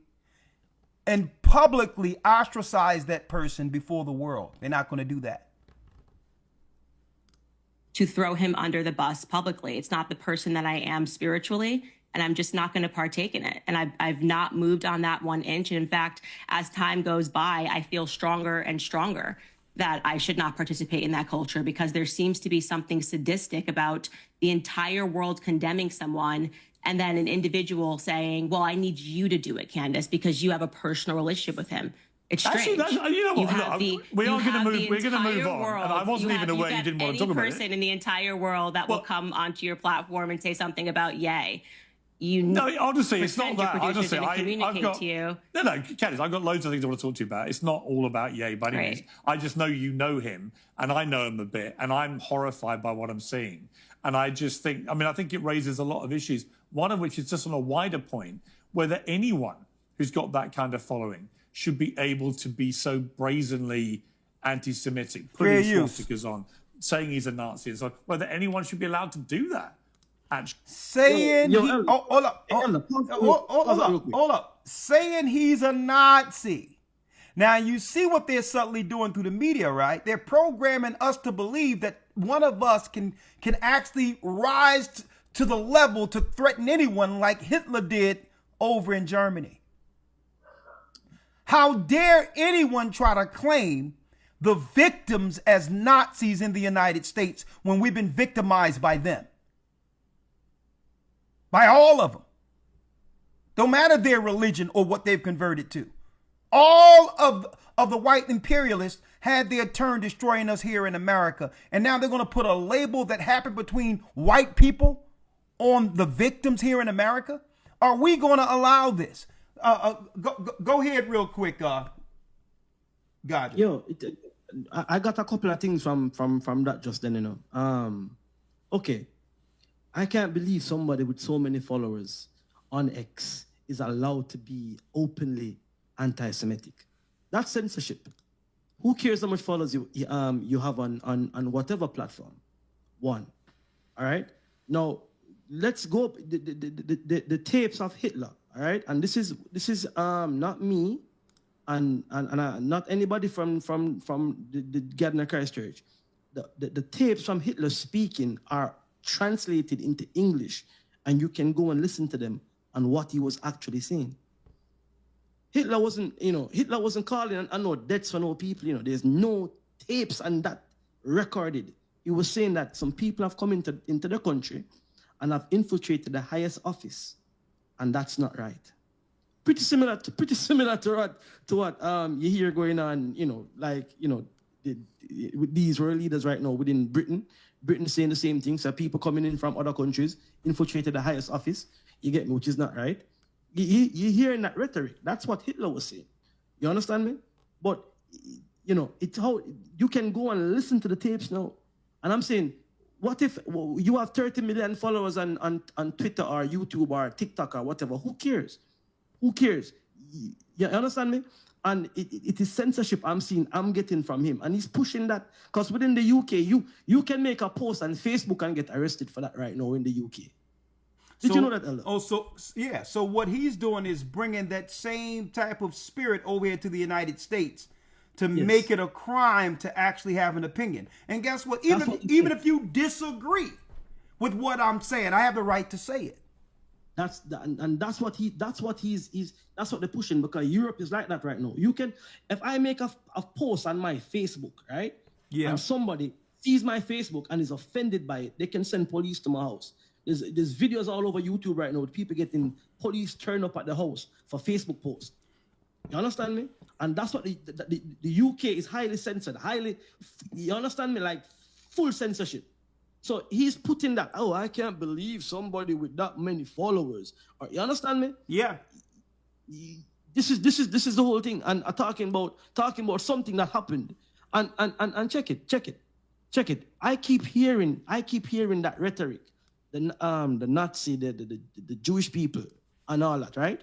ostracize that person before the world. They're not going to do that. To throw him under the bus publicly. It's not the person that I am spiritually, and I'm just not going to partake in it. And I've not moved on that 1 inch. And in fact, as time goes by, I feel stronger and stronger that I should not participate in that culture, because there seems to be something sadistic about the entire world condemning someone and then an individual saying, well, I need you to do it, Candace, because you have a personal relationship with him. It's strange. We're going to move on. And I wasn't even aware you didn't want to talk about it. Any person in the entire world that will come onto your platform and say something about Ye. No, honestly, it's not that. Honestly, I've got to you. No, Candice, I've got loads of things I want to talk to you about. It's not all about Ye by any means. I just know you know him, and I know him a bit, and I'm horrified by what I'm seeing. And I just think, I think it raises a lot of issues. One of which is just on a wider point, whether anyone who's got that kind of following should be able to be so brazenly anti-Semitic, putting swastikas on, saying he's a Nazi, and so on, whether anyone should be allowed to do that. Saying hold up. Saying he's a Nazi. Now you see what they're subtly doing through the media, right? They're programming us to believe that one of us can actually rise to the level to threaten anyone like Hitler did over in Germany. How dare anyone try to claim the victims as Nazis in the United States when we've been victimized by them? By all of them. Don't matter their religion or what they've converted to. All of the white imperialists had their turn destroying us here in America. And now they're going to put a label that happened between white people on the victims here in America. Are we going to allow this? Go ahead real quick, God. I got a couple of things from that just then, Okay. I can't believe somebody with so many followers on X is allowed to be openly anti-Semitic. That's censorship. Who cares how much followers you have on whatever platform? One. All right. Now let's go the tapes of Hitler. All right. And this is not me and not anybody from the Gardner Christ Church. The tapes from Hitler speaking are translated into English, and you can go and listen to them and what he was actually saying. Hitler wasn't calling and no deaths for no people. There's no tapes and that recorded. He was saying that some people have come into the country and have infiltrated the highest office, and that's not right. Pretty similar to what you hear going on. With these world leaders right now within Britain. Britain saying the same thing. So people coming in from other countries infiltrated the highest office. You get me, which is not right. You're hearing that rhetoric. That's what Hitler was saying. You understand me? But it's how you can go and listen to the tapes now. And I'm saying, what if you have 30 million followers on Twitter or YouTube or TikTok or whatever? Who cares? Who cares? You understand me? And it is censorship I'm getting from him. And he's pushing that. Because within the UK, you can make a post on Facebook and get arrested for that right now in the UK. Did you know that, Ella? So what he's doing is bringing that same type of spirit over here to the United States to make it a crime to actually have an opinion. And guess what? Even if you disagree with what I'm saying, I have the right to say it. That's what they're pushing, because Europe is like that right now. You can, if I make a post on my Facebook, right? Yeah. And somebody sees my Facebook and is offended by it, they can send police to my house. There's videos all over YouTube right now with people getting police turned up at the house for Facebook posts. You understand me? And that's what the UK is highly censored. You understand me? Like full censorship. So he's putting that, I can't believe somebody with that many followers. You understand me? Yeah. This is the whole thing. And talking about something that happened. And check it. I keep hearing that rhetoric. The Nazi, the Jewish people and all that, right?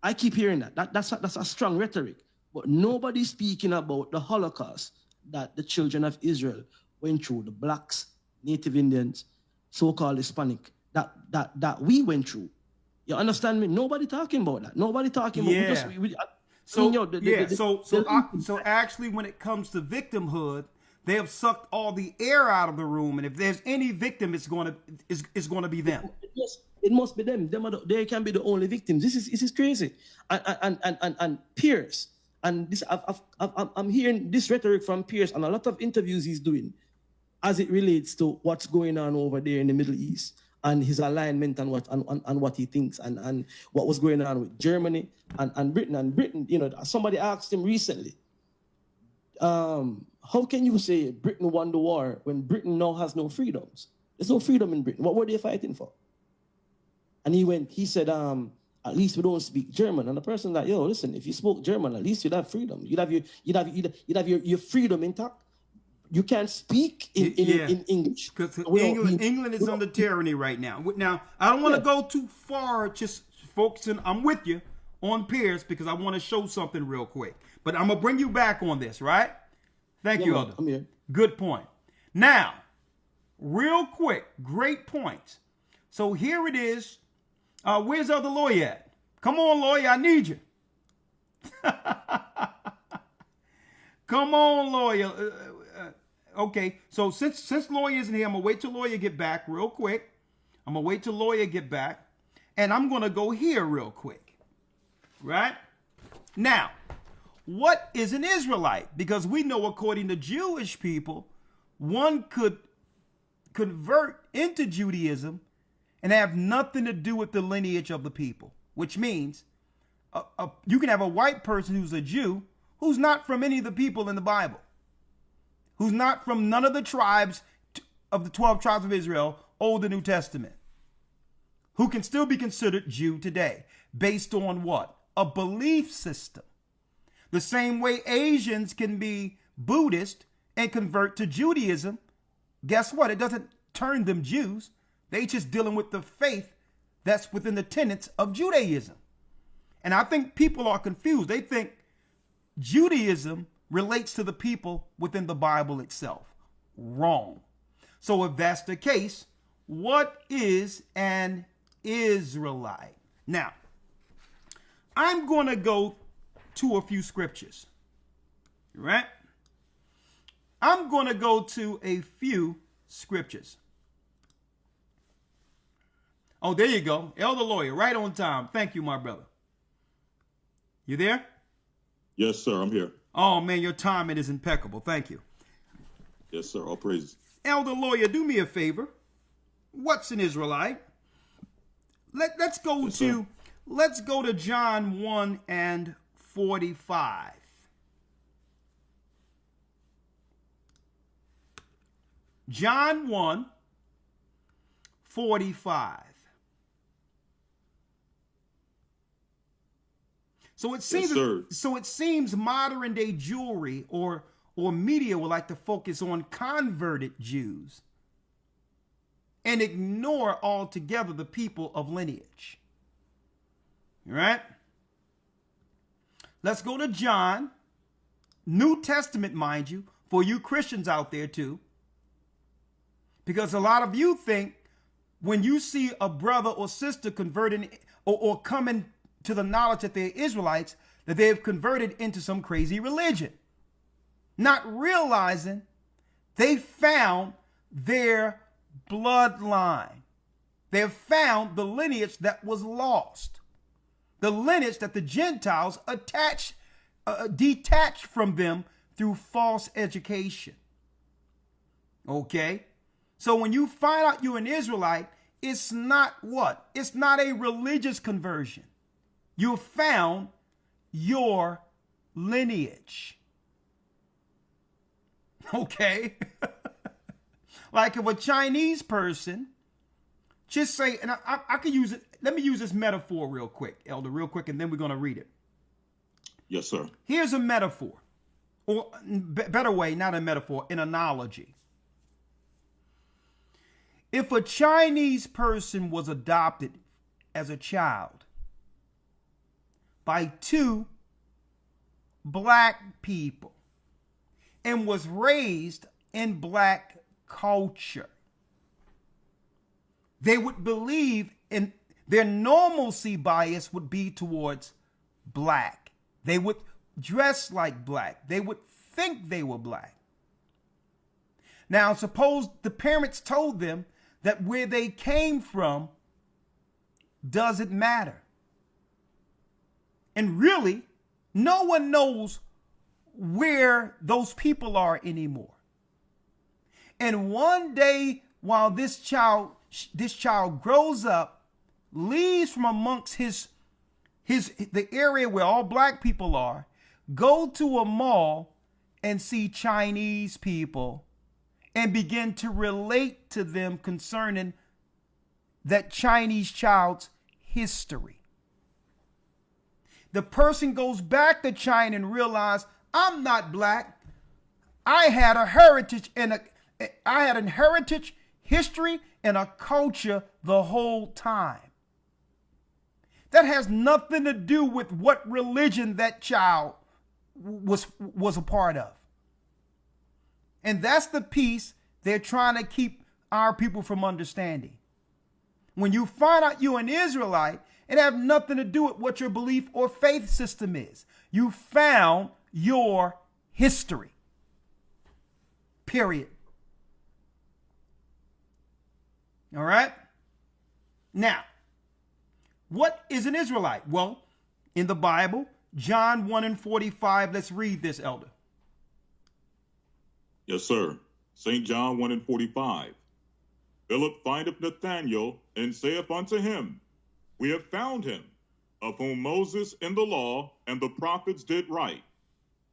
I keep hearing that. That's a strong rhetoric. But nobody's speaking about the Holocaust that the children of Israel went through, the blacks, Native Indians, so-called Hispanic, that we went through. You understand me? Nobody talking about that. Nobody talking about. So actually, when it comes to victimhood, they have sucked all the air out of the room, and if there's any victim, it's going to be them. It must be them. They can be the only victims. This is crazy. And Pierce, and this I'm hearing this rhetoric from Pierce and a lot of interviews he's doing, as it relates to what's going on over there in the Middle East and his alignment and what he thinks and what was going on with Germany and Britain. And Britain, somebody asked him recently, how can you say Britain won the war when Britain now has no freedoms? There's no freedom in Britain. What were they fighting for? And he said, at least we don't speak German. And the person like, yo, listen, if you spoke German, at least you'd have freedom. You'd have your freedom intact. You can't speak in English. Because England is under tyranny right now. Now, I don't want to go too far, just focusing. I'm with you on Pierce because I want to show something real quick. But I'm going to bring you back on this, right? Thank you, Elder. I'm here. Good point. Now, real quick, great point. So here it is. Where's Elder Lawyer at? Come on, Lawyer, I need you. Come on, Lawyer. Okay, so since Lawyer isn't here, I'm going to wait till Lawyer get back real quick. I'm going to wait till Lawyer get back. And I'm going to go here real quick. Right? Now, what is an Israelite? Because we know according to Jewish people, one could convert into Judaism and have nothing to do with the lineage of the people, which means you can have a white person who's a Jew who's not from any of the people in the Bible, who's not from none of the tribes of the 12 tribes of Israel, Old and New Testament, who can still be considered Jew today, based on what? A belief system. The same way Asians can be Buddhist and convert to Judaism. Guess what? It doesn't turn them Jews. They just dealing with the faith that's within the tenets of Judaism. And I think people are confused. They think Judaism relates to the people within the Bible itself. Wrong. So if that's the case, what is an Israelite? Now, I'm going to go to a few scriptures, right? I'm going to go to a few scriptures. Oh, there you go. Elder Lawyer, right on time. Thank you, my brother. You there? Yes, sir. I'm here. Oh, man, your timing is impeccable. Thank you. Yes, sir. All praises. Elder Lawyer, do me a favor. What's an Israelite? Let's go to John 1 and 45. John 1, 45. So it seems modern day Jewry or media would like to focus on converted Jews and ignore altogether the people of lineage. All right? Let's go to John, New Testament, mind you, for you Christians out there too. Because a lot of you think when you see a brother or sister converting or coming to the knowledge that they're Israelites, that they have converted into some crazy religion, not realizing they found their bloodline. They have found the lineage that was lost, the lineage that the Gentiles detached from them through false education. Okay? So when you find out you're an Israelite, it's not what? It's not a religious conversion. You found your lineage. Okay? Like if a Chinese person, just say, and I could use it, let me use this metaphor real quick, Elder, real quick, and then we're going to read it. Yes, sir. Here's a metaphor, or better way, not a metaphor, an analogy. If a Chinese person was adopted as a child by two black people and was raised in black culture, they would believe in their normalcy bias would be towards black. They would dress like black. They would think they were black. Now, suppose the parents told them that where they came from doesn't matter. And really, no one knows where those people are anymore. And one day, while this child grows up, leaves from amongst the area where all black people are, go to a mall and see Chinese people and begin to relate to them concerning that Chinese child's history. The person goes back to China and realizes, I'm not black. I had a heritage history, and a culture the whole time. That has nothing to do with what religion that child was a part of. And that's the piece they're trying to keep our people from understanding. When you find out you're an Israelite, it have nothing to do with what your belief or faith system is. You found your history. Period. All right? Now, what is an Israelite? Well, in the Bible, John 1:45, let's read this, Elder. Yes, sir. St. John 1:45. Philip findeth Nathanael, and saith unto him, We have found him, of whom Moses in the law and the prophets did write,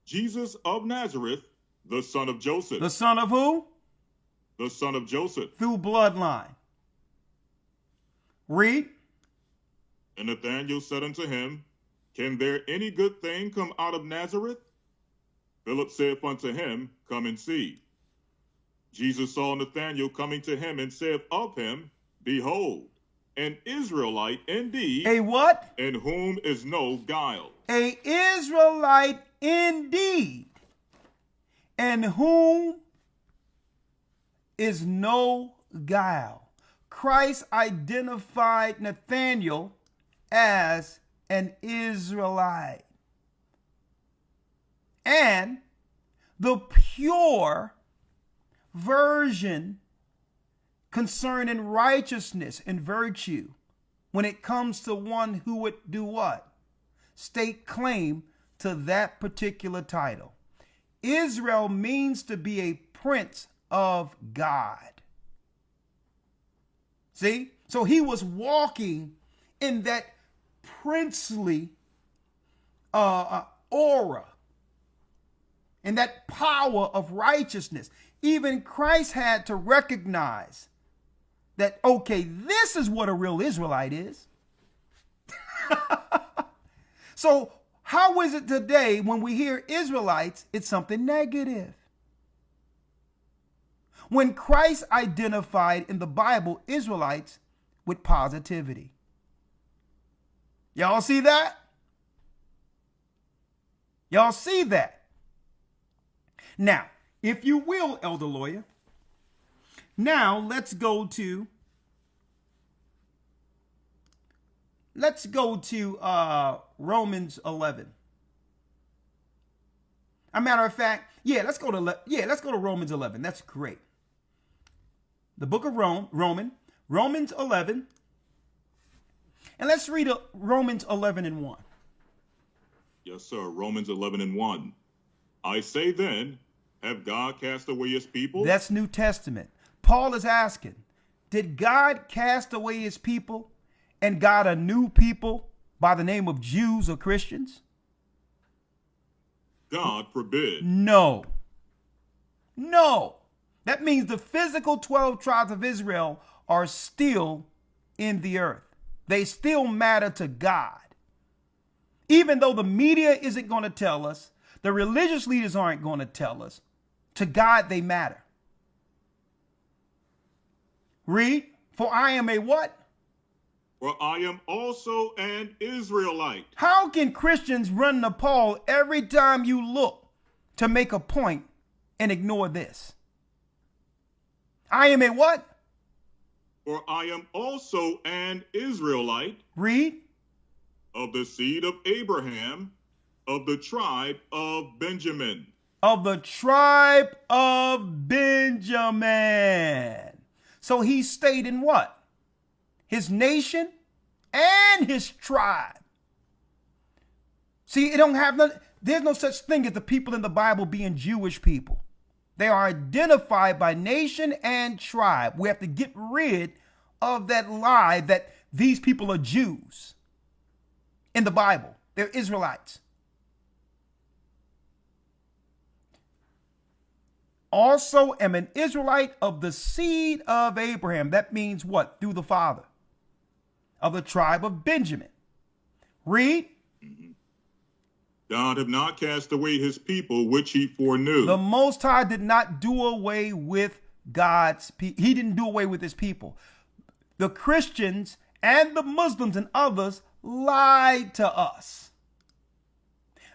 Jesus of Nazareth, the son of Joseph. The son of who? The son of Joseph. Through bloodline. Read. And Nathanael said unto him, Can there any good thing come out of Nazareth? Philip saith unto him, Come and see. Jesus saw Nathanael coming to him and saith of him, Behold, an Israelite indeed. A what? In whom is no guile. A Israelite indeed, in whom is no guile. Christ identified Nathanael as an Israelite. And the pure version concerning righteousness and virtue when it comes to one who would do what? Stake claim to that particular title. Israel means to be a prince of God. See? So he was walking in that princely aura and that power of righteousness. Even Christ had to recognize that, okay, this is what a real Israelite is. So how is it today when we hear Israelites, it's something negative? When Christ identified in the Bible Israelites with positivity. Y'all see that? Y'all see that? Now, if you will, Elder Lawyer, now let's go to Romans 11. A matter of fact, let's go to Romans 11. That's great. The book of Romans 11. And let's read Romans 11:1. Yes, sir. Romans 11:1. I say then, have God cast away his people? That's New Testament. Paul is asking, did God cast away his people and got a new people by the name of Jews or Christians? God forbid. No. That means the physical 12 tribes of Israel are still in the earth. They still matter to God. Even though the media isn't going to tell us, the religious leaders aren't going to tell us, to God they matter. Read, for I am a what? For I am also an Israelite. How can Christians run to Paul every time you look to make a point and ignore this? I am a what? For I am also an Israelite. Read. Of the seed of Abraham, of the tribe of Benjamin. Of the tribe of Benjamin. So he stayed in what? His nation and his tribe. See, there's no such thing as the people in the Bible being Jewish people. They are identified by nation and tribe. We have to get rid of that lie that these people are Jews in the Bible. They're Israelites. Also am an Israelite of the seed of Abraham. That means what? Through the Father. of the tribe of Benjamin. Read. God have not cast away his people, which he foreknew. The Most High did not do away with God's people. He didn't do away with his people. The Christians and the Muslims and others lied to us.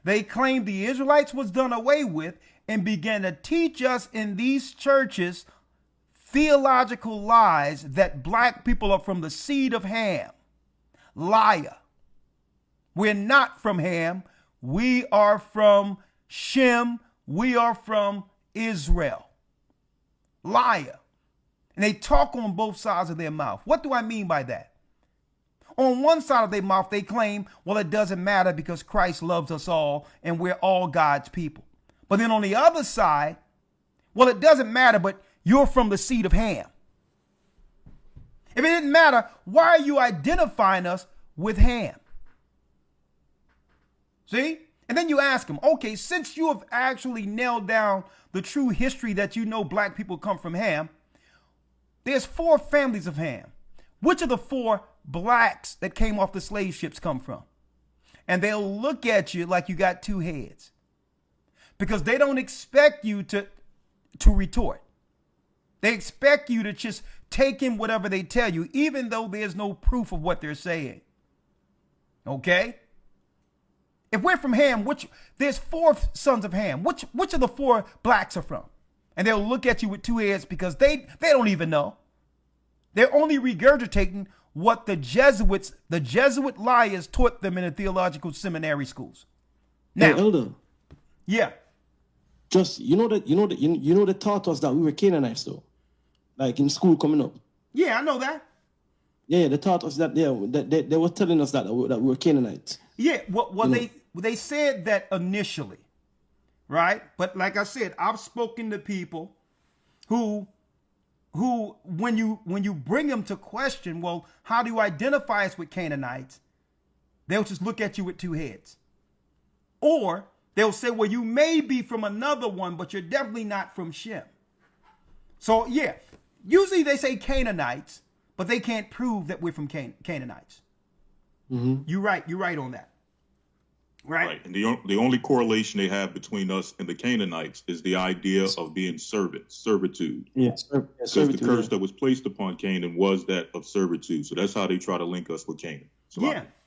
They claimed the Israelites was done away with and began to teach us in these churches theological lies that black people are from the seed of Ham. Liar. We're not from Ham. We are from Shem. We are from Israel. Liar. And they talk on both sides of their mouth. What do I mean by that? On one side of their mouth, they claim, well, it doesn't matter because Christ loves us all and we're all God's people. But then on the other side, well, it doesn't matter, but you're from the seed of Ham. If it didn't matter, why are you identifying us with Ham? See? And then you ask them, okay, since you have actually nailed down the true history that you know black people come from Ham, there's 4 families of Ham. Which of the 4 blacks that came off the slave ships come from? And they'll look at you like you got 2 heads because they don't expect you to retort. They expect you to just take in whatever they tell you, even though there's no proof of what they're saying. Okay? If we're from Ham, there's 4 sons of Ham. Which of the 4 blacks are from? And they'll look at you with 2 heads because they don't even know. They're only regurgitating what the Jesuit liars taught them in the theological seminary schools. Now, hey, Elder. Yeah. Just you know they taught us that we were Canaanites though, like in school coming up. Yeah, I know that. Yeah, they taught us that. Yeah, they were telling us that we were Canaanites. Yeah, well they said that initially, right? But like I said, I've spoken to people who when you bring them to question, well, how do you identify us with Canaanites? They'll just look at you with 2 heads. Or they'll say, well, you may be from another one, but you're definitely not from Shem. So yeah, usually they say Canaanites, but they can't prove that we're from Canaanites. Mm-hmm. You're right on that. Right. And the only correlation they have between us and the Canaanites is the idea of being servitude. Yes. Because the curse that was placed upon Canaan was that of servitude. So that's how they try to link us with Canaan.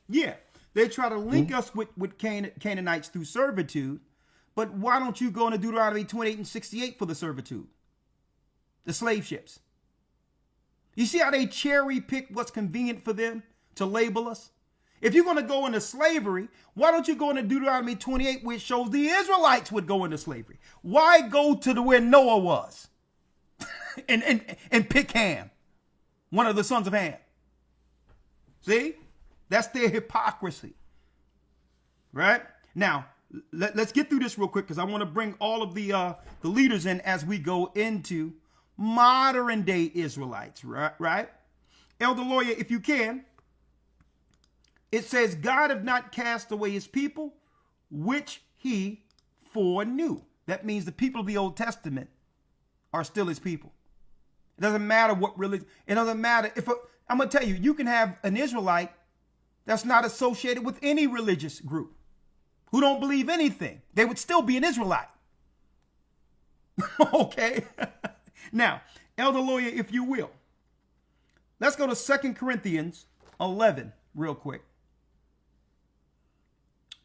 Yeah. They try to link us with Canaanites through servitude. But why don't you go into Deuteronomy 28 and 68 for the servitude? The slave ships. You see how they cherry pick what's convenient for them to label us? If you're going to go into slavery, why don't you go into Deuteronomy 28, which shows the Israelites would go into slavery? Why go to where Noah was and pick Ham, one of the sons of Ham? See? That's their hypocrisy. Right? Now, let's get through this real quick because I want to bring all of the leaders in as we go into modern day Israelites, right? Elder Lawyer, if you can. It says, God have not cast away his people, which he foreknew. That means the people of the Old Testament are still his people. It doesn't matter what religion. It doesn't matter. I'm going to tell you, you can have an Israelite that's not associated with any religious group, who don't believe anything. They would still be an Israelite. Okay? Now, Elder Lawyer, if you will, let's go to 2 Corinthians 11 real quick.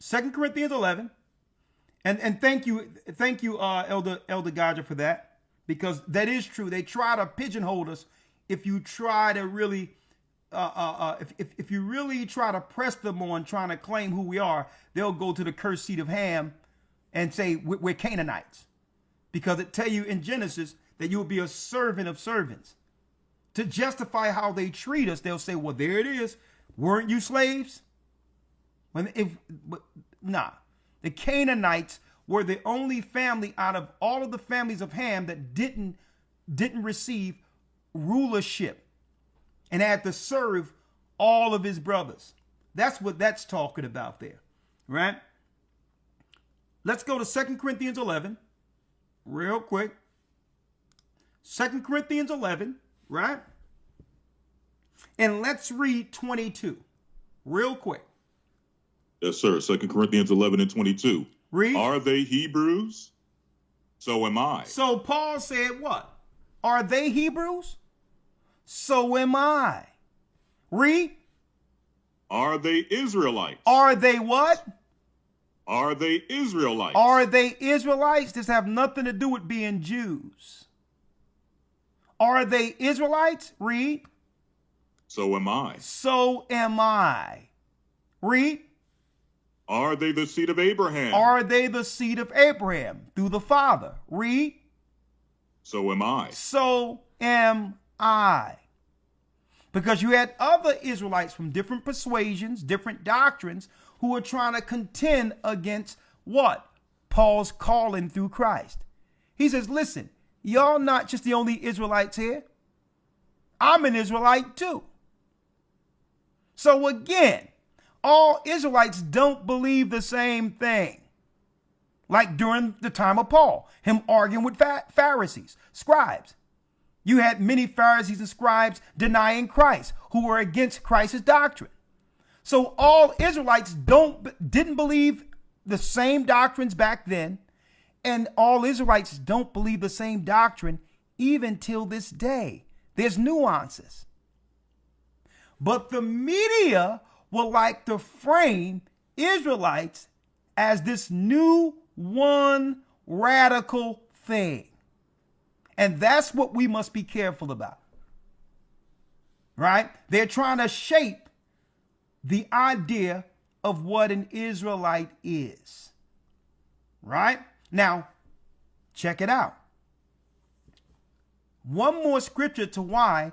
2 Corinthians 11, and thank you, Elder Gaja, for that, because that is true. They try to pigeonhole us. If you try to really, if you really try to press them on trying to claim who we are, they'll go to the cursed seed of Ham and say we're Canaanites, because it tell you in Genesis that you will be a servant of servants. To justify how they treat us, they'll say, well, there it is. Weren't you slaves? The Canaanites were the only family out of all of the families of Ham that didn't receive rulership and had to serve all of his brothers. That's what that's talking about there, right? Let's go to 2 Corinthians 11 real quick. 2 Corinthians 11, right? And let's read 22 real quick. Yes, sir. 2 Corinthians 11 and 22. Read. Are they Hebrews? So am I. So Paul said what? Are they Hebrews? So am I. Read. Are they Israelites? Are they what? Are they Israelites? Are they Israelites? This have nothing to do with being Jews. Are they Israelites? Read. So am I. So am I. Read. Are they the seed of Abraham? Are they the seed of Abraham through the Father? Read. So am I. So am I. Because you had other Israelites from different persuasions, different doctrines, who were trying to contend against what? Paul's calling through Christ. He says, listen, y'all not just the only Israelites here. I'm an Israelite too. So again, all Israelites don't believe the same thing. Like during the time of Paul, him arguing with Pharisees, scribes. You had many Pharisees and scribes denying Christ, who were against Christ's doctrine. So all Israelites didn't believe the same doctrines back then, and all Israelites don't believe the same doctrine even till this day. There's nuances. But the media will like to frame Israelites as this new one radical thing. And that's what we must be careful about. Right? They're trying to shape the idea of what an Israelite is. Right? Now, check it out. One more scripture to why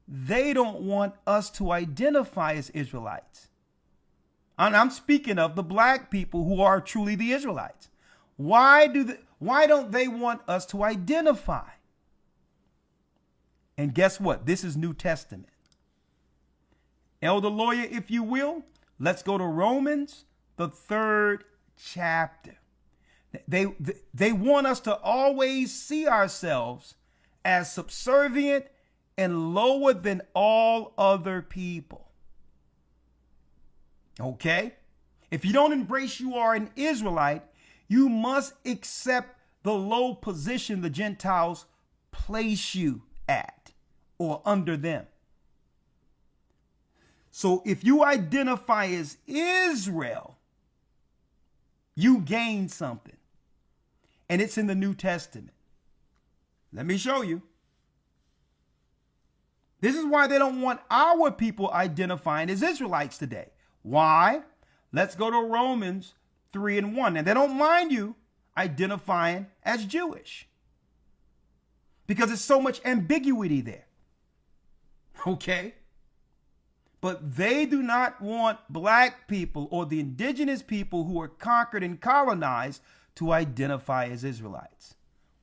they don't want us to identify as Israelites. And I'm speaking of the black people who are truly the Israelites. Why don't they want us to identify? And guess what? This is New Testament. Elder lawyer, if you will, let's go to Romans, the 3rd chapter. They want us to always see ourselves as subservient and lower than all other people. Okay? If you don't embrace you are an Israelite, you must accept the low position the Gentiles place you at or under them. So if you identify as Israel, you gain something. And it's in the New Testament. Let me show you. This is why they don't want our people identifying as Israelites today. Why? Let's go to Romans 3 and 1. And they don't mind you identifying as Jewish, because there's so much ambiguity there. Okay? But they do not want black people or the indigenous people who were conquered and colonized to identify as Israelites.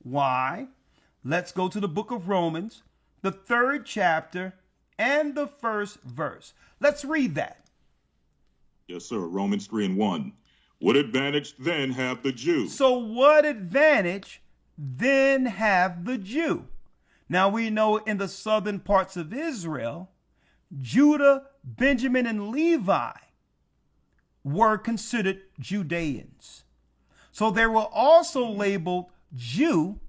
Why? Let's go to the book of Romans, the 3rd chapter and the 1st verse. Let's read that. Yes, sir. Romans 3 and 1. What advantage then have the Jew? So what advantage then have the Jew? Now we know in the southern parts of Israel, Judah, Benjamin, and Levi were considered Judeans. So they were also labeled Jew,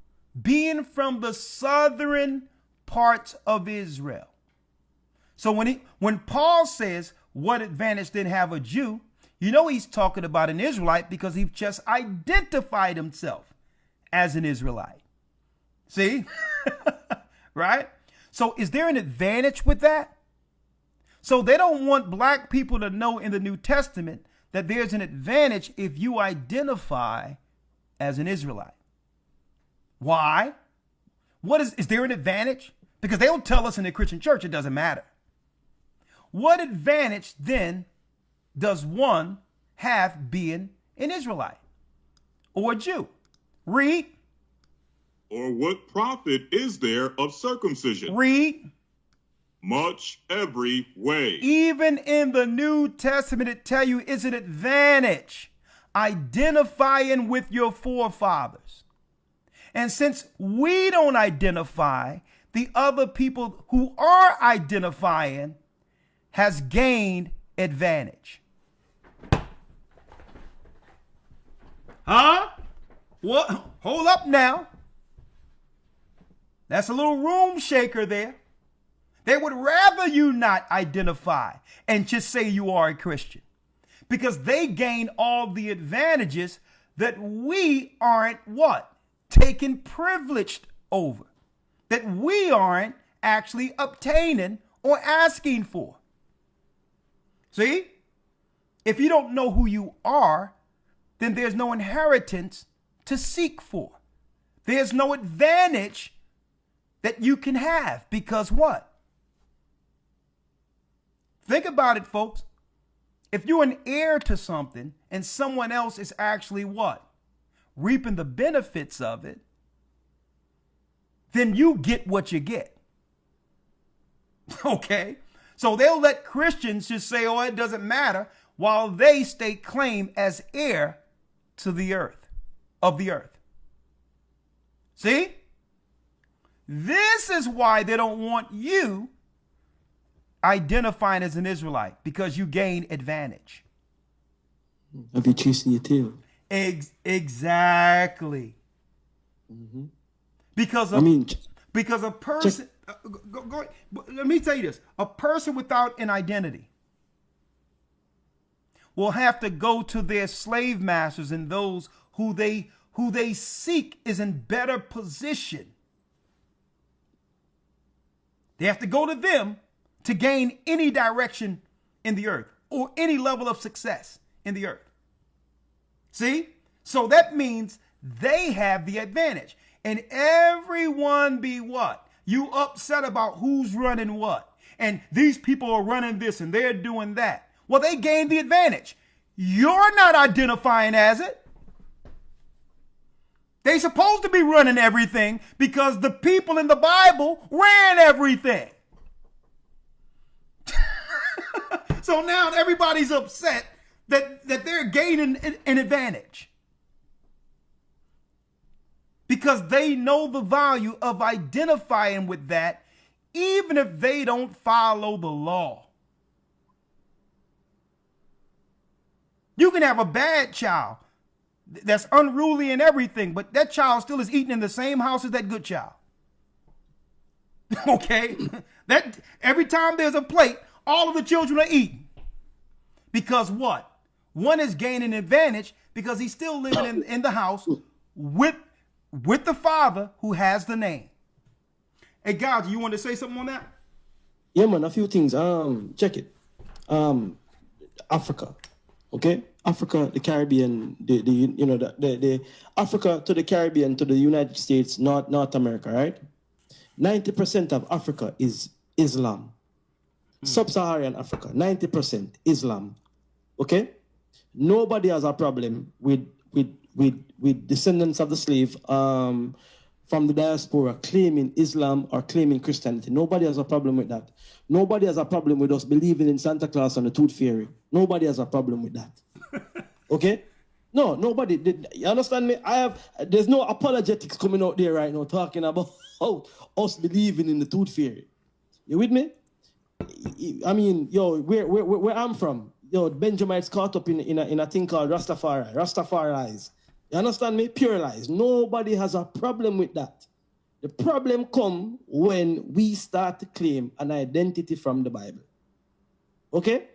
being from the southern parts of Israel. So when Paul says, what advantage then have a Jew? You know he's talking about an Israelite, because he just identified himself as an Israelite. See? Right? So is there an advantage with that? So they don't want black people to know in the New Testament that there's an advantage if you identify as an Israelite. Why? Is there an advantage? Because they'll tell us in the Christian church it doesn't matter. What advantage then does one have being an Israelite or a Jew? Read. Or what profit is there of circumcision? Read. Much every way. Even in the New Testament, it tell you it's an advantage identifying with your forefathers. And since we don't identify, the other people who are identifying has gained advantage. Huh? What? Hold up now. That's a little room shaker there. They would rather you not identify and just say you are a Christian, because they gain all the advantages that we aren't what? Taken privileged over. That we aren't actually obtaining or asking for. See? If you don't know who you are, then there's no inheritance to seek for. There's no advantage that you can have, because what? Think about it, folks. If you're an heir to something and someone else is actually what? Reaping the benefits of it, then you get what you get. Okay? So they'll let Christians just say, oh, it doesn't matter, while they stake claim as heir to the earth, of the earth. See? This is why they don't want you identifying as an Israelite, because you gain advantage. Have you chasing your tail? Exactly. Mm-hmm. Because a person, let me tell you this, a person without an identity will have to go to their slave masters and those who they seek is in better position. They have to go to them to gain any direction in the earth or any level of success in the earth. See? So that means they have the advantage. And everyone be what? You upset about who's running what? And these people are running this and they're doing that. Well, they gained the advantage. You're not identifying as it. They're supposed to be running everything because the people in the Bible ran everything. So now everybody's upset that they're gaining an advantage, because they know the value of identifying with that, even if they don't follow the law. You can have a bad child that's unruly and everything, but that child still is eating in the same house as that good child. Okay? That every time there's a plate, all of the children are eating. Because what? One is gaining advantage because he's still living in the house with the father who has the name. Hey, God, you want to say something on that? Yeah, man, a few things. Check it. Africa. Okay? Africa, the Caribbean, the Africa to the Caribbean to the United States, North America, right? 90% of Africa is Islam. Sub-Saharan Africa, 90% Islam. Okay? Nobody has a problem with descendants of the slave from the diaspora claiming Islam or claiming Christianity. Nobody has a problem with that. Nobody has a problem with us believing in Santa Claus and the Tooth Fairy. Nobody has a problem with that. Okay? No, nobody did. You understand me? There's no apologetics coming out there right now talking about us believing in the Tooth Fairy. You with me? I mean, yo, where I'm from, yo, Benjamites caught up in a thing called Rastafari's. You understand me? Pure lies. Nobody has a problem with that. The problem comes when we start to claim an identity from the Bible. Okay?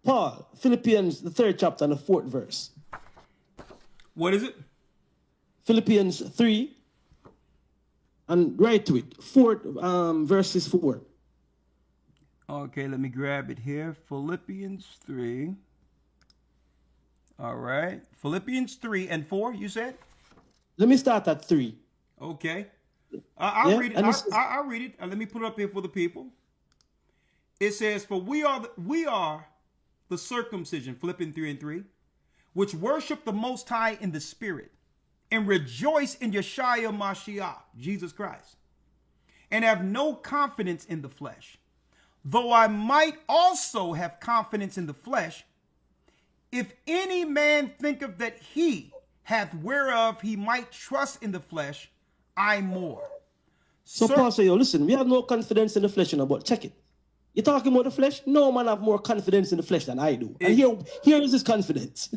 Paul, Philippians, the 3rd chapter and the 4th verse. What is it? Philippians 3, and right to it. 4, verses 4. Okay, let me grab it here. Philippians 3. All right. Philippians 3 and 4, you said? Let me start at 3. Okay. I'll read it. I'll read it. Let me put it up here for the people. It says, for we are the circumcision, Philippians 3 and 3, which worship the Most High in the Spirit and rejoice in Yeshua Mashiach, Jesus Christ, and have no confidence in the flesh. Though I might also have confidence in the flesh, if any man thinketh that he hath whereof he might trust in the flesh, I more. So Paul say, yo, listen, we have no confidence in the flesh, but check it. You're talking about the flesh? No man have more confidence in the flesh than I do. And here is his confidence.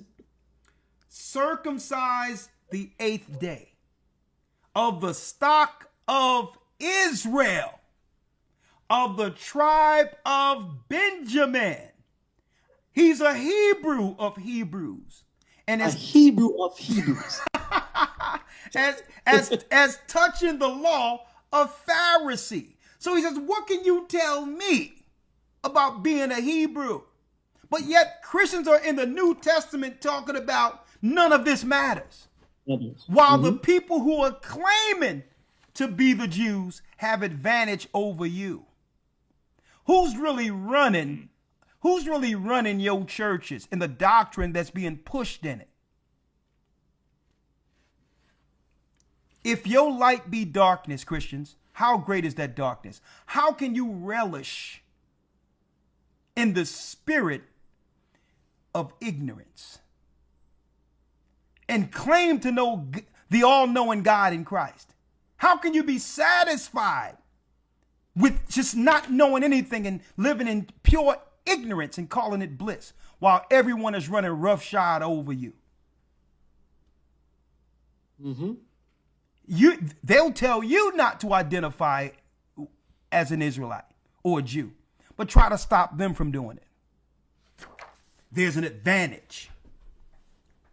Circumcised the 8th day of the stock of Israel, of the tribe of Benjamin. He's a Hebrew of Hebrews. And a Hebrew of Hebrews. as touching the law of Pharisee. So he says, what can you tell me about being a Hebrew? But yet Christians are in the New Testament talking about none of this matters. While the people who are claiming to be the Jews have advantage over you. Who's really running your churches and the doctrine that's being pushed in it? If your light be darkness, Christians, how great is that darkness? How can you relish in the spirit of ignorance and claim to know the all-knowing God in Christ? How can you be satisfied with just not knowing anything and living in pure ignorance and calling it bliss while everyone is running roughshod over you? They'll tell you not to identify as an Israelite or a Jew, but try to stop them from doing it. There's an advantage.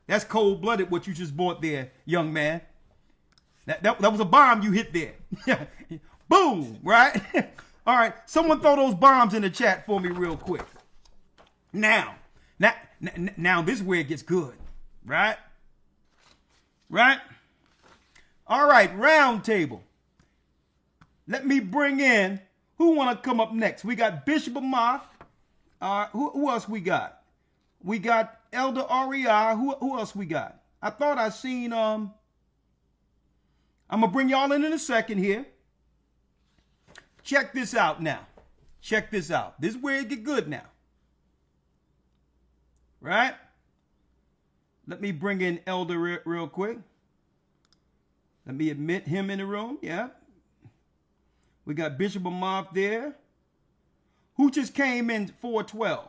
That's cold-blooded what you just bought there, young man. That was a bomb you hit there. Boom, right? All right, someone throw those bombs in the chat for me real quick. Now this is where it gets good, right? Right? All right, round table. Let me bring in, who want to come up next? We got Bishop Amoth. Who else we got? We got Elder Ariah. Who else we got? I thought I seen, I'm going to bring y'all in a second here. Check this out now. Check this out. This is where it get good now. Right? Let me bring in Elder real quick. Let me admit him in the room. Yeah. We got Bishop Amoth there. Who just came in 412?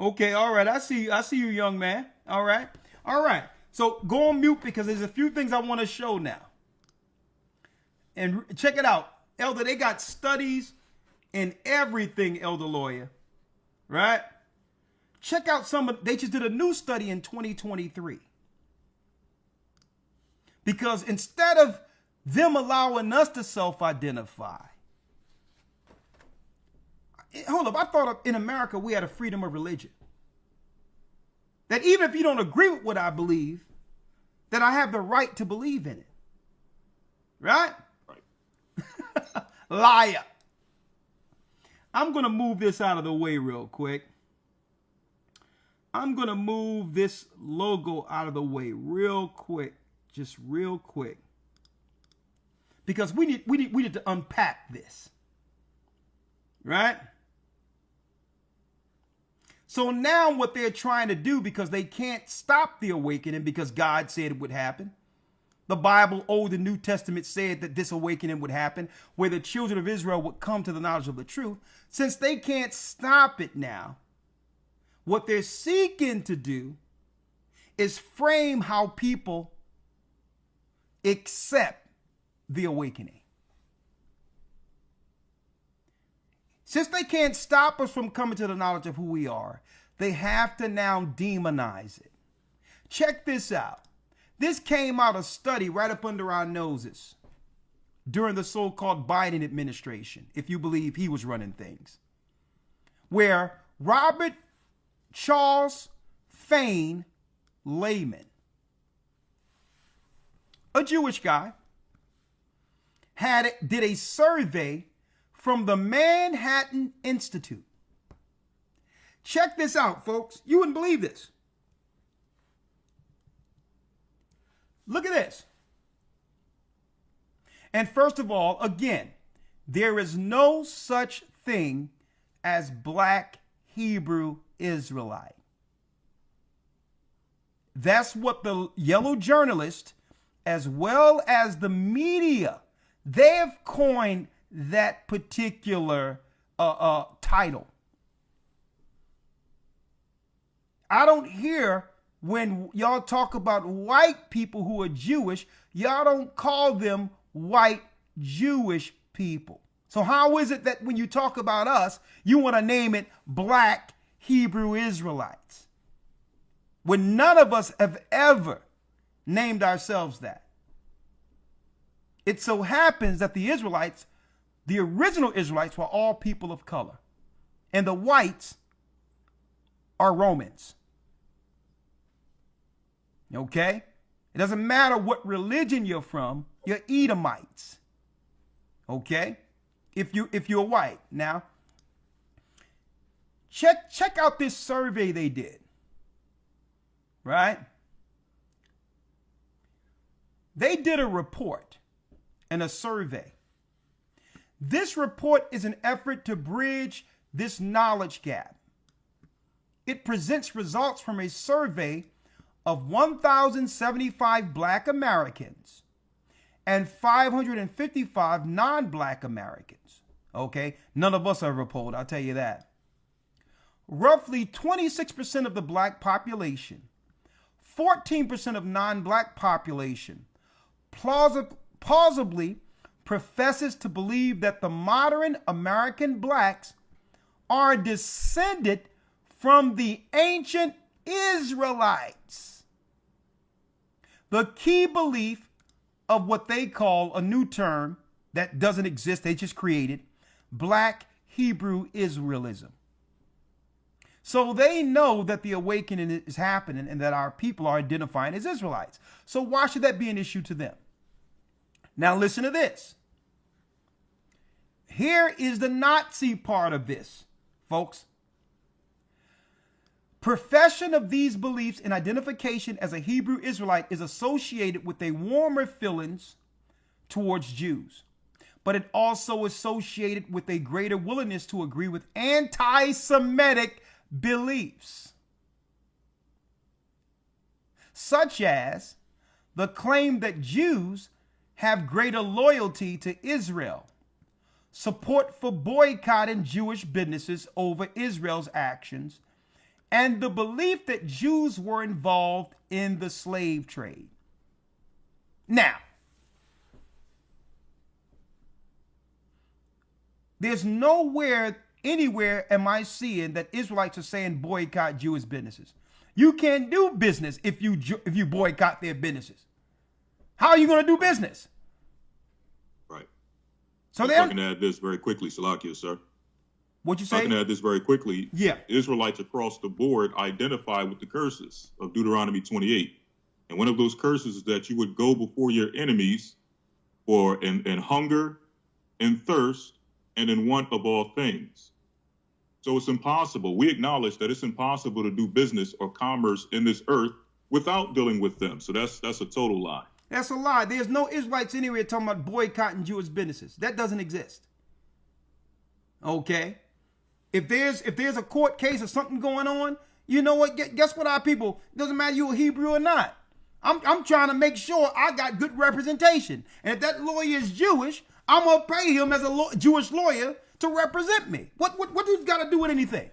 Okay, all right. I see you, young man. All right. All right. So go on mute because there's a few things I want to show now. And check it out. Elder, they got studies in everything, Elder Lawyer. Right? Check out they just did a new study in 2023. Because instead of them allowing us to self-identify, hold up, I thought in America we had a freedom of religion. That even if you don't agree with what I believe, that I have the right to believe in it. Right? Right. Liar. I'm going to move this out of the way real quick. I'm going to move this logo out of the way real quick. Just real quick. Because we need to unpack this. Right? So now what they're trying to do, because they can't stop the awakening because God said it would happen. The Bible, Old and New Testament said that this awakening would happen, where the children of Israel would come to the knowledge of the truth. Since they can't stop it now, what they're seeking to do is frame how people accept the awakening. Since they can't stop us from coming to the knowledge of who we are, they have to now demonize it. Check this out. This came out of study right up under our noses during the so-called Biden administration, if you believe he was running things, where Robert Charles Fain Layman, a Jewish guy, did a survey from the Manhattan Institute. Check this out, folks. You wouldn't believe this. Look at this. And first of all, again, there is no such thing as black Hebrew Israelite. That's what the yellow journalist, as well as the media, They have coined that particular title. I don't hear when y'all talk about white people who are Jewish, y'all don't call them white Jewish people. So how is it that when you talk about us, you want to name it Black Hebrew Israelites, when none of us have ever named ourselves that? It so happens that the Israelites, the original Israelites, were all people of color, and the whites are Romans. Okay? It doesn't matter what religion you're from, you're Edomites. Okay? If you're white. Now, check out this survey they did. Right? They did a report and a survey. This report is an effort to bridge this knowledge gap. It presents results from a survey of 1,075 Black Americans and 555 non-Black Americans. Okay, none of us are polled, I'll tell you that. Roughly 26% of the Black population, 14% of non-Black population, plausibly professes to believe that the modern American Blacks are descended from the ancient Israelites. The key belief of what they call a new term that doesn't exist, they just created, Black Hebrew Israelism. So they know that the awakening is happening and that our people are identifying as Israelites. So why should that be an issue to them? Now listen to this. Here is the Nazi part of this, folks. Profession of these beliefs and identification as a Hebrew Israelite is associated with a warmer feelings towards Jews, but it also associated with a greater willingness to agree with anti-Semitic beliefs, such as the claim that Jews have greater loyalty to Israel, support for boycotting Jewish businesses over Israel's actions, and the belief that Jews were involved in the slave trade. Now, there's nowhere, anywhere am I seeing that Israelites are saying boycott Jewish businesses. You can't do business if you boycott their businesses. How are you going to do business? Right. So I can add this very quickly, Salakia, sir. What you say? I can add this very quickly. Yeah. Israelites across the board identify with the curses of Deuteronomy 28. And one of those curses is that you would go before your enemies in hunger, in thirst, and in want of all things. So it's impossible. We acknowledge that it's impossible to do business or commerce in this earth without dealing with them. So that's a total lie. That's a lie. There's no Israelites anywhere talking about boycotting Jewish businesses. That doesn't exist. Okay? If there's a court case or something going on, you know what? Guess what, our people? It doesn't matter you a Hebrew or not. I'm trying to make sure I got good representation. And if that lawyer is Jewish, I'm gonna pay him as a Jewish lawyer to represent me. What do you got to do with anything?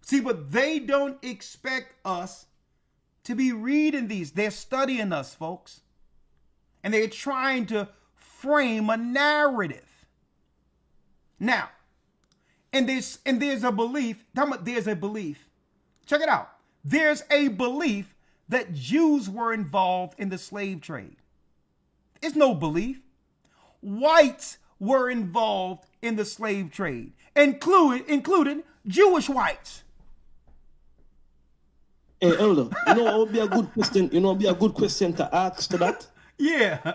See, but they don't expect us to be reading these. They're studying us, folks. And they're trying to frame a narrative. Now, and there's a belief. There's a belief. Check it out. There's a belief that Jews were involved in the slave trade. There's no belief. Whites were involved in the slave trade, including Jewish whites. Hey, Elder, you know what would be a good question? You know what would be a good question to ask to that? Yeah.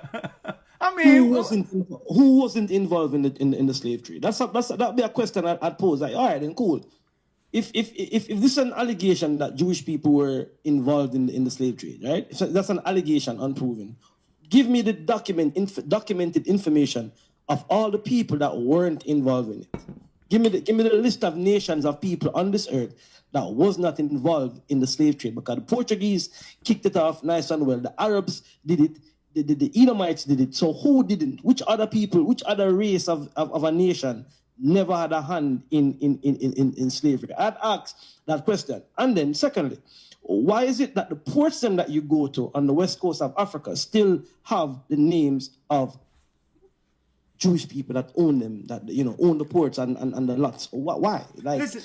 I mean, who wasn't involved in the slave trade? That'd be a question I'd pose. Like, all right, then cool. If this is an allegation that Jewish people were involved in the slave trade, right? If that's an allegation, unproven. Give me the documented information of all the people that weren't involved in it. Give me the list of nations of people on this earth that was not involved in the slave trade, because the Portuguese kicked it off nice and well. The Arabs did it. the Edomites did it. So who didn't? Which other people, which other race of a nation never had a hand in slavery? I'd ask that question. And then secondly, why is it that the ports them that you go to on the west coast of Africa still have the names of Jewish people that own them, that own the ports and the lots? Why? Like, listen,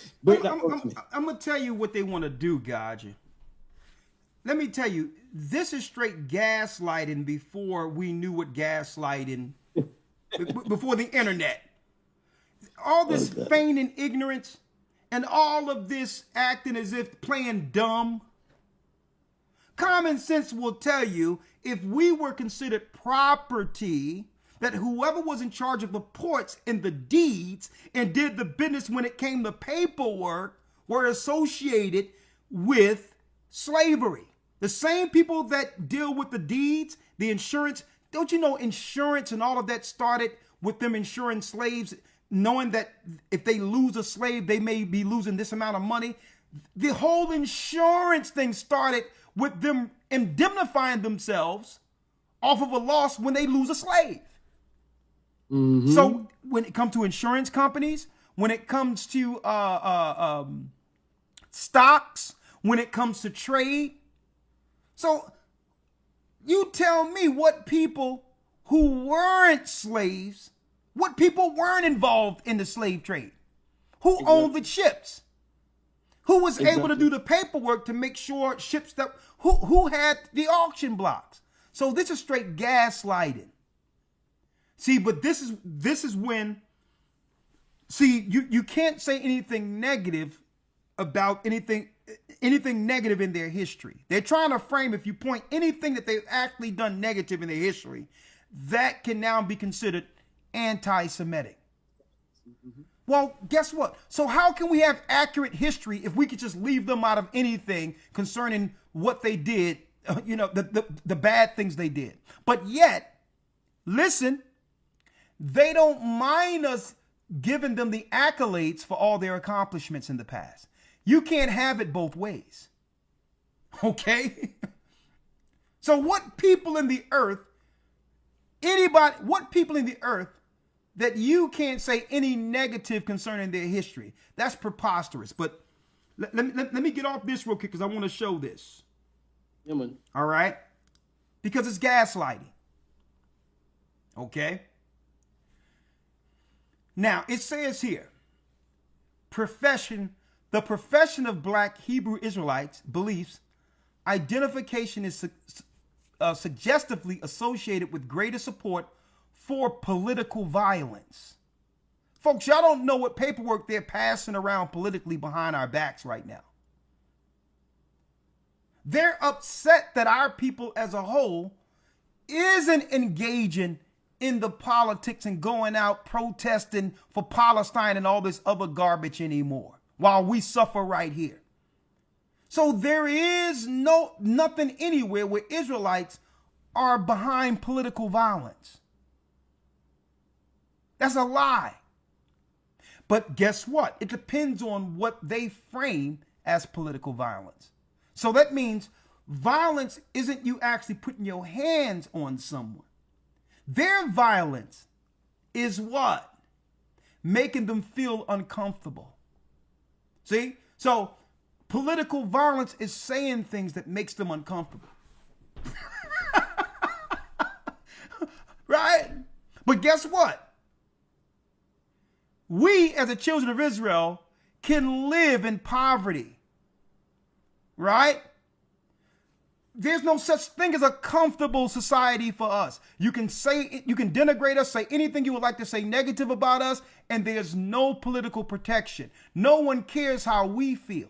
I'm gonna tell you what they want to do, Gaja. Let me tell you, this is straight gaslighting before we knew what gaslighting, before the internet. All this feigning ignorance and all of this acting as if playing dumb. Common sense will tell you, if we were considered property, that whoever was in charge of the ports and the deeds and did the business when it came to paperwork were associated with slavery. The same people that deal with the deeds, the insurance, don't you know insurance and all of that started with them insuring slaves, knowing that if they lose a slave, they may be losing this amount of money. The whole insurance thing started with them indemnifying themselves off of a loss when they lose a slave. Mm-hmm. So when it comes to insurance companies, when it comes to stocks, when it comes to trade. So you tell me what people who weren't slaves, what people weren't involved in the slave trade, who owned the ships, who was able to do the paperwork to make sure ships that, who had the auction blocks. So this is straight gaslighting. See, but this is when, see, you can't say anything negative about anything negative in their history. They're trying to frame, if you point anything that they've actually done negative in their history, that can now be considered anti-Semitic. Mm-hmm. Well, guess what? So how can we have accurate history if we could just leave them out of anything concerning what they did, the bad things they did? But yet, listen, they don't mind us giving them the accolades for all their accomplishments in the past. You can't have it both ways. Okay? So what people in the earth, what people in the earth that you can't say any negative concerning their history? That's preposterous. But let me get off this real quick because I want to show this. Yeah, man. All right? Because it's gaslighting. Okay? Now, it says here, the profession of Black Hebrew Israelites beliefs, identification is suggestively associated with greater support for political violence. Folks, y'all don't know what paperwork they're passing around politically behind our backs right now. They're upset that our people as a whole isn't engaging in the politics and going out protesting for Palestine and all this other garbage anymore, while we suffer right here. So there is nothing anywhere where Israelites are behind political violence. That's a lie. But guess what? It depends on what they frame as political violence. So that means violence isn't you actually putting your hands on someone. Their violence is what? Making them feel uncomfortable. See? So political violence is saying things that makes them uncomfortable. Right? But guess what? We, as the children of Israel, can live in poverty. Right? There's no such thing as a comfortable society for us. You can denigrate us, say anything you would like to say negative about us, and there's no political protection. No one cares how we feel.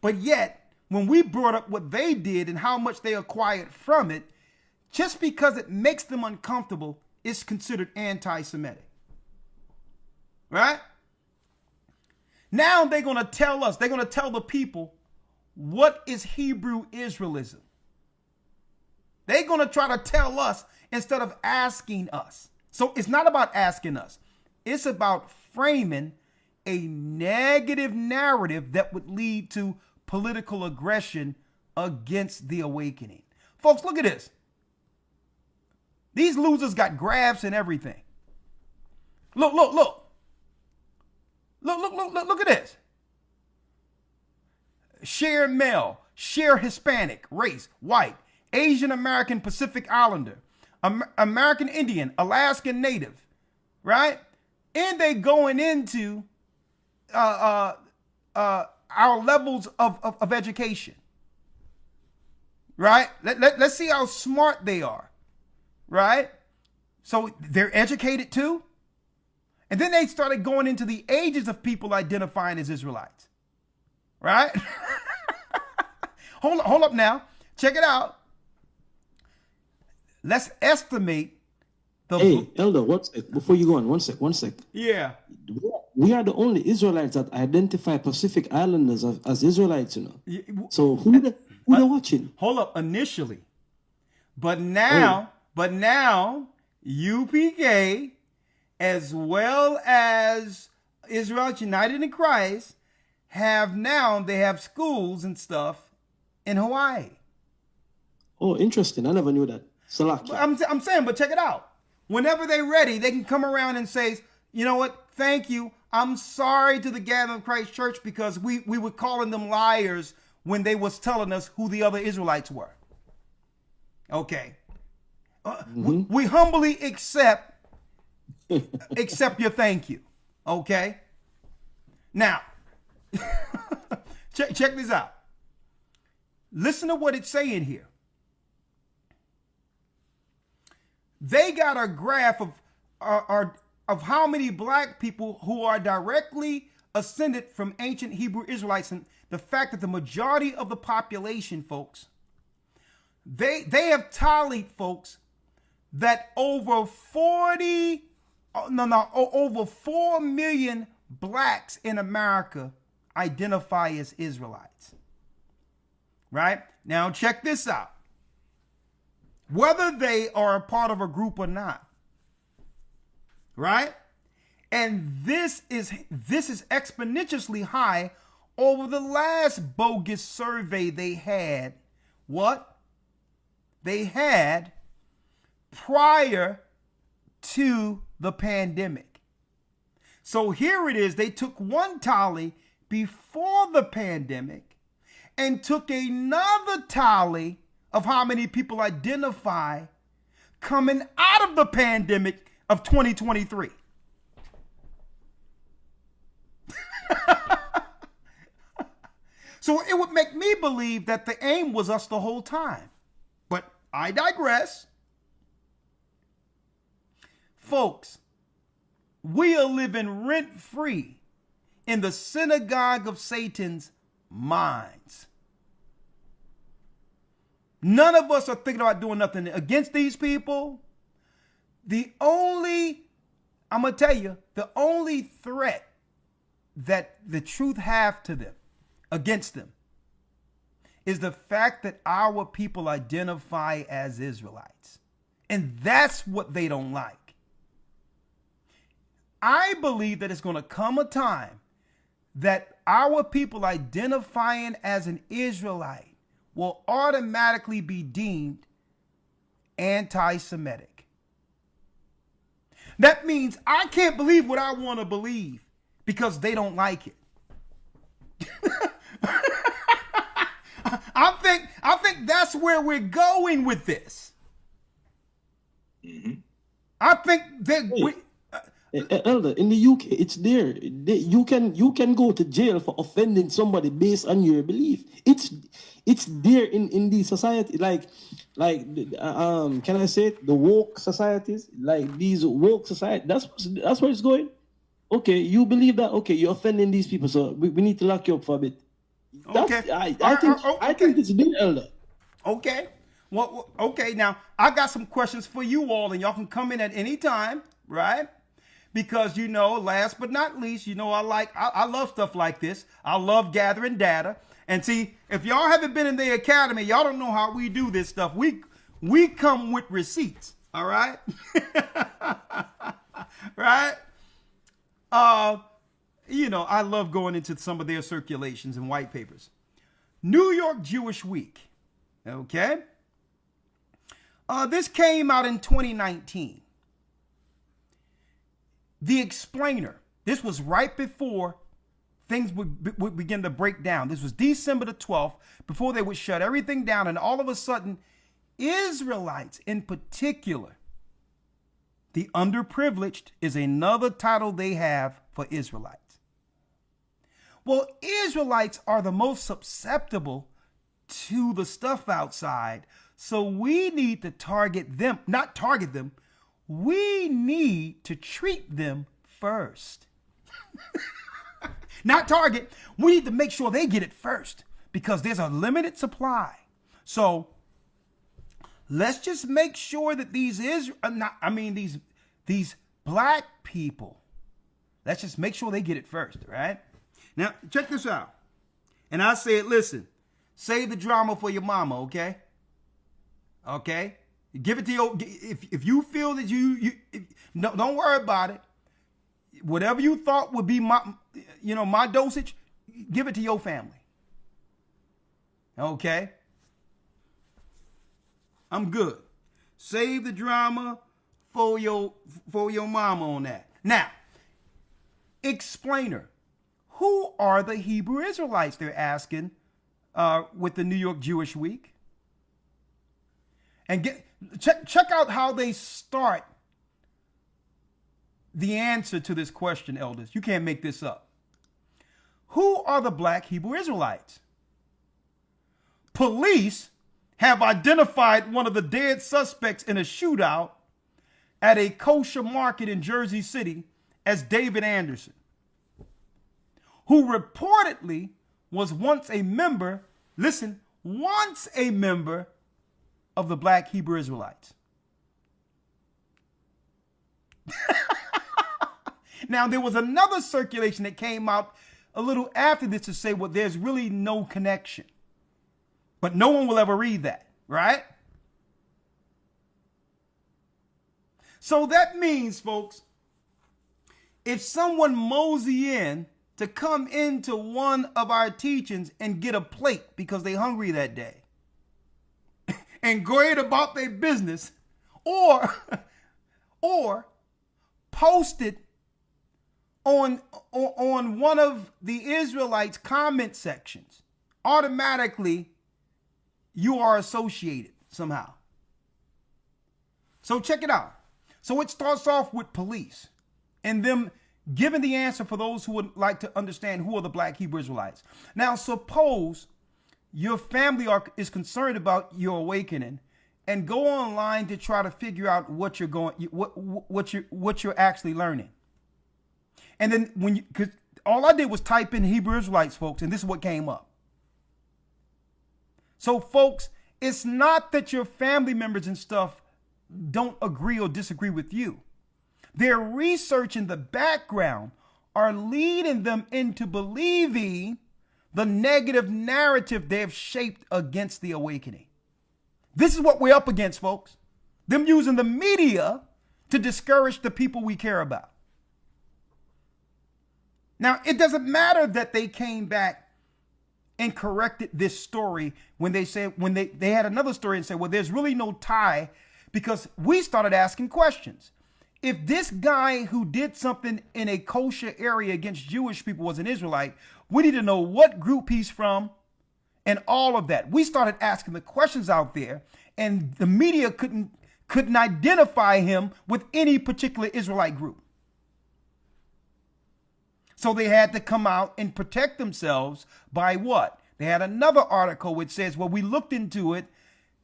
But yet, when we brought up what they did and how much they acquired from it, just because it makes them uncomfortable, it's considered anti-Semitic. Right? Now they're going to tell us, they're going to tell the people, what is Hebrew Israelism? They're going to try to tell us instead of asking us. So it's not about asking us. It's about framing a negative narrative that would lead to political aggression against the awakening. Folks, look at this. These losers got graphs and everything. Look at this. Share male, share Hispanic, race, white, Asian American, Pacific Islander, American Indian, Alaskan Native, right? And they going into our levels of education, right? Let's see how smart they are, right? So they're educated too. And then they started going into the ages of people identifying as Israelites, right? Hold up now. Check it out. Let's estimate the... Hey, Elder, before you go on, one sec. Yeah. We are the only Israelites that identify Pacific Islanders as Israelites, you know. So who they watching? Hold up, initially. But now, UPK, as well as Israelites United in Christ, they have schools and stuff in Hawaii. Oh, interesting. I never knew that. I'm saying, but check it out. Whenever they're ready, they can come around and say, you know what? Thank you. I'm sorry to the Gathering of Christ Church because we were calling them liars when they was telling us who the other Israelites were. Okay. We humbly accept your thank you. Okay. Now, check this out. Listen to what it's saying here. They got a graph of how many black people who are directly ascended from ancient Hebrew Israelites, and the fact that the majority of the population, folks, they have tallied, folks, that over 4 million blacks in America identify as Israelites. Right? Now check this out. Whether they are a part of a group or not. Right? And this is exponentially high over the last bogus survey they had. What? They had prior to the pandemic. So here it is. They took one tally before the pandemic and took another tally of how many people identify coming out of the pandemic of 2023. So it would make me believe that the aim was us the whole time. But I digress. Folks, we are living rent-free in the synagogue of Satan's minds. None of us are thinking about doing nothing against these people. I'm going to tell you, the only threat that the truth have to them, against them, is the fact that our people identify as Israelites. And that's what they don't like. I believe that it's going to come a time that our people identifying as an Israelite will automatically be deemed anti-Semitic. That means I can't believe what I want to believe because they don't like it. I think that's where we're going with this. Mm-hmm. I think that Elder, in the UK, it's there. You can go to jail for offending somebody based on your belief. It's there in the society, like can I say it? The woke societies, like these woke society. That's where it's going. Okay, you believe that? Okay, you're offending these people, so we need to lock you up for a bit. Okay, I think it's there, Elder. Okay, well, okay. Now I got some questions for you all, and y'all can come in at any time, right? Because, last but not least, I love stuff like this. I love gathering data. And see, if y'all haven't been in the academy, y'all don't know how we do this stuff. We come with receipts. All right. Right. I love going into some of their circulations and white papers. New York Jewish Week. Okay. This came out in 2019. The Explainer. This was right before things would begin to break down. This was December the 12th, before they would shut everything down. And all of a sudden, Israelites in particular, the underprivileged is another title they have for Israelites. Well, Israelites are the most susceptible to the stuff outside. So we need to target them, not target them. We need to treat them first. Not target. We need to make sure they get it first because there's a limited supply. So let's just make sure that these black people, let's just make sure they get it first, right? Now, check this out. And I said, listen, save the drama for your mama, okay? Okay? Give it to your, if you feel that no, don't worry about it. Whatever you thought would be my dosage, give it to your family. Okay? I'm good. Save the drama for your mama on that. Now, Explainer. Who are the Hebrew Israelites? They're asking with the New York Jewish Week. And check out how they start the answer to this question, elders. You can't make this up. Who are the black Hebrew Israelites? Police have identified one of the dead suspects in a shootout at a kosher market in Jersey City as David Anderson, who reportedly was once a member of the black Hebrew Israelites. Now, there was another circulation that came out a little after this to say, well, there's really no connection. But no one will ever read that, right? So that means, folks, if someone mosey in to come into one of our teachings and get a plate because they hungry that day and go ahead about their business, or post it on one of the Israelites' comment sections, automatically you are associated somehow. So check it out. So it starts off with police and them giving the answer for those who would like to understand who are the black Hebrew Israelites. Now, suppose your family is concerned about your awakening and go online to try to figure out what you're actually learning. And then because all I did was type in Hebrew Israelites, folks, and this is what came up. So, folks, it's not that your family members and stuff don't agree or disagree with you. Their research in the background are leading them into believing the negative narrative they have shaped against the awakening. This is what we're up against, folks. Them using the media to discourage the people we care about. Now, it doesn't matter that they came back and corrected this story when they said, when they had another story and said, well, there's really no tie, because we started asking questions. If this guy who did something in a kosher area against Jewish people was an Israelite, we need to know what group he's from and all of that. We started asking the questions out there, and the media couldn't identify him with any particular Israelite group. So they had to come out and protect themselves by what? They had another article which says, well, we looked into it.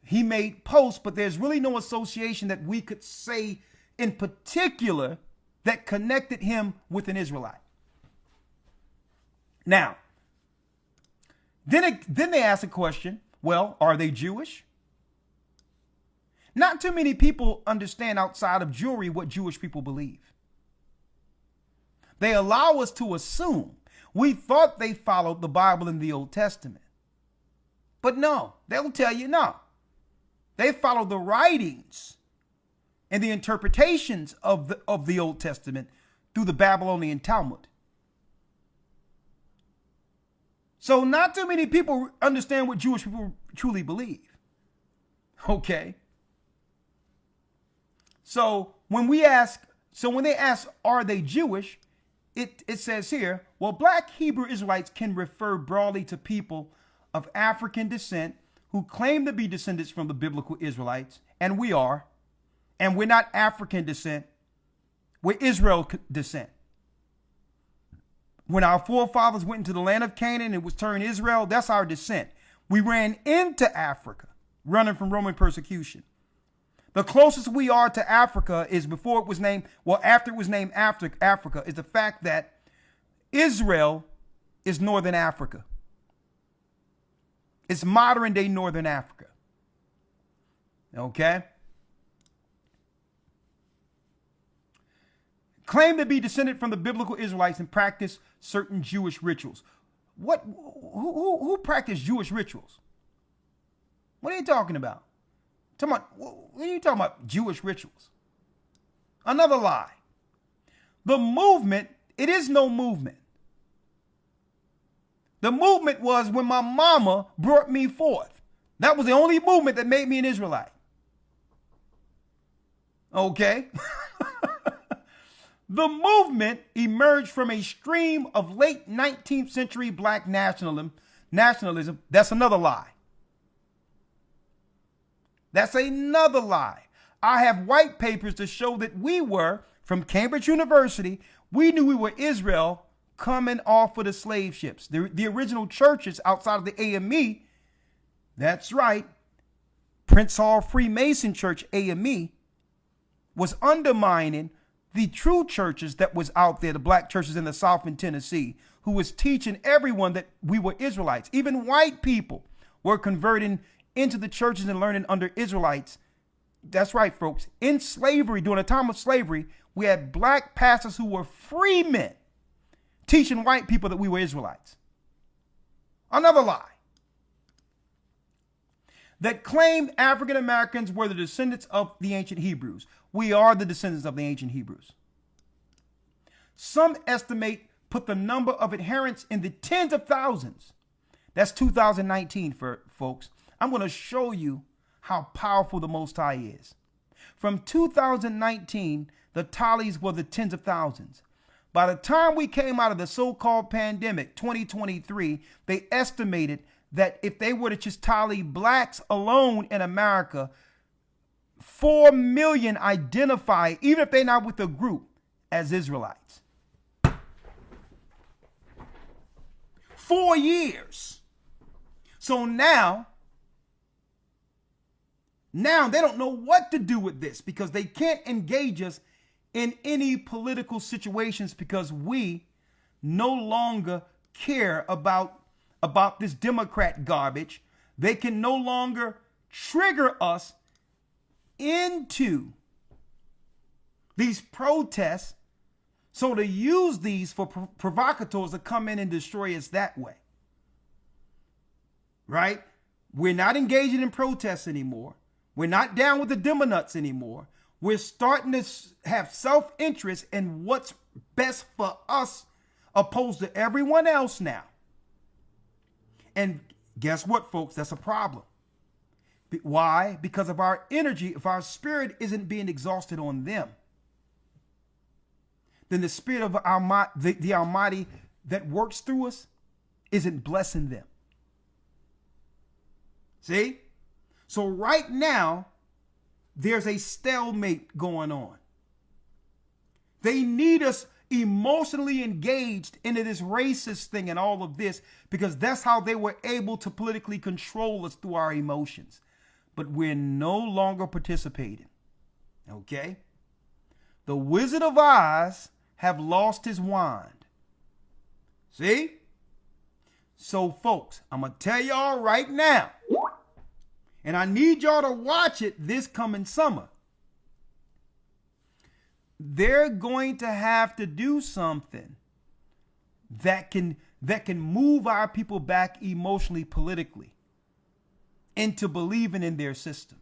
He made posts, but there's really no association that we could say in particular that connected him with an Israelite. Now, then they ask a question, well, are they Jewish? Not too many people understand outside of Jewry what Jewish people believe. They allow us to assume. We thought they followed the Bible in the Old Testament. But no, they'll tell you no. They follow the writings and the interpretations of the Old Testament through the Babylonian Talmud. So not too many people understand what Jewish people truly believe. Okay. So when they ask, are they Jewish? It says here, well, black Hebrew Israelites can refer broadly to people of African descent who claim to be descendants from the biblical Israelites, and we are, and we're not African descent, we're Israel descent. When our forefathers went into the land of Canaan, it was turned Israel, that's our descent. We ran into Africa, running from Roman persecution. The closest we are to Africa is before it was named, well, after it was named after Africa, is the fact that Israel is northern Africa. It's modern day northern Africa. Okay? Claim to be descended from the biblical Israelites and practice certain Jewish rituals. Who practiced Jewish rituals? What are you talking about? What are you talking about? Jewish rituals. Another lie. The movement, it is no movement. The movement was when my mama brought me forth. That was the only movement that made me an Israelite. Okay? The movement emerged from a stream of late 19th century black nationalism. That's another lie. That's another lie. I have white papers to show that we were, from Cambridge University, we knew we were Israel coming off of the slave ships. The original churches outside of the AME, that's right, Prince Hall Freemason Church, AME, was undermining the true churches that was out there, the black churches in the South in Tennessee, who was teaching everyone that we were Israelites. Even white people were converting into the churches and learning under Israelites. That's right, folks. In slavery, during the time of slavery, we had black pastors who were free men teaching white people that we were Israelites. Another lie. That claimed African Americans were the descendants of the ancient Hebrews. We are the descendants of the ancient Hebrews. Some estimate put the number of adherents in the tens of thousands. That's 2019, folks. I'm going to show you how powerful the Most High is. From 2019, the tallies were the tens of thousands. By the time we came out of the so-called pandemic, 2023, they estimated that if they were to just tally blacks alone in America, 4 million identify, even if they're not with a group, as Israelites. 4 years. So now they don't know what to do with this because they can't engage us in any political situations because we no longer care about this Democrat garbage. They can no longer trigger us into these protests, so to use these for provocateurs to come in and destroy us that way. Right? We're not engaging in protests anymore. We're not down with the Demonuts anymore. We're starting to have self-interest in what's best for us opposed to everyone else now. And guess what, folks? That's a problem. Why? Because of our energy. If our spirit isn't being exhausted on them, then the spirit of the Almighty that works through us isn't blessing them. See? So right now, there's a stalemate going on. They need us emotionally engaged into this racist thing and all of this because that's how they were able to politically control us through our emotions. But we're no longer participating. Okay? The Wizard of Oz have lost his wand. See? So, folks, I'm going to tell y'all right now, and I need y'all to watch it this coming summer. They're going to have to do something that can move our people back emotionally, politically, into believing in their system.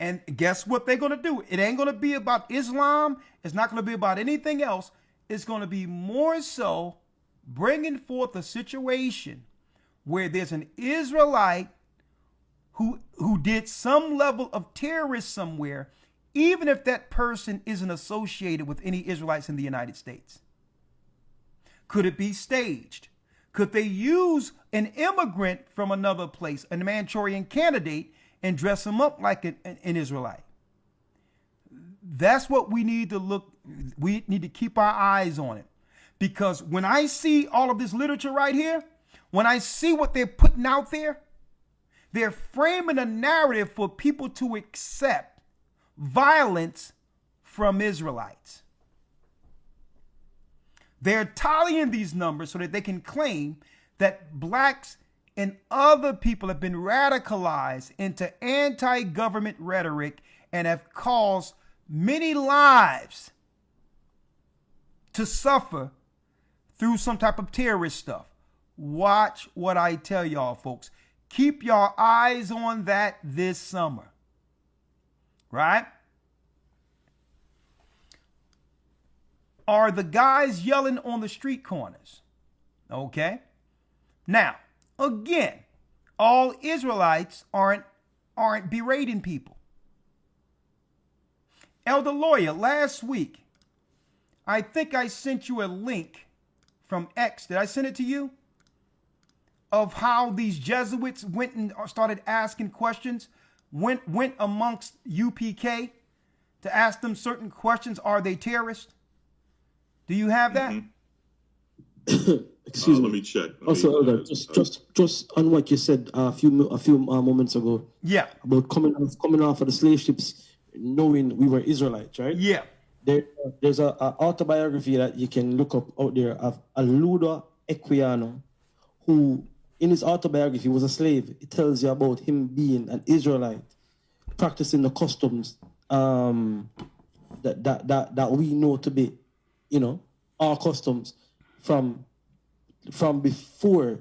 And guess what they're going to do? It ain't going to be about Islam. It's not going to be about anything else. It's going to be more so bringing forth a situation where there's an Israelite who did some level of terrorism somewhere, even if that person isn't associated with any Israelites in the United States? Could it be staged? Could they use an immigrant from another place, a Manchurian candidate, and dress him up like an Israelite? That's what we need to look. We need to keep our eyes on it. Because when I see all of this literature right here, when I see what they're putting out there, they're framing a narrative for people to accept violence from Israelites. They're tallying these numbers so that they can claim that blacks and other people have been radicalized into anti-government rhetoric and have caused many lives to suffer through some type of terrorist stuff. Watch what I tell y'all, folks. Keep your eyes on that this summer. Right? Are the guys yelling on the street corners? Okay. Now, again, all Israelites aren't berating people. Elder Lawyer, last week, I think I sent you a link from X. Did I send it to you? Of how these Jesuits went and started asking questions, went amongst UPK to ask them certain questions. Are they terrorists? Do you have that? Excuse me. Let me check. Also, just on what you said a few moments ago. Yeah. About coming off of the slave ships, knowing we were Israelites, right? Yeah. There's a autobiography that you can look up out there of Aluda Equiano, who in his autobiography was a slave. It tells you about him being an Israelite, practicing the customs that we know to be, our customs from before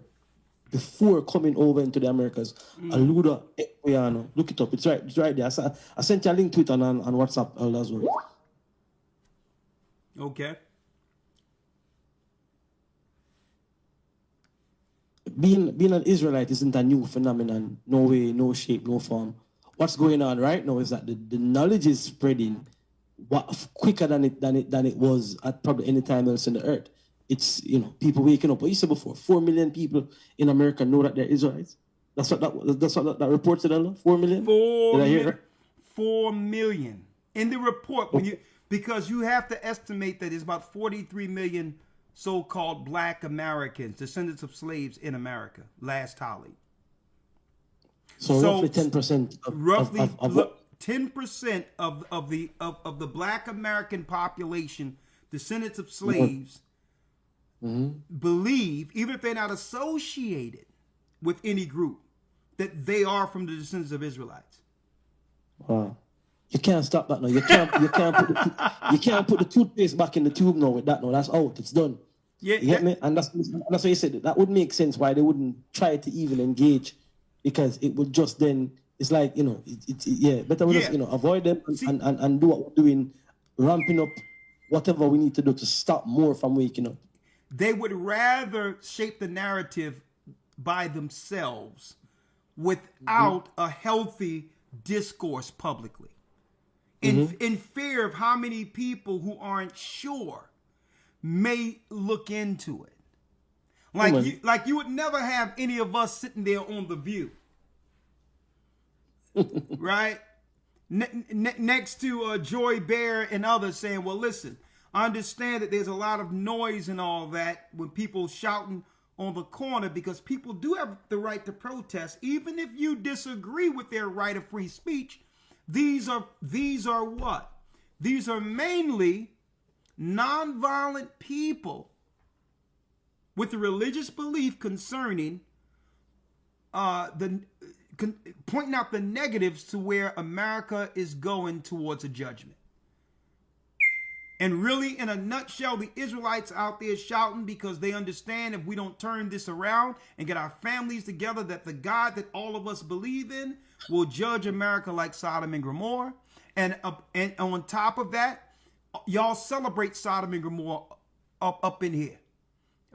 coming over into the Americas. Aluda Equiano, look it up. It's right there. I sent you a link to it on WhatsApp as well. Okay. Being an Israelite isn't a new phenomenon. No way, no shape, no form. What's going on right now is that the knowledge is spreading quicker than it was at probably any time else in the earth. It's people waking up. What you said before, 4 million people in America know that they're Israelites. That's what that report said. 4 million. 4 million in the report. Because you have to estimate that there's about 43 million so-called black Americans, descendants of slaves in America, last tally. So roughly 10%. Roughly 10% of the black American population, descendants of slaves, believe, even if they're not associated with any group, that they are from the descendants of Israelites. Wow. You can't stop that now. You can't put the toothpaste back in the tube now with that. No, that's out. It's done. Yeah, you get me? And that's why you said that would make sense why they wouldn't try to even engage, because it would just then it's like better we just avoid them and do what we're doing, ramping up whatever we need to do to stop more from waking up. They would rather shape the narrative by themselves without a healthy discourse publicly. In fear of how many people who aren't sure may look into it. Like you would never have any of us sitting there on The View. Right? Next to Joy Bear and others saying, well, listen, I understand that there's a lot of noise and all that when people shouting on the corner, because people do have the right to protest, even if you disagree with their right of free speech. These are what? These are mainly nonviolent people with a religious belief concerning pointing out the negatives to where America is going towards a judgment. And really, in a nutshell, the Israelites out there shouting because they understand if we don't turn this around and get our families together, that the God that all of us believe in will judge America like Sodom and Gomorrah. And on top of that, y'all celebrate Sodom and Gomorrah up in here.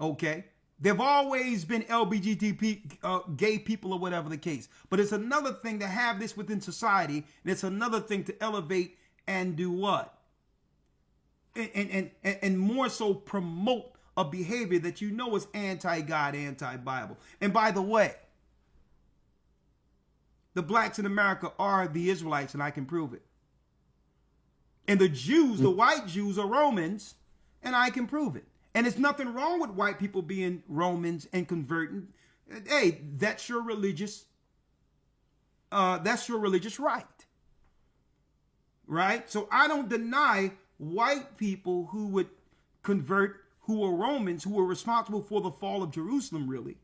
Okay? They've always been LGBT gay people or whatever the case. But it's another thing to have this within society, and it's another thing to elevate and do what? And more so promote a behavior that you know is anti-God, anti-Bible. And by the way, the blacks in America are the Israelites, and I can prove it. And the Jews, the white Jews, are Romans, and I can prove it. And there's nothing wrong with white people being Romans and converting. Hey, that's your religious right. Right? So I don't deny white people who would convert, who were Romans, who were responsible for the fall of Jerusalem, really,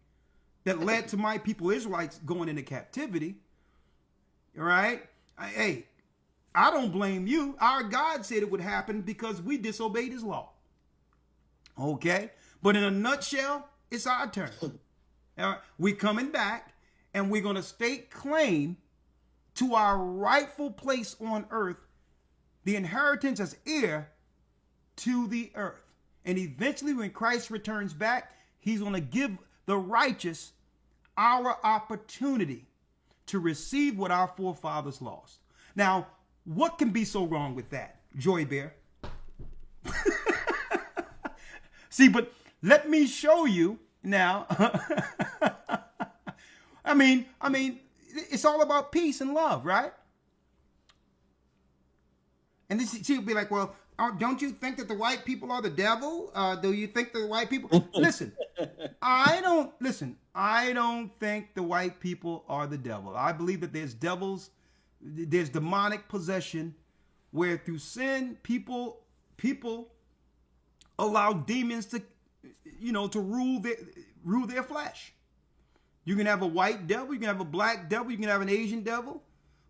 that led to my people Israelites going into captivity. All right? Hey, I don't blame you. Our God said it would happen because we disobeyed his law. Okay? But in a nutshell, it's our turn. All right? We're coming back, and we're going to stake claim to our rightful place on earth, the inheritance as heir to the earth. And eventually, when Christ returns back, he's going to give the righteous our opportunity to receive what our forefathers lost. Now, what can be so wrong with that, Joy Bear? See, but let me show you now. I mean, it's all about peace and love, right? And this, she'll be like, well, don't you think that the white people are the devil? Do you think that the white people... Listen, I don't think the white people are the devil. I believe that there's devils, there's demonic possession, where through sin, people allow demons to, to rule their flesh. You can have a white devil, you can have a black devil, you can have an Asian devil,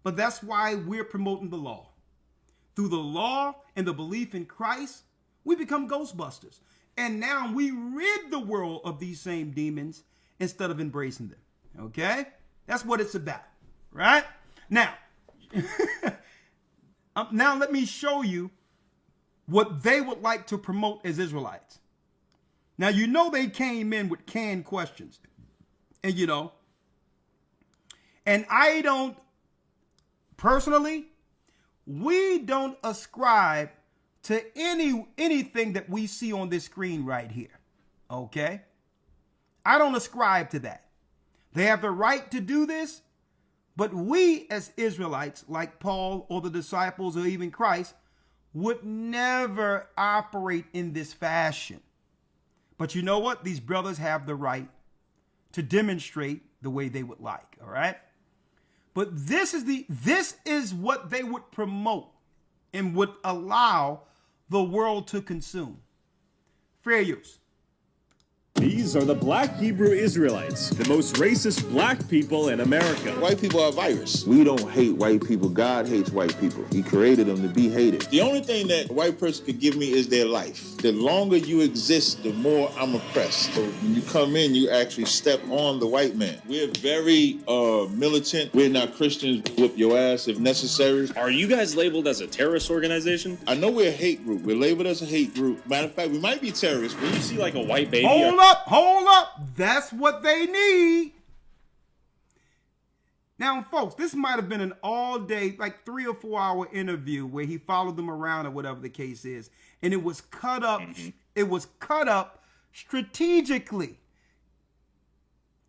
but that's why we're promoting the law. Through the law and the belief in Christ, we become Ghostbusters. And now we rid the world of these same demons instead of embracing them. Okay? That's what it's about. Right? Now, now let me show you what they would like to promote as Israelites. Now, they came in with canned questions. And, and I don't, personally, we don't ascribe to anything that we see on this screen right here. Okay? I don't ascribe to that. They have the right to do this, but we as Israelites, like Paul or the disciples or even Christ, would never operate in this fashion. But you know what? These brothers have the right to demonstrate the way they would like, all right? But this is what they would promote and would allow the world to consume. Fair use. These are the Black Hebrew Israelites, the most racist black people in America. White people are a virus. We don't hate white people. God hates white people. He created them to be hated. The only thing that a white person could give me is their life. The longer you exist, the more I'm oppressed. So when you come in, you actually step on the white man. We're very militant. We're not Christians. Whip your ass if necessary. Are you guys labeled as a terrorist organization? I know we're a hate group. We're labeled as a hate group. Matter of fact, we might be terrorists. When you see like a white baby... Hold up. That's what they need. Now, folks, this might have been an all-day, like 3 or 4 hour interview where he followed them around or whatever the case is. And it was cut up. It was cut up strategically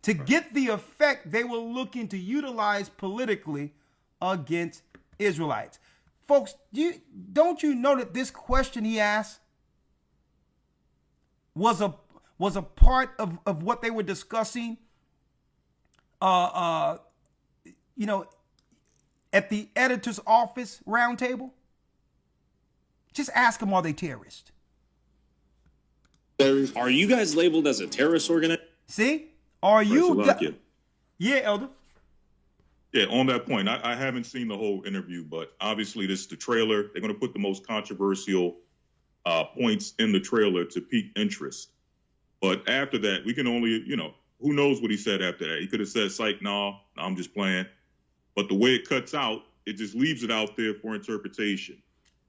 to get the effect they were looking to utilize politically against Israelites. Folks, don't you know that this question he asked was a part of what they were discussing, at the editor's office roundtable? Just ask them, are they terrorists? Are you guys labeled as a terrorist organization? See? Are you? Yeah, Elder. Yeah, on that point, I haven't seen the whole interview, but obviously this is the trailer. They're going to put the most controversial points in the trailer to pique interest. But after that, we can only, who knows what he said after that. He could have said, psych, no, I'm just playing. But the way it cuts out, it just leaves it out there for interpretation.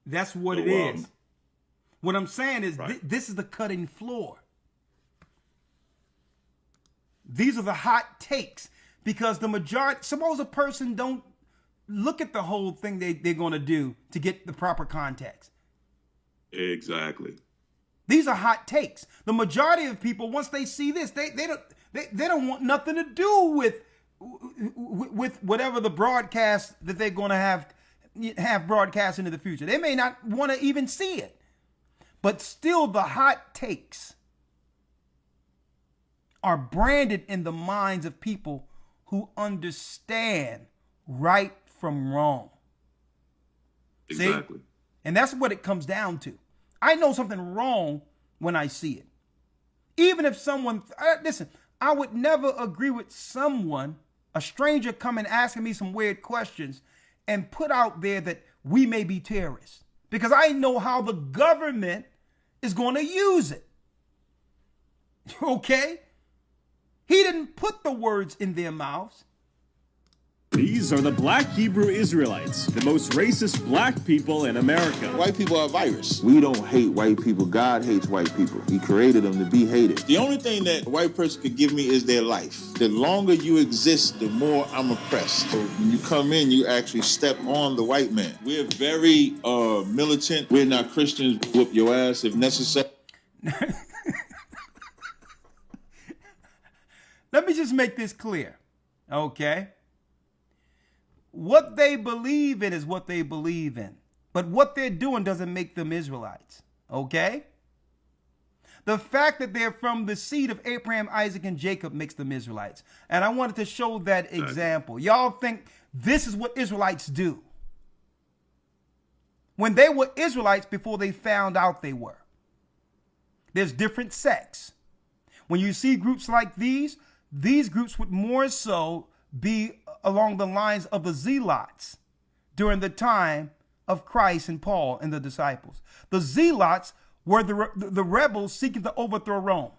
That's what it is. What I'm saying is this is the cutting floor. These are the hot takes. Because the majority, suppose a person don't look at the whole thing they're going to do to get the proper context. Exactly. These are hot takes. The majority of people, once they see this, they don't want nothing to do with whatever the broadcast that they're going to have broadcast into the future. They may not want to even see it. But still, the hot takes are branded in the minds of people who understand right from wrong. Exactly. See? And that's what it comes down to. I know something wrong when I see it. Even if someone, listen, I would never agree with someone, a stranger coming asking me some weird questions and put out there that we may be terrorists. Because I know how the government is going to use it. Okay? He didn't put the words in their mouths. These are the Black Hebrew Israelites, the most racist black people in America. White people are a virus. We don't hate white people. God hates white people. He created them to be hated. The only thing that a white person could give me is their life. The longer you exist, the more I'm oppressed. So when you come in, you actually step on the white man. We're very militant. We're not Christians. Whoop your ass if necessary. Let me just make this clear, okay? What they believe in is what they believe in. But what they're doing doesn't make them Israelites, okay? The fact that they're from the seed of Abraham, Isaac, and Jacob makes them Israelites. And I wanted to show that example. Y'all think this is what Israelites do. When they were Israelites before they found out they were. There's different sects. When you see groups like these groups would more so be along the lines of the zealots during the time of Christ and Paul and the disciples. The zealots were the rebels seeking to overthrow Rome.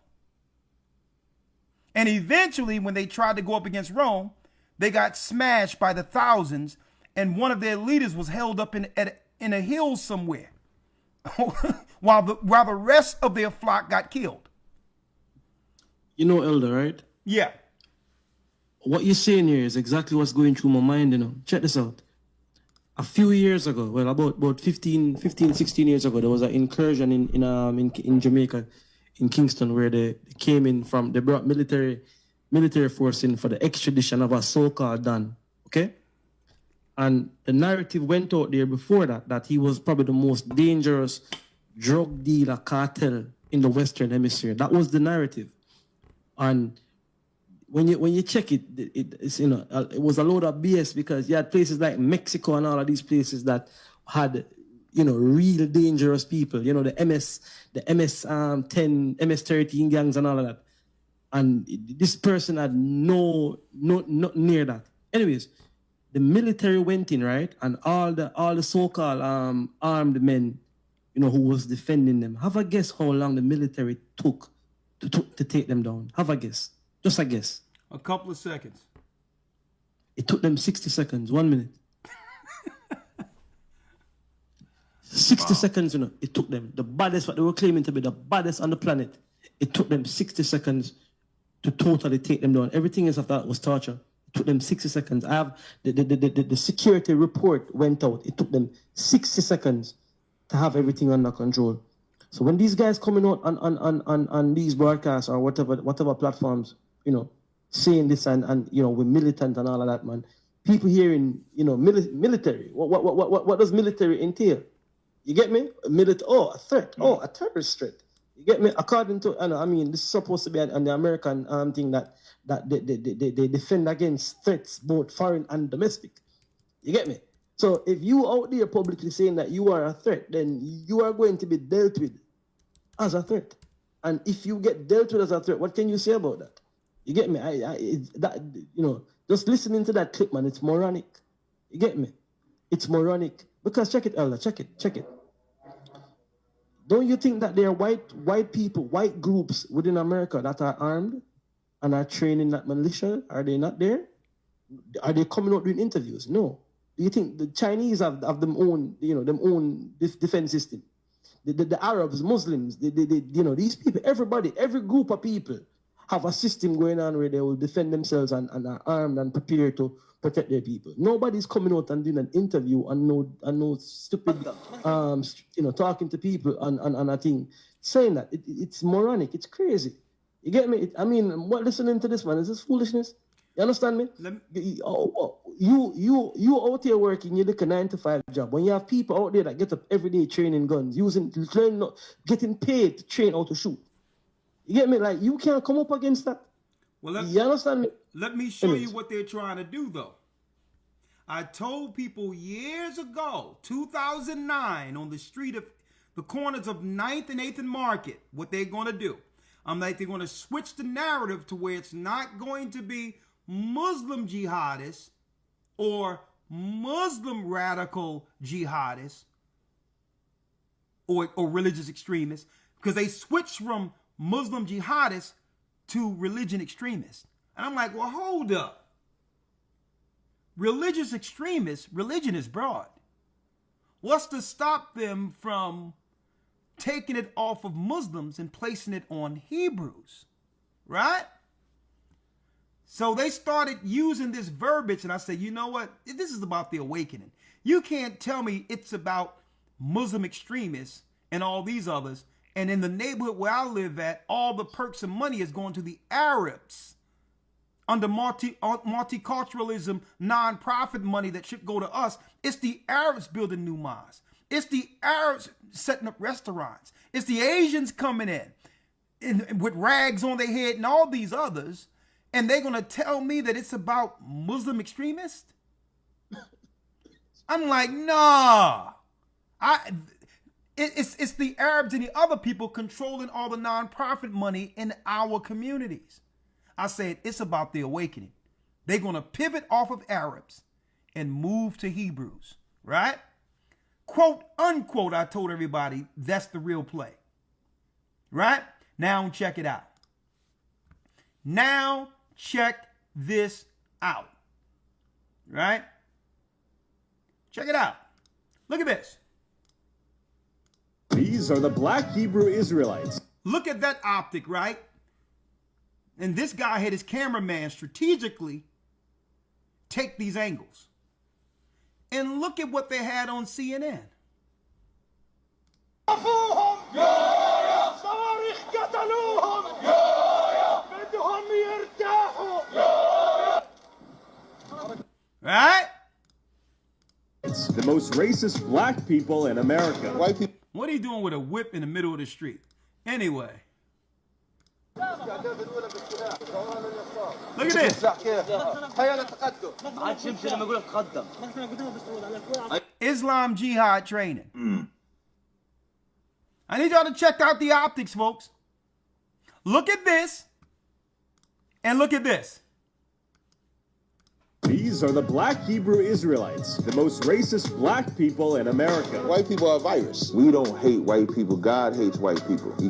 And eventually, when they tried to go up against Rome, they got smashed by the thousands, and one of their leaders was held up in a hill somewhere while the rest of their flock got killed. You know, Elder, right? Yeah. What you're saying here is exactly what's going through my mind, you know. Check this out. A few years ago, well, about 15, 16 years ago, there was an incursion in Jamaica, in Kingston, where they came in they brought military force in for the extradition of a so-called Don, okay? And the narrative went out there before that he was probably the most dangerous drug dealer cartel in the Western Hemisphere. That was the narrative. And when you check it's it was a load of BS, because you had places like Mexico and all of these places that had real dangerous people, the MS-10, MS-13 gangs and all of that. And this person had no near that. Anyways, the military went in, right? And all the so-called armed men, who was defending them. Have a guess how long the military took to take them down. Have a guess. Just a guess. A couple of seconds. It took them 60 seconds, 1 minute. 60 seconds, it took them. The baddest, what they were claiming to be the baddest on the planet. It took them 60 seconds to totally take them down. Everything else after that was torture. It took them 60 seconds. I have the security report went out. It took them 60 seconds to have everything under control. So when these guys coming out on these broadcasts or whatever platforms, saying this and we're militant and all of that, man. People hearing, military. What does military entail? You get me? A threat. Oh, a terrorist threat. You get me? According to, this is supposed to be an American thing that they defend against threats, both foreign and domestic. You get me? So if you out there publicly saying that you are a threat, then you are going to be dealt with as a threat. And if you get dealt with as a threat, what can you say about that? You get me? Just listening to that clip, man, it's moronic. You get me? It's moronic. Because check it, Elder, check it. Don't you think that there are white people, white groups within America that are armed and are training that militia? Are they not there? Are they coming out doing interviews? No. Do you think the Chinese have them own, them own defense system? The Arabs, Muslims, these people, everybody, every group of people have a system going on where they will defend themselves and are armed and prepared to protect their people. Nobody's coming out and doing an interview and no stupid, talking to people and a thing, saying that it's moronic, it's crazy. You get me? What listening to this, man? Is this foolishness? You understand me? You out here working, you look a 9-to-5 job. When you have people out there that get up every day training guns, getting paid to train how to shoot. You get me? Like, you can't come up against that. Well, you understand me? Let me show you what they're trying to do, though. I told people years ago, 2009, on the corners of 9th and 8th and Market, what they're going to do. I'm like, they're going to switch the narrative to where it's not going to be Muslim jihadists or Muslim radical jihadists or religious extremists, because they switched from Muslim jihadists to religion extremists. And I'm like, well, hold up. Religious extremists, religion is broad. What's to stop them from taking it off of Muslims and placing it on Hebrews, right? So they started using this verbiage, and I said, you know what? This is about the awakening. You can't tell me it's about Muslim extremists and all these others, and in the neighborhood where I live at, all the perks and money is going to the Arabs under multiculturalism, non-profit money that should go to us. It's the Arabs building new mosques. It's the Arabs setting up restaurants. It's the Asians coming in with rags on their head and all these others. And they're going to tell me that it's about Muslim extremists? I'm like, nah. It's the Arabs and the other people controlling all the nonprofit money in our communities. I said, it's about the awakening. They're going to pivot off of Arabs and move to Hebrews, right? Quote, unquote, I told everybody, that's the real play. Right? Now check it out. Now check this out. Right? Check it out. Look at this. These are the Black Hebrew Israelites. Look at that optic, right? And this guy had his cameraman strategically take these angles. And look at what they had on CNN. Right? It's the most racist black people in America. White people. What are you doing with a whip in the middle of the street? Anyway. Look at this. Islam jihad training. I need y'all to check out the optics, folks. Look at this. And look at this. These are the Black Hebrew Israelites, the most racist black people in America. White people are a virus. We don't hate white people. God hates white people. You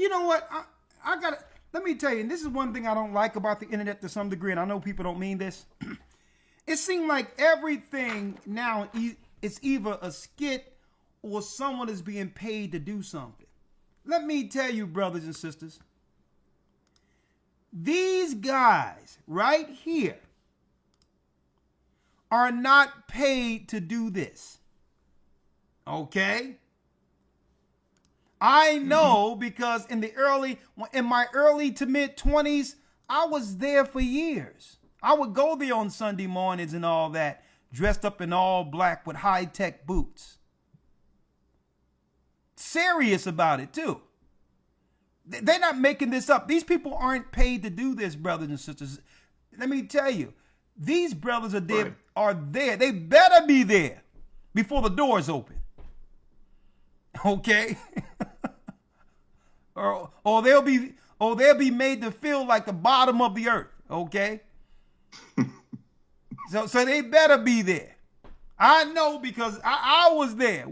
know what? I got to, let me tell you, and this is one thing I don't like about the internet to some degree, and I know people don't mean this. It seems like everything now is either a skit or someone is being paid to do something. Let me tell you, brothers and sisters, these guys right here are not paid to do this. Okay? I know because in my early to mid 20s, I was there for years. I would go there on Sunday mornings and all that, dressed up in all black with high-tech boots. Serious about it, too. They're not making this up. These people aren't paid to do this, brothers and sisters. Let me tell you, these brothers are there. They better be there before the doors open. Okay? or they'll be made to feel like the bottom of the earth. Okay? So they better be there. I know because I was there.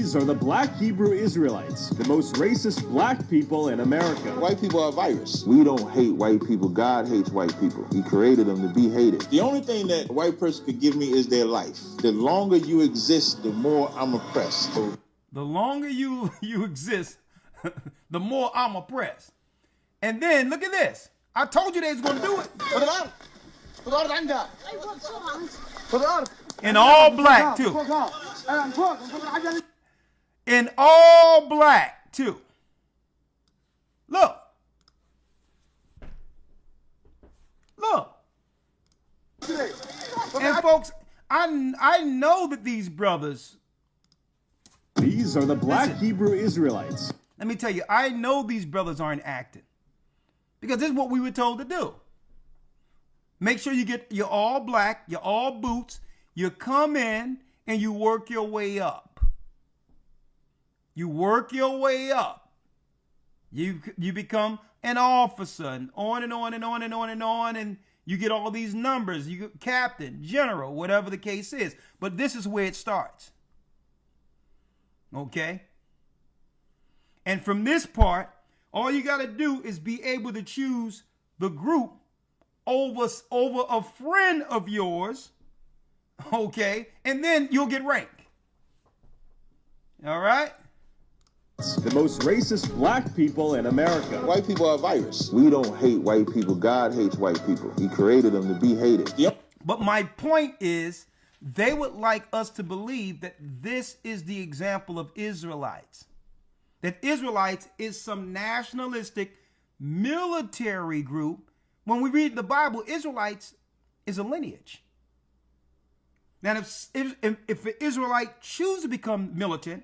These are the Black Hebrew Israelites, the most racist black people in America. White people are a virus. We don't hate white people. God hates white people. He created them to be hated. The only thing that a white person could give me is their life. The longer you exist, the more I'm oppressed. The longer you exist, the more I'm oppressed. And then look at this. I told you they was going to do it. In all black too. In all black too. Look. And folks, I know that these brothers. These are the Black Hebrew Israelites. Let me tell you, I know these brothers aren't acting. Because this is what we were told to do. Make sure you're all black, you're all boots, you come in and you work your way up. You work your way up. You become an officer and on and on and on and on and on, and you get all these numbers. You get captain, general, whatever the case is. But this is where it starts. Okay? And from this part, all you got to do is be able to choose the group over a friend of yours, okay? And then you'll get rank. All right? The most racist black people in America. White people are a virus. We don't hate white people. God hates white people. He created them to be hated. But my point is, they would like us to believe that this is the example of Israelites. That Israelites is some nationalistic military group. When we read the Bible, Israelites is a lineage. Now, if an Israelite chooses to become militant,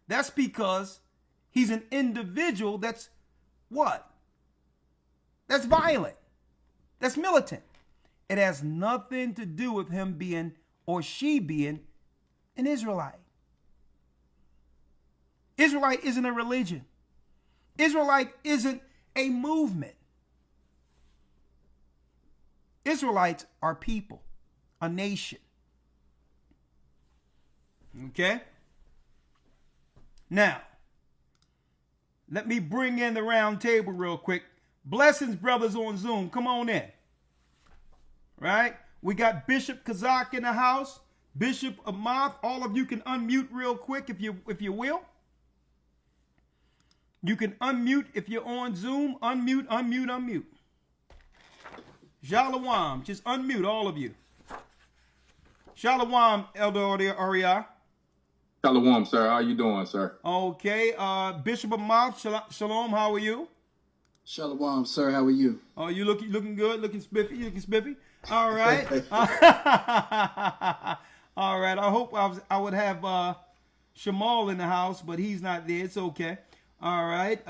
that's because he's an individual that's what? That's violent. That's militant. It has nothing to do with him being or she being an Israelite. Israelite isn't a religion. Israelite isn't a movement. Israelites are people, a nation. Okay? Now, let me bring in the round table real quick. Blessings, brothers on Zoom. Come on in. Right? We got Bishop Kazak in the house. Bishop Amath. All of you can unmute real quick if you will. You can unmute if you're on Zoom. Unmute. Shalom. Just unmute, all of you. Shalom, Elder Ariah. Shalom, sir. How you doing, sir? Okay. Bishop Amath, shalom. How are you? Shalom, sir. How are you? Oh, you looking good, looking spiffy. All right. All right. I hope I would have Shamal in the house, but he's not there. It's okay. All right.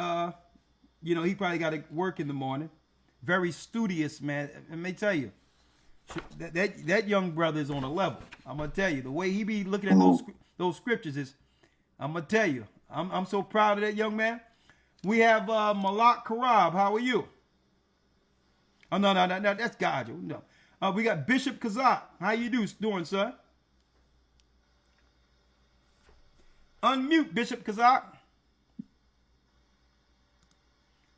He probably got to work in the morning. Very studious, man. Let me tell you, that young brother is on a level. I'm gonna tell you, the way he be looking at those scriptures is, I'm gonna tell you, I'm so proud of that young man. We have Malak Karab. How are you? Oh no, that's God. No. We got Bishop Kazak. How you doing, sir? Unmute, Bishop Kazak.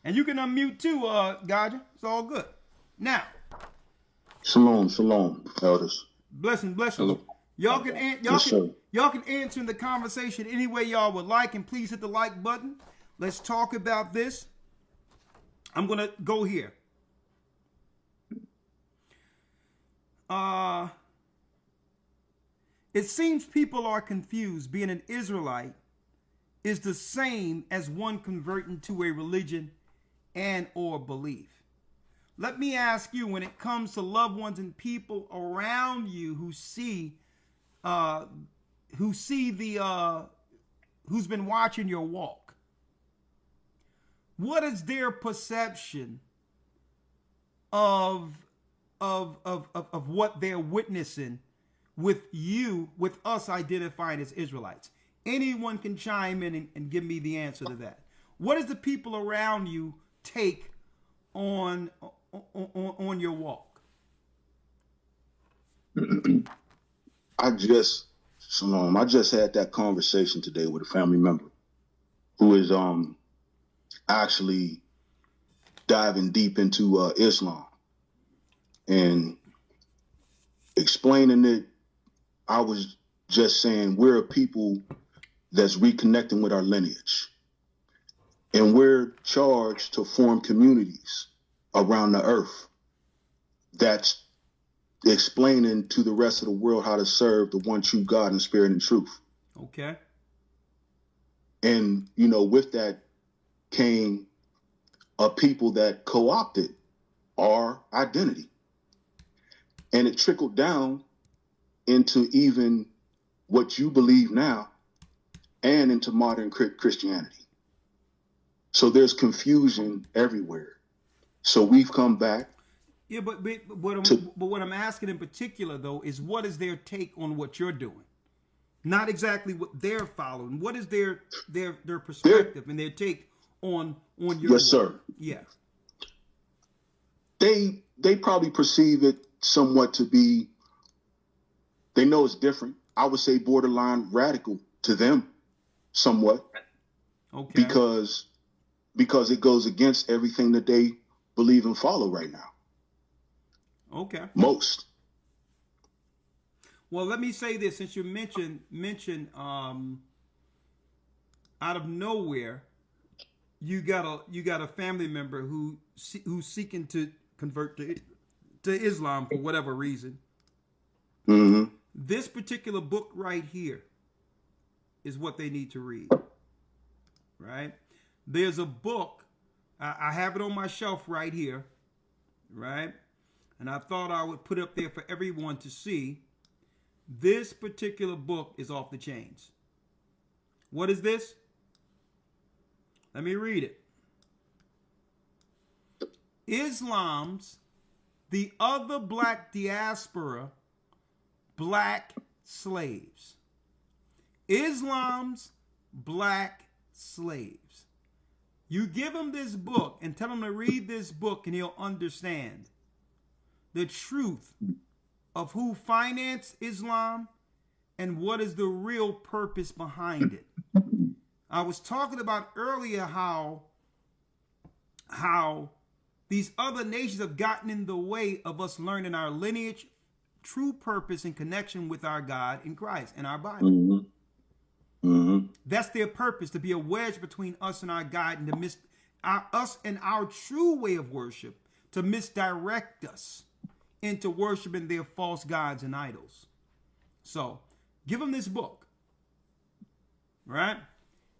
And you can unmute too, Gaja. It's all good. Now. Shalom, elders. Blessings. Hello. Y'all can answer in the conversation any way y'all would like, and please hit the like button. Let's talk about this. I'm gonna go here. It seems people are confused. Being an Israelite is the same as one converting to a religion and or belief. Let me ask you, when it comes to loved ones and people around you who's been watching your walk, what is their perception of what they're witnessing with us identifying as Israelites? Anyone can chime in and give me the answer to that. What does the people around you take on your walk? I just Shalom. I just had that conversation today with a family member who is actually diving deep into Islam and explaining it. I was just saying we're a people that's reconnecting with our lineage, and we're charged to form communities around the earth that's explaining to the rest of the world how to serve the one true God in spirit and truth. Okay. And, you know, with that came a people that co-opted our identity. And it trickled down into even what you believe now and into modern Christianity. So there's confusion everywhere. So we've come back. Yeah, but what I'm asking in particular, though, is what is their take on what you're doing? Not exactly what they're following. What is their perspective and their take on your Yes, work? sir. Yeah. They probably perceive it somewhat to be, they know it's different. I would say borderline radical to them somewhat. Okay. Because it goes against everything that they believe and follow right now. Okay. Most. Well, let me say this, since you mentioned out of nowhere, you got a family member who's seeking to convert to Islam for whatever reason. Mm-hmm. This particular book right here is what they need to read. Right? There's a book, I have it on my shelf right here, right? And I thought I would put it up there for everyone to see. This particular book is off the chains. What is this? Let me read it. Islam's The Other Black Diaspora, Black Slaves. Islam's Black Slaves. You give him this book and tell him to read this book and he'll understand the truth of who financed Islam and what is the real purpose behind it. I was talking about earlier how these other nations have gotten in the way of us learning our lineage, true purpose, and connection with our God in Christ and our Bible. Mm-hmm. Mm-hmm. That's their purpose, to be a wedge between us and our God, and to us and our true way of worship, to misdirect us into worshiping their false gods and idols. So give them this book, right?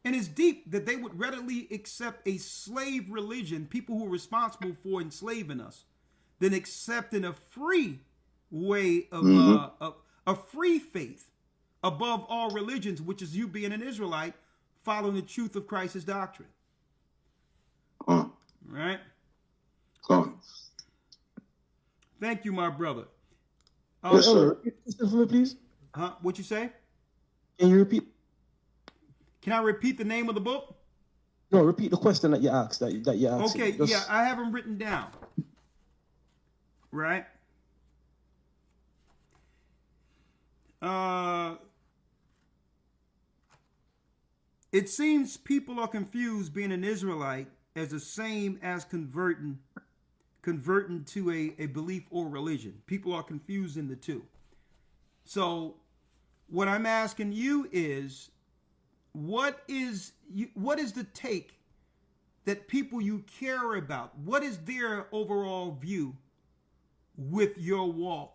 And it's deep that they would readily accept a slave religion, people who are responsible for enslaving us, than accepting a free way of a free faith above all religions, which is you being an Israelite, following the truth of Christ's doctrine. Right? Thank you, my brother. Yes, sir. Repeat this for me, please. What you say? Can you repeat? Can I repeat the name of the book? No, repeat the question that you asked. That you asked. Okay, yeah, I have them written down. Right? It seems people are confused being an Israelite as the same as converting to a belief or religion. People are confused in the two. So what I'm asking you is, what is the take that people you care about, what is their overall view with your walk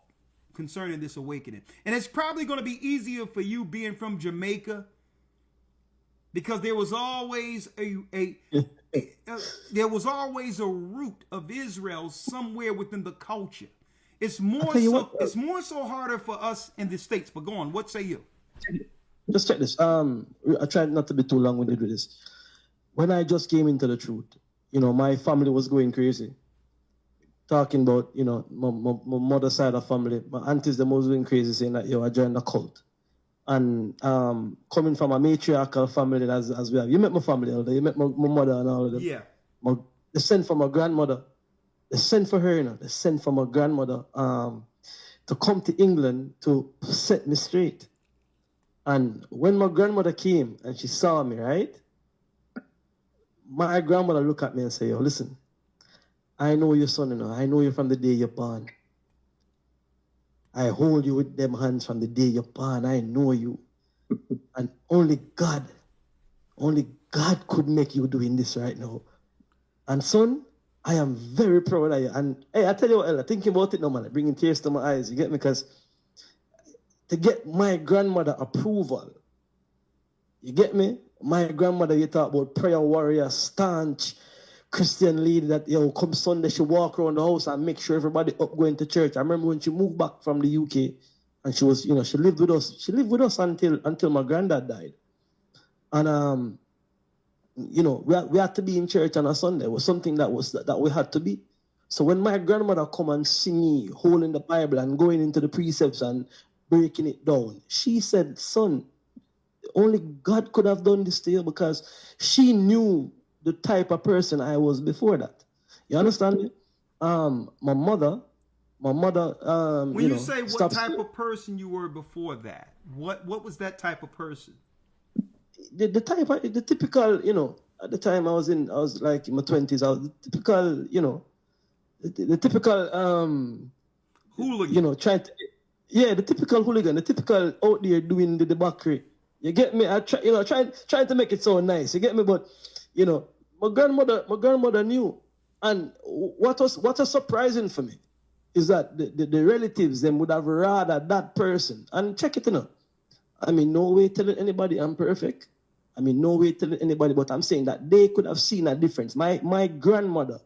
concerning this awakening? And it's probably going to be easier for you being from Jamaica, because there was always there was always a root of Israel somewhere within the culture. It's more so harder for us in the States. But go on, what say you? Just check this. I tried not to be too long-winded with this. When I just came into the truth, my family was going crazy. Talking about, my mother's side of family, my aunties, them was going crazy, saying that, I joined the cult. And coming from a matriarchal family as we have. You met my family, you met my mother and all of them. Yeah. They sent for my grandmother. They sent for her, They sent for my grandmother to come to England to set me straight. And when my grandmother came and she saw me, right? My grandmother looked at me and said, yo, listen, I know your son, you know. I know you from the day you're born. I hold you with them hands from the day you're born. I know you. And only God could make you doing this right now. And son, I am very proud of you. And hey, I tell you what, Ella, thinking about it now, man, bringing tears to my eyes. You get me? Because to get my grandmother approval, you get me? My grandmother, you talk about prayer warrior, staunch Christian lady that, yo, come Sunday, she walk around the house and make sure everybody up going to church. I remember when she moved back from the UK and she was, you know, she lived with us. She lived with us until my granddad died. And, you know, we had to be in church on a Sunday. It was something that we had to be. So when my grandmother come and see me holding the Bible and going into the precepts and breaking it down, she said, son, only God could have done this to you, because she knew the type of person I was before that. You understand me? My mother, When you you know, say what type of person you were before that, what was that type of person? The typical, you know, at the time I was like in my 20s, I was the typical, you know, the typical hooligan. You know, the typical hooligan, the typical out there doing the debauchery. You get me? I try, you know, trying to make it so nice. You get me? But you know, my grandmother knew. And what was surprising for me is that the relatives them would have rather that person. And check it, you know. I mean, no way telling anybody I'm perfect. I mean, no way telling anybody, but I'm saying that they could have seen a difference. My grandmother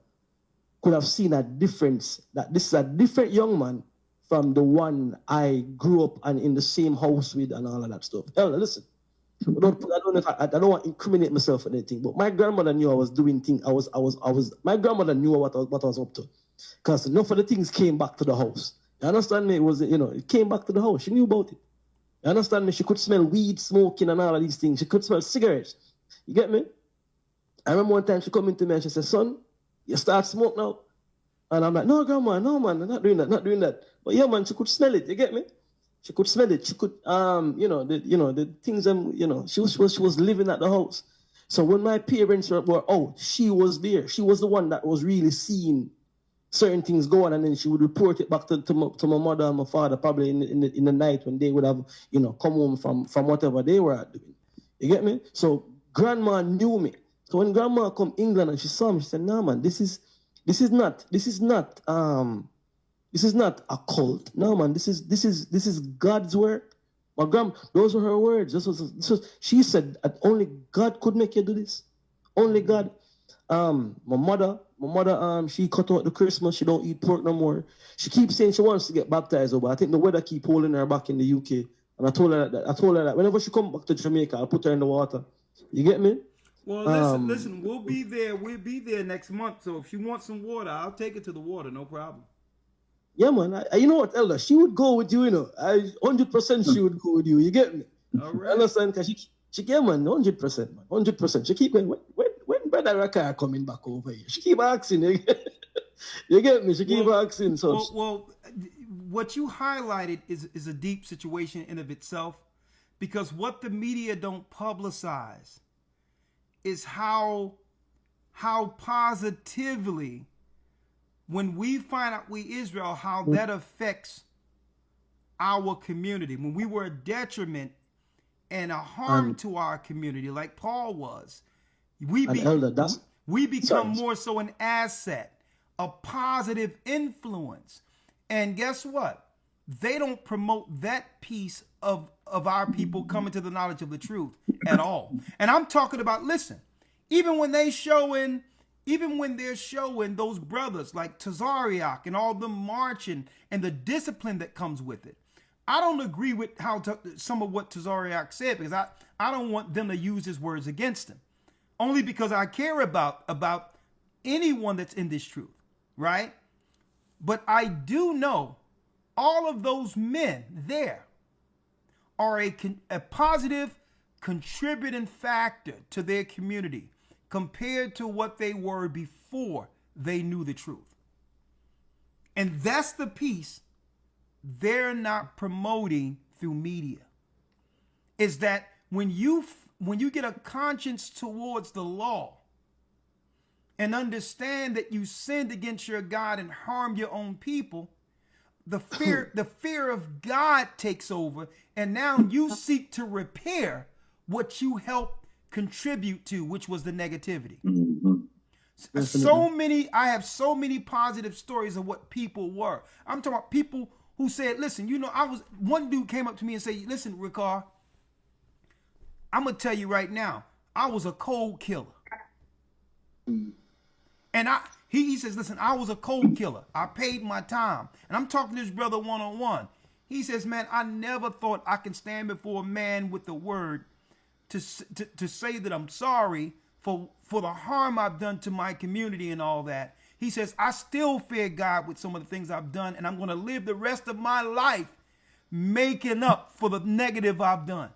could have seen a difference, that this is a different young man from the one I grew up and in the same house with and all of that stuff. Elder, listen, I don't want to incriminate myself or anything, but my grandmother knew I was doing things. My grandmother knew what I was up to, because enough of the things came back to the house. You understand me? It was, you know, it came back to the house. She knew about it. You understand me? She could smell weed smoking and all of these things. She could smell cigarettes. You get me? I remember one time she come into me and she said, son, you start smoke now? And I'm like, no, grandma, no, man, I'm not doing that. But yeah, man, she could smell it. You get me? She could smell it. She could, you know, the things, you know, she was living at the house. So when my parents were out, she was there. She was the one that was really seeing certain things go on, and then she would report it back to my mother and my father, probably in the night when they would have, you know, come home from whatever they were doing. You get me? So grandma knew me. So when grandma come England and she saw me, she said, "No, man, this is not a cult. No, man, this is God's work." Those were her words. She said that only God could make you do this. Only God. My mother, she cut out the Christmas. She don't eat pork no more. She keeps saying she wants to get baptized, but I think the weather keep holding her back in the UK. And I told her that whenever she come back to Jamaica, I'll put her in the water. You get me? Well, listen, we'll be there. We'll be there next month. So if she wants some water, I'll take her to the water. No problem. Yeah, man. You know what, Elder? She would go with you, you know. 100% she would go with you. You get me? All right. You understand? Because she came, man, 100%, man. 100%. She keep going, when Brother Raka coming back over here? She keep asking. You get me? She keep asking. So well, what you highlighted is a deep situation in of itself, because what the media don't publicize is how positively, when we find out we Israel, how that affects our community. When we were a detriment and a harm to our community, like Paul was, we become more so an asset, a positive influence. And guess what? They don't promote that piece of our people coming to the knowledge of the truth at all. And I'm talking about, listen, even when they're showing those brothers like Tazariak and all them marching and the discipline that comes with it, I don't agree with some of what Tazariak said, because I don't want them to use his words against him, only because I care about anyone that's in this truth, right? But I do know all of those men there are a positive contributing factor to their community compared to what they were before they knew the truth. And that's the piece they're not promoting through media. is that when you get a conscience towards the law and understand that you sinned against your God and harmed your own people, the fear of God takes over, and now you seek to repair what you helped contribute to, which was the negativity. I have so many positive stories of what people were. I'm talking about people who said, listen, one dude came up to me and said, listen, Ricard, I'm going to tell you right now, I was a cold killer. And he says, listen, I was a cold killer. I paid my time. And I'm talking to this brother one-on-one. He says, man, I never thought I can stand before a man with the word to say that I'm sorry for the harm I've done to my community and all that. He says, I still fear God with some of the things I've done, and I'm going to live the rest of my life making up for the negative I've done.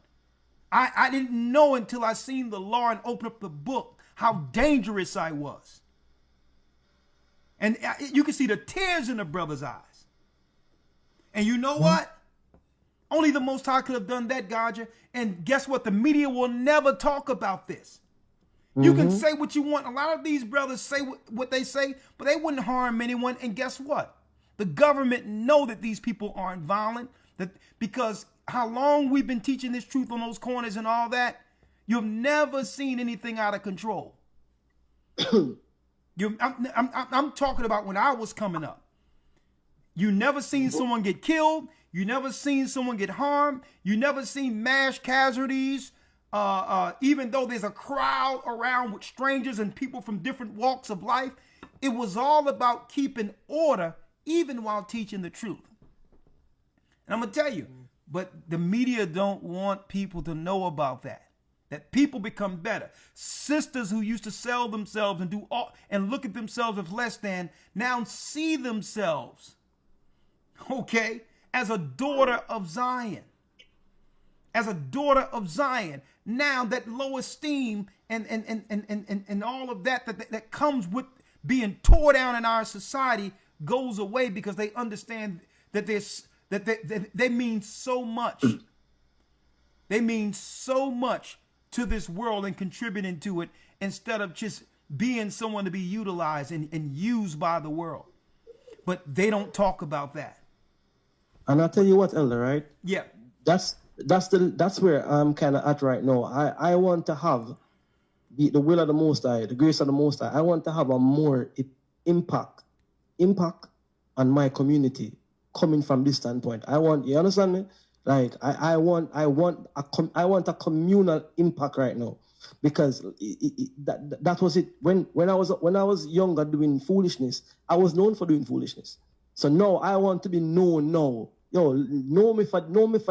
I didn't know until I seen the law and opened up the book how dangerous I was. And you can see the tears in the brother's eyes. And you know what? Only the Most High could have done that, Gaja. And guess what? The media will never talk about this. You can say what you want. A lot of these brothers say what they say, but they wouldn't harm anyone. And guess what? The government know that these people aren't violent. Because how long we've been teaching this truth on those corners and all that, you've never seen anything out of control. I'm talking about when I was coming up. You never seen someone get killed. You never seen someone get harmed. You never seen mass casualties. Even though there's a crowd around with strangers and people from different walks of life, it was all about keeping order, even while teaching the truth. And I'm going to tell you, but the media don't want people to know about that. That people become better. Sisters who used to sell themselves and and look at themselves as less than, now see themselves, okay, as a daughter of Zion. As a daughter of Zion. Now that low esteem and all of that comes with being tore down in our society goes away, because they understand that they mean so much. They mean so much to this world and contributing to it, instead of just being someone to be utilized and used by the world. But they don't talk about that. And I'll tell you what, Elder, right? Yeah. That's where I'm kind of at right now. I want to have the will of the Most High, the grace of the Most High. I want to have a more impact on my community coming from this standpoint. You understand me? Like I want a communal impact right now, because that was it. When I was younger doing foolishness, I was known for doing foolishness. So now I want to be known now. Yo, know me for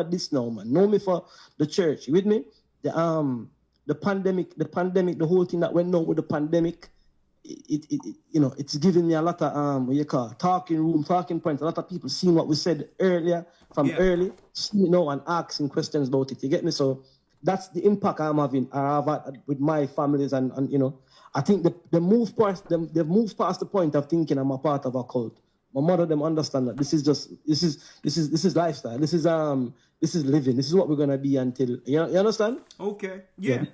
this now, man. Know me for the church. You with me? The pandemic, the whole thing that went on with the pandemic, it's giving me a lot of talking points. A lot of people seeing what we said earlier early, and asking questions about it. You get me? So that's the impact I'm having. I have with my families, and I think they've moved past the point of thinking I'm a part of a cult. My mother, them understand that this is lifestyle. This is living. This is what we're gonna be until you understand. Okay. Yeah.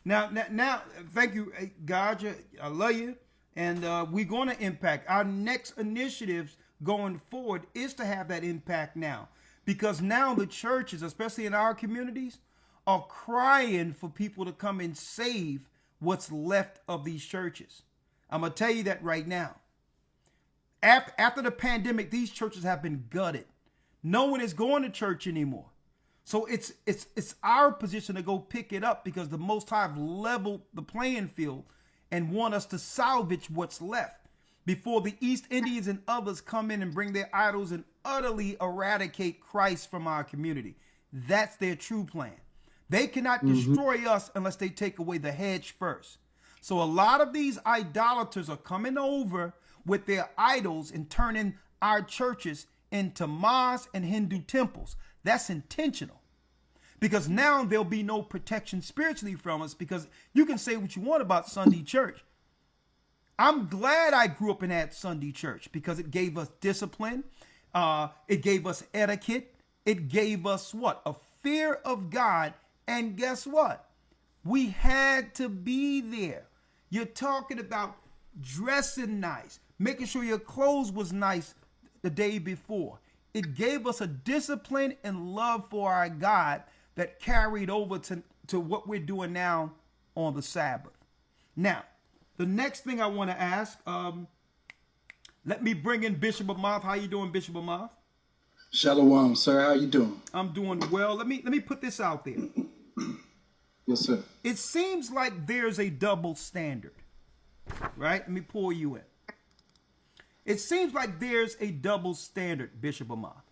Now, thank you, Gaja. I love you, and we're going to impact. Our next initiatives going forward is to have that impact now, because now the churches, especially in our communities, are crying for people to come and save what's left of these churches. I'm gonna tell you that right now. After the pandemic, these churches have been gutted. No one is going to church anymore. So it's our position to go pick it up, because the Most High have leveled the playing field and want us to salvage what's left before the East Indians and others come in and bring their idols and utterly eradicate Christ from our community. That's their true plan. They cannot destroy us unless they take away the hedge first. So a lot of these idolaters are coming over with their idols and turning our churches into mosques and Hindu temples. That's intentional, because now there'll be no protection spiritually from us, because you can say what you want about Sunday church. I'm glad I grew up in that Sunday church, because it gave us discipline. It gave us etiquette. It gave us a fear of God. And guess what? We had to be there. You're talking about dressing nice, making sure your clothes was nice the day before. It gave us a discipline and love for our God that carried over to what we're doing now on the Sabbath. Now, the next thing I want to ask, let me bring in Bishop Amath. How you doing, Bishop Amath? Shalom, sir. How you doing? I'm doing well. Let me put this out there. Yes, sir. It seems like there's a double standard, right? Let me pull you in. It seems like there's a double standard, Bishop Amath.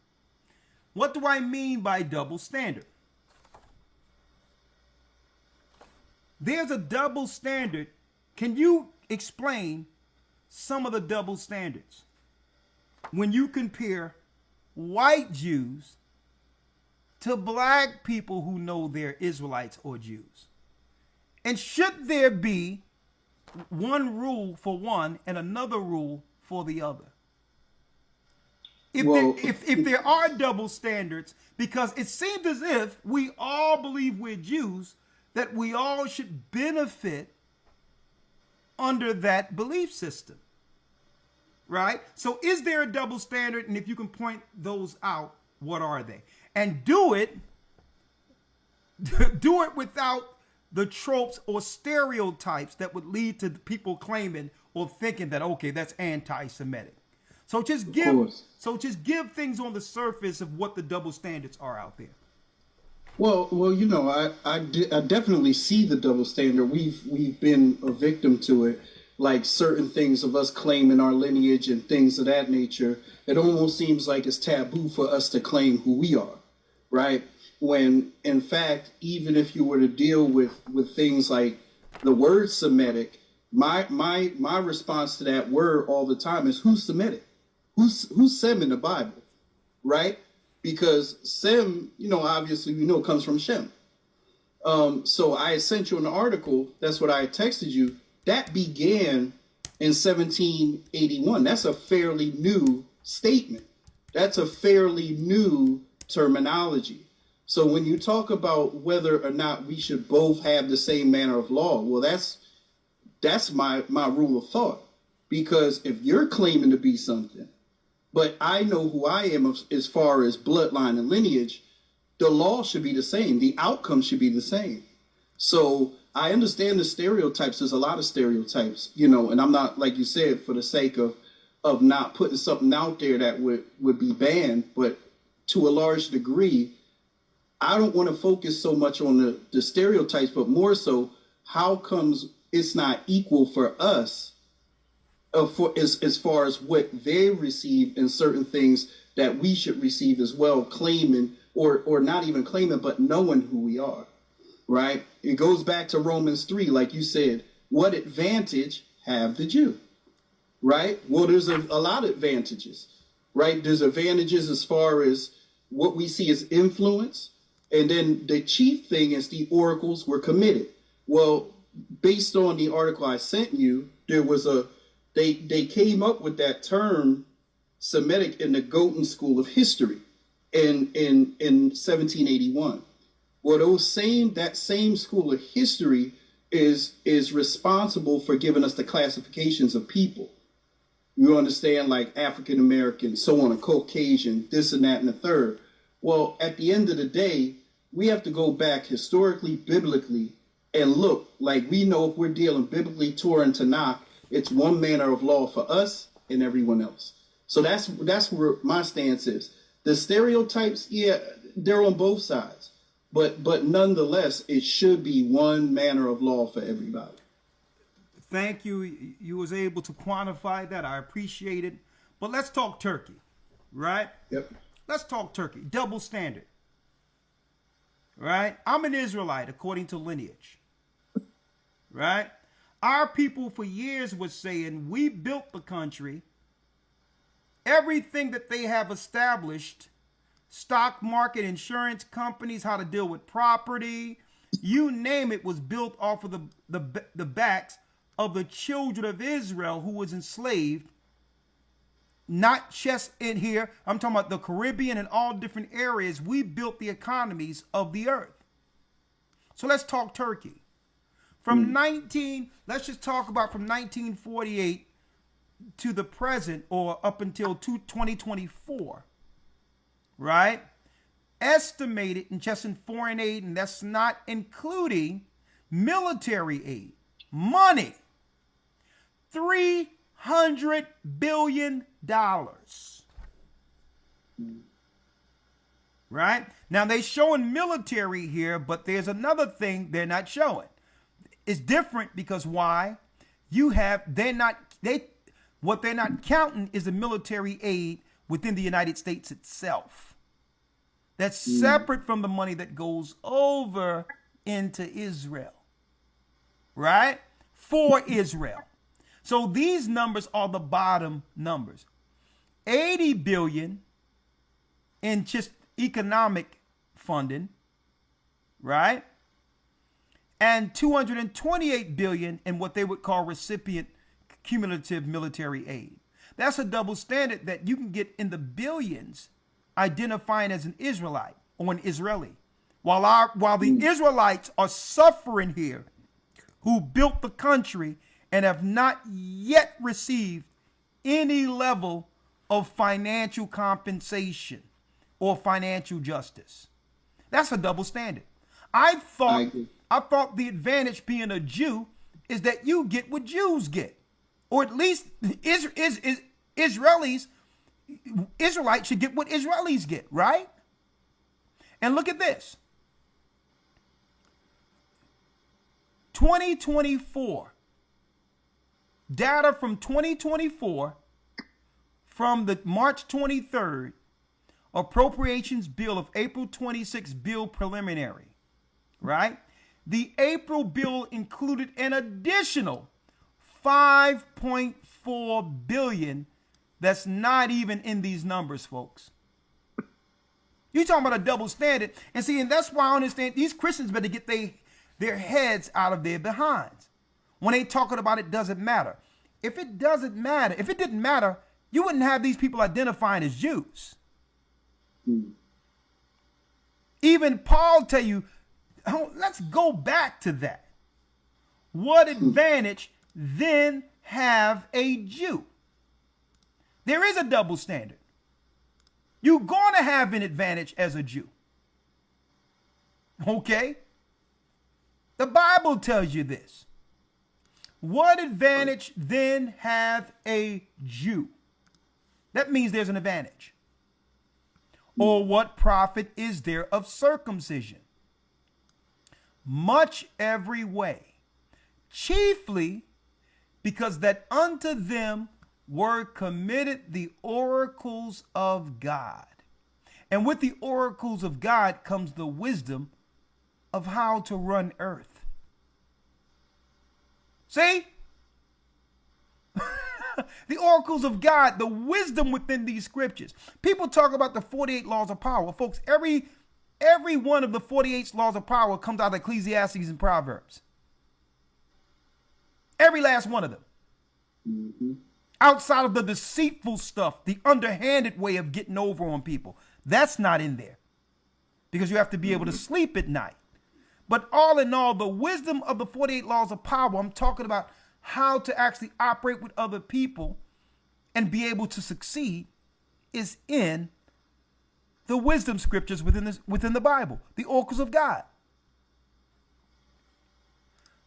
What do I mean by double standard? There's a double standard. Can you explain some of the double standards when you compare white Jews to black people who know they're Israelites or Jews? And should there be one rule for one and another rule for the other? If there are double standards, because it seems as if we all believe we're Jews, that we all should benefit under that belief system, right? So is there a double standard? And if you can point those out, what are they? And do it without the tropes or stereotypes that would lead to people claiming or thinking that, okay, that's anti-Semitic. So just give things on the surface of what the double standards are out there. Well, you know, I definitely see the double standard. We've been a victim to it, like certain things of us claiming our lineage and things of that nature. It almost seems like it's taboo for us to claim who we are, right? When in fact, even if you were to deal with things like the word Semitic, my response to that word all the time is, who's Semitic? Who's Sem in the Bible, right? Because Sem, you know, obviously we know comes from Shem. So I sent you an article. That's what I texted you. That began in 1781. That's a fairly new statement. That's a fairly new terminology. So when you talk about whether or not we should both have the same manner of law, well, that's my rule of thought. Because if you're claiming to be something, but I know who I am as far as bloodline and lineage, the law should be the same. The outcome should be the same. So I understand the stereotypes. There's a lot of stereotypes, you know, and I'm not, like you said, for the sake of not putting something out there that would be banned. But to a large degree, I don't want to focus so much on the stereotypes, but more so, how comes it's not equal for us as far as what they receive and certain things that we should receive as well, claiming or not even claiming, but knowing who we are, right? It goes back to Romans 3, like you said, what advantage have the Jew, right? Well, there's a lot of advantages, right? There's advantages as far as what we see as influence. And then the chief thing is the oracles were committed. Well, based on the article I sent you, there was they came up with that term Semitic in the Goten School of History in 1781. Well, that same school of history is responsible for giving us the classifications of people. You understand, like African American, so on, a Caucasian, this and that and the third. Well, at the end of the day, we have to go back historically, biblically, and look like we know if we're dealing biblically, Torah and Tanakh, it's one manner of law for us and everyone else. So that's where my stance is. The stereotypes, yeah, they're on both sides, but nonetheless, it should be one manner of law for everybody. Thank you. You was able to quantify that. I appreciate it. But let's talk Turkey, right? Yep. Let's talk Turkey. Double standard, right? I'm an Israelite according to lineage, right? Our people for years was saying we built the country. Everything that they have established, stock market, insurance companies, how to deal with property, you name it, was built off of the backs of the children of Israel who was enslaved not just in here. I'm talking about the Caribbean and all different areas. We built the economies of the earth. So let's talk Turkey. Let's just talk about from 1948 to the present, or up until 2024, right? Estimated in just in foreign aid, and that's not including military aid, money, $300 billion. Right? Now they showing military here, but there's another thing they're not showing. It's different because why? What they're not counting is the military aid within the United States itself. That's separate from the money that goes over into Israel. Right? For Israel. So these numbers are the bottom numbers. 80 billion in just economic funding, right? And 228 billion in what they would call recipient cumulative military aid. That's a double standard that you can get in the billions identifying as an Israelite or an Israeli. While the Israelites are suffering here, who built the country and have not yet received any level of financial compensation or financial justice. That's a double standard. I thought the advantage being a Jew is that you get what Jews get, or at least Israelites should get what Israelis get, right? And look at this. 2024. Data from 2024 from the March 23rd appropriations bill of April 26 bill preliminary, right? The April bill included an additional 5.4 billion that's not even in these numbers, folks. You're talking about a double standard. And see, and that's why I understand these Christians better get their heads out of their behinds. When they talking about it doesn't matter. If it didn't matter, you wouldn't have these people identifying as Jews. Even Paul tell you, let's go back to that. What advantage then have a Jew? There is a double standard. You're going to have an advantage as a Jew. Okay? The Bible tells you this. What advantage then have a Jew? That means there's an advantage. Or what profit is there of circumcision? Much every way, chiefly because that unto them were committed the oracles of God. And with the oracles of God comes the wisdom of how to run earth. See? The oracles of God, the wisdom within these scriptures. People talk about the 48 laws of power. Folks, every one of the 48 laws of power comes out of Ecclesiastes and Proverbs. Every last one of them. Mm-hmm. Outside of the deceitful stuff, the underhanded way of getting over on people. That's not in there. Because you have to be able to sleep at night. But all in all, the wisdom of the 48 laws of power, I'm talking about how to actually operate with other people and be able to succeed, is in the wisdom scriptures within the Bible, the oracles of God.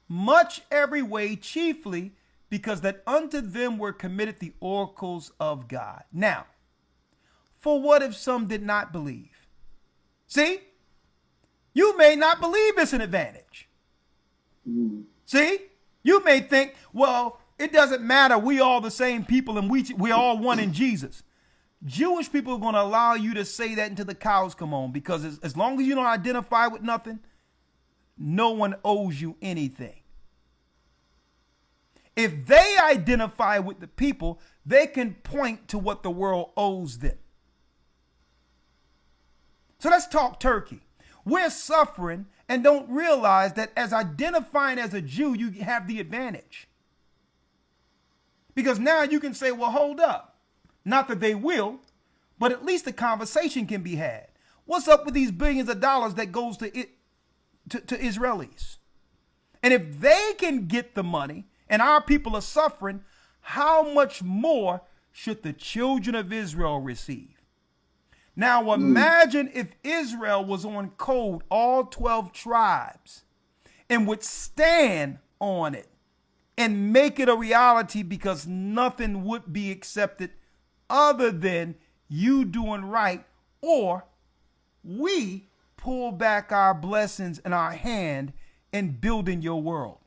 Much every way, chiefly because that unto them were committed the oracles of God. Now, for what if some did not believe? See? You may not believe it's an advantage. See? You may think, well, it doesn't matter. We all the same people and we all one in Jesus. Jewish people are going to allow you to say that until the cows come home, because as long as you don't identify with nothing, no one owes you anything. If they identify with the people, they can point to what the world owes them. So let's talk Turkey. We're suffering and don't realize that as identifying as a Jew, you have the advantage. Because now you can say, well, hold up. Not that they will, but at least the conversation can be had. What's up with these billions of dollars that goes to Israelis? And if they can get the money and our people are suffering, how much more should the children of Israel receive? Now imagine if Israel was on code, all 12 tribes, and would stand on it and make it a reality, because nothing would be accepted other than you doing right, or we pull back our blessings in our hand and building your world.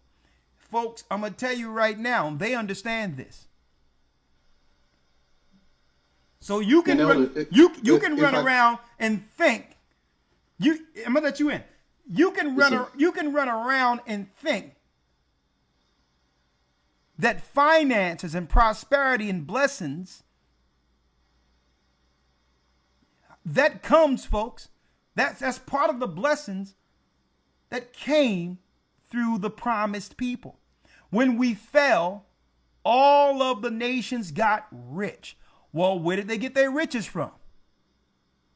Folks, I'm going to tell you right now, they understand this. So you can run around and think. I'm going to let you in. You can run around and think that finances and prosperity and blessings, that comes, folks. That's part of the blessings that came through the promised people. When we fell, all of the nations got rich. Well, where did they get their riches from?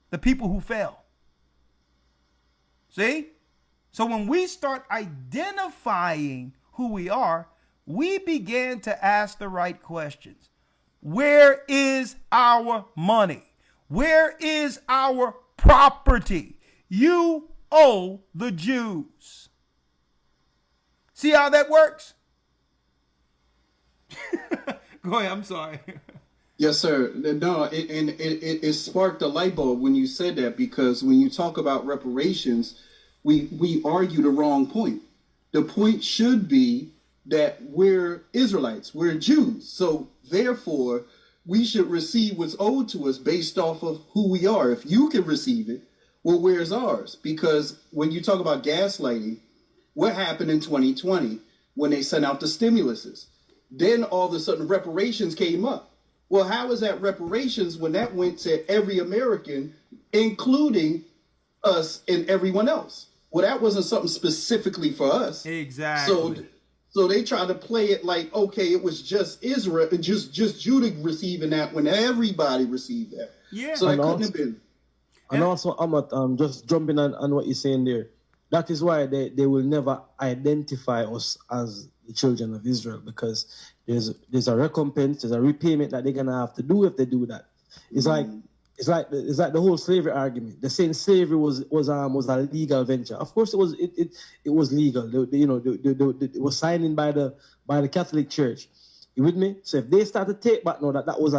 The people who fell. See? So when we start identifying who we are, we began to ask the right questions. Where is our money? Where is our property? You owe the Jews. See how that works? Go ahead, I'm sorry. Yes, sir. No, it sparked a light bulb when you said that, because when you talk about reparations, we argue the wrong point. The point should be that we're Israelites, we're Jews. So therefore, we should receive what's owed to us based off of who we are. If you can receive it, well, where's ours? Because when you talk about gaslighting, what happened in 2020 when they sent out the stimuluses? Then all of a sudden reparations came up. Well, how is that reparations when that went to every American, including us and everyone else? Well, that wasn't something specifically for us. Exactly. So they try to play it like, okay, it was just Israel, just Judah receiving that when everybody received that. Yeah. So that couldn't have been. And also, I'm just jumping on what you're saying there. That is why they will never identify us as the children of Israel, because there's a recompense, there's a repayment that they're gonna have to do if they do that. It's like the whole slavery argument. They're saying slavery was a legal venture. Of course, it was legal. It was signed in by the Catholic Church. You with me? So if they start to take back now that was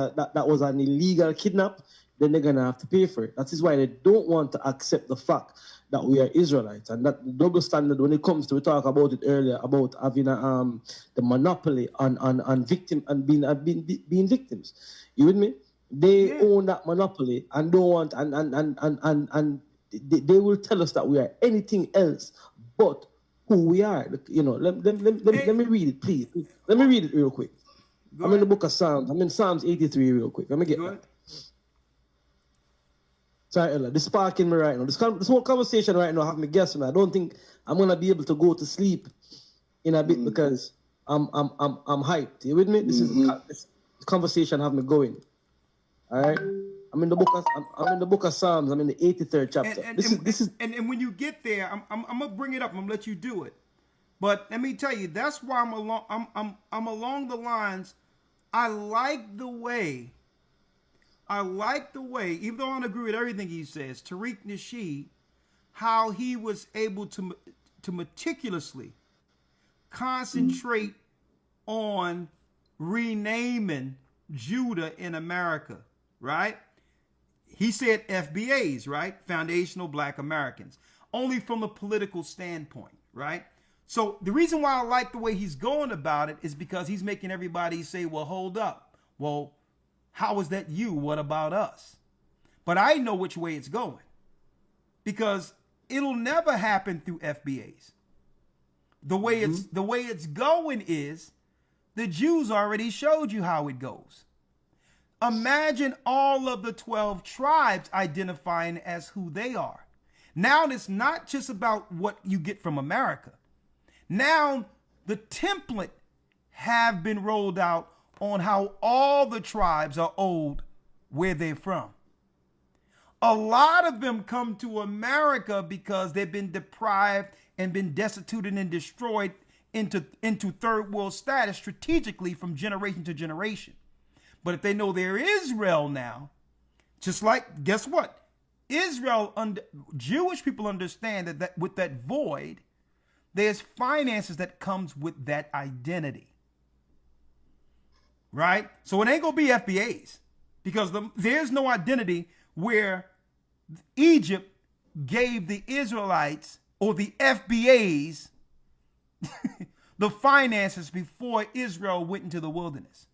an illegal kidnap, then they're gonna have to pay for it. That is why they don't want to accept the fact that we are Israelites, and that double standard when it comes to, we talk about it earlier, about having the monopoly on victim and being victims. You with me? They own that monopoly and don't want and they will tell us that we are anything else but who we are. Let me read it, please. Let me read it real quick. I'm in the book of Psalms. I'm in Psalms 83 real quick. Let me get that. Sorry, Ella, this is sparking me right now. This whole conversation right now have me guessing. I don't think I'm gonna be able to go to sleep in a bit because I'm hyped. You with me? This conversation have me going. All right. I'm in the book of Psalms. I'm in the 83rd chapter. And when you get there, I'm gonna bring it up. I'm gonna let you do it. But let me tell you, that's why I'm along the lines. I like the way, even though I don't agree with everything he says, Tariq Nasheed, how he was able to meticulously concentrate on renaming Judah in America, right? He said FBAs, right? Foundational Black Americans, only from a political standpoint, right? So the reason why I like the way he's going about it is because he's making everybody say, well, hold up. Well, how is that you? What about us? But I know which way it's going, because it'll never happen through FBAs. The way it's going is the Jews already showed you how it goes. Imagine all of the 12 tribes identifying as who they are. Now it's not just about what you get from America. Now the template have been rolled out on how all the tribes are owed where they're from. A lot of them come to America because they've been deprived and been destituted and destroyed into third world status strategically from generation to generation. But if they know they're Israel now, just like, guess what? Jewish people understand that with that void, there's finances that comes with that identity. Right? So it ain't going to be FBAs because there's no identity where Egypt gave the Israelites or the FBAs the finances before Israel went into the wilderness.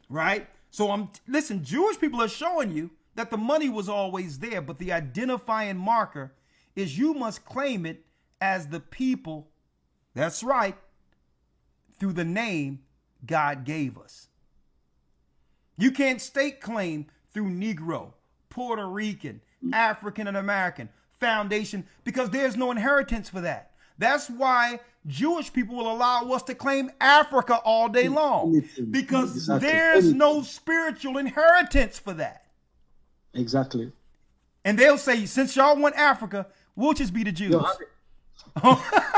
Right? So listen, Jewish people are showing you that the money was always there, but the identifying marker is you must claim it as the people, that's right, through the name God gave us. You can't stake claim through Negro, Puerto Rican, African and American, foundation, because there's no inheritance for that. That's why Jewish people will allow us to claim Africa all day long, because there's no spiritual inheritance for that. Exactly. And they'll say, since y'all want Africa, we'll just be the Jews. Yo,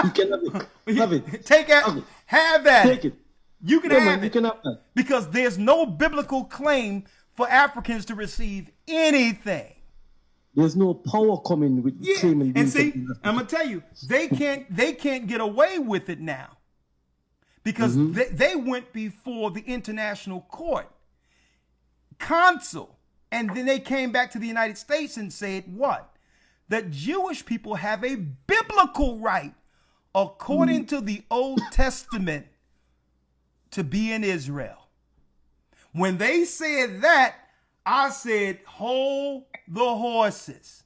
you can have it. Have it. Take it. Have that. Take it. You can have it. You can have that. Because there's no biblical claim for Africans to receive anything. There's no power coming with claiming. And see, I'm gonna tell you, they can't get away with it now, because they went before the international court consul, and then they came back to the United States and said what? That Jewish people have a biblical right, according to the Old Testament, to be in Israel. When they said that, I said, hold the horses,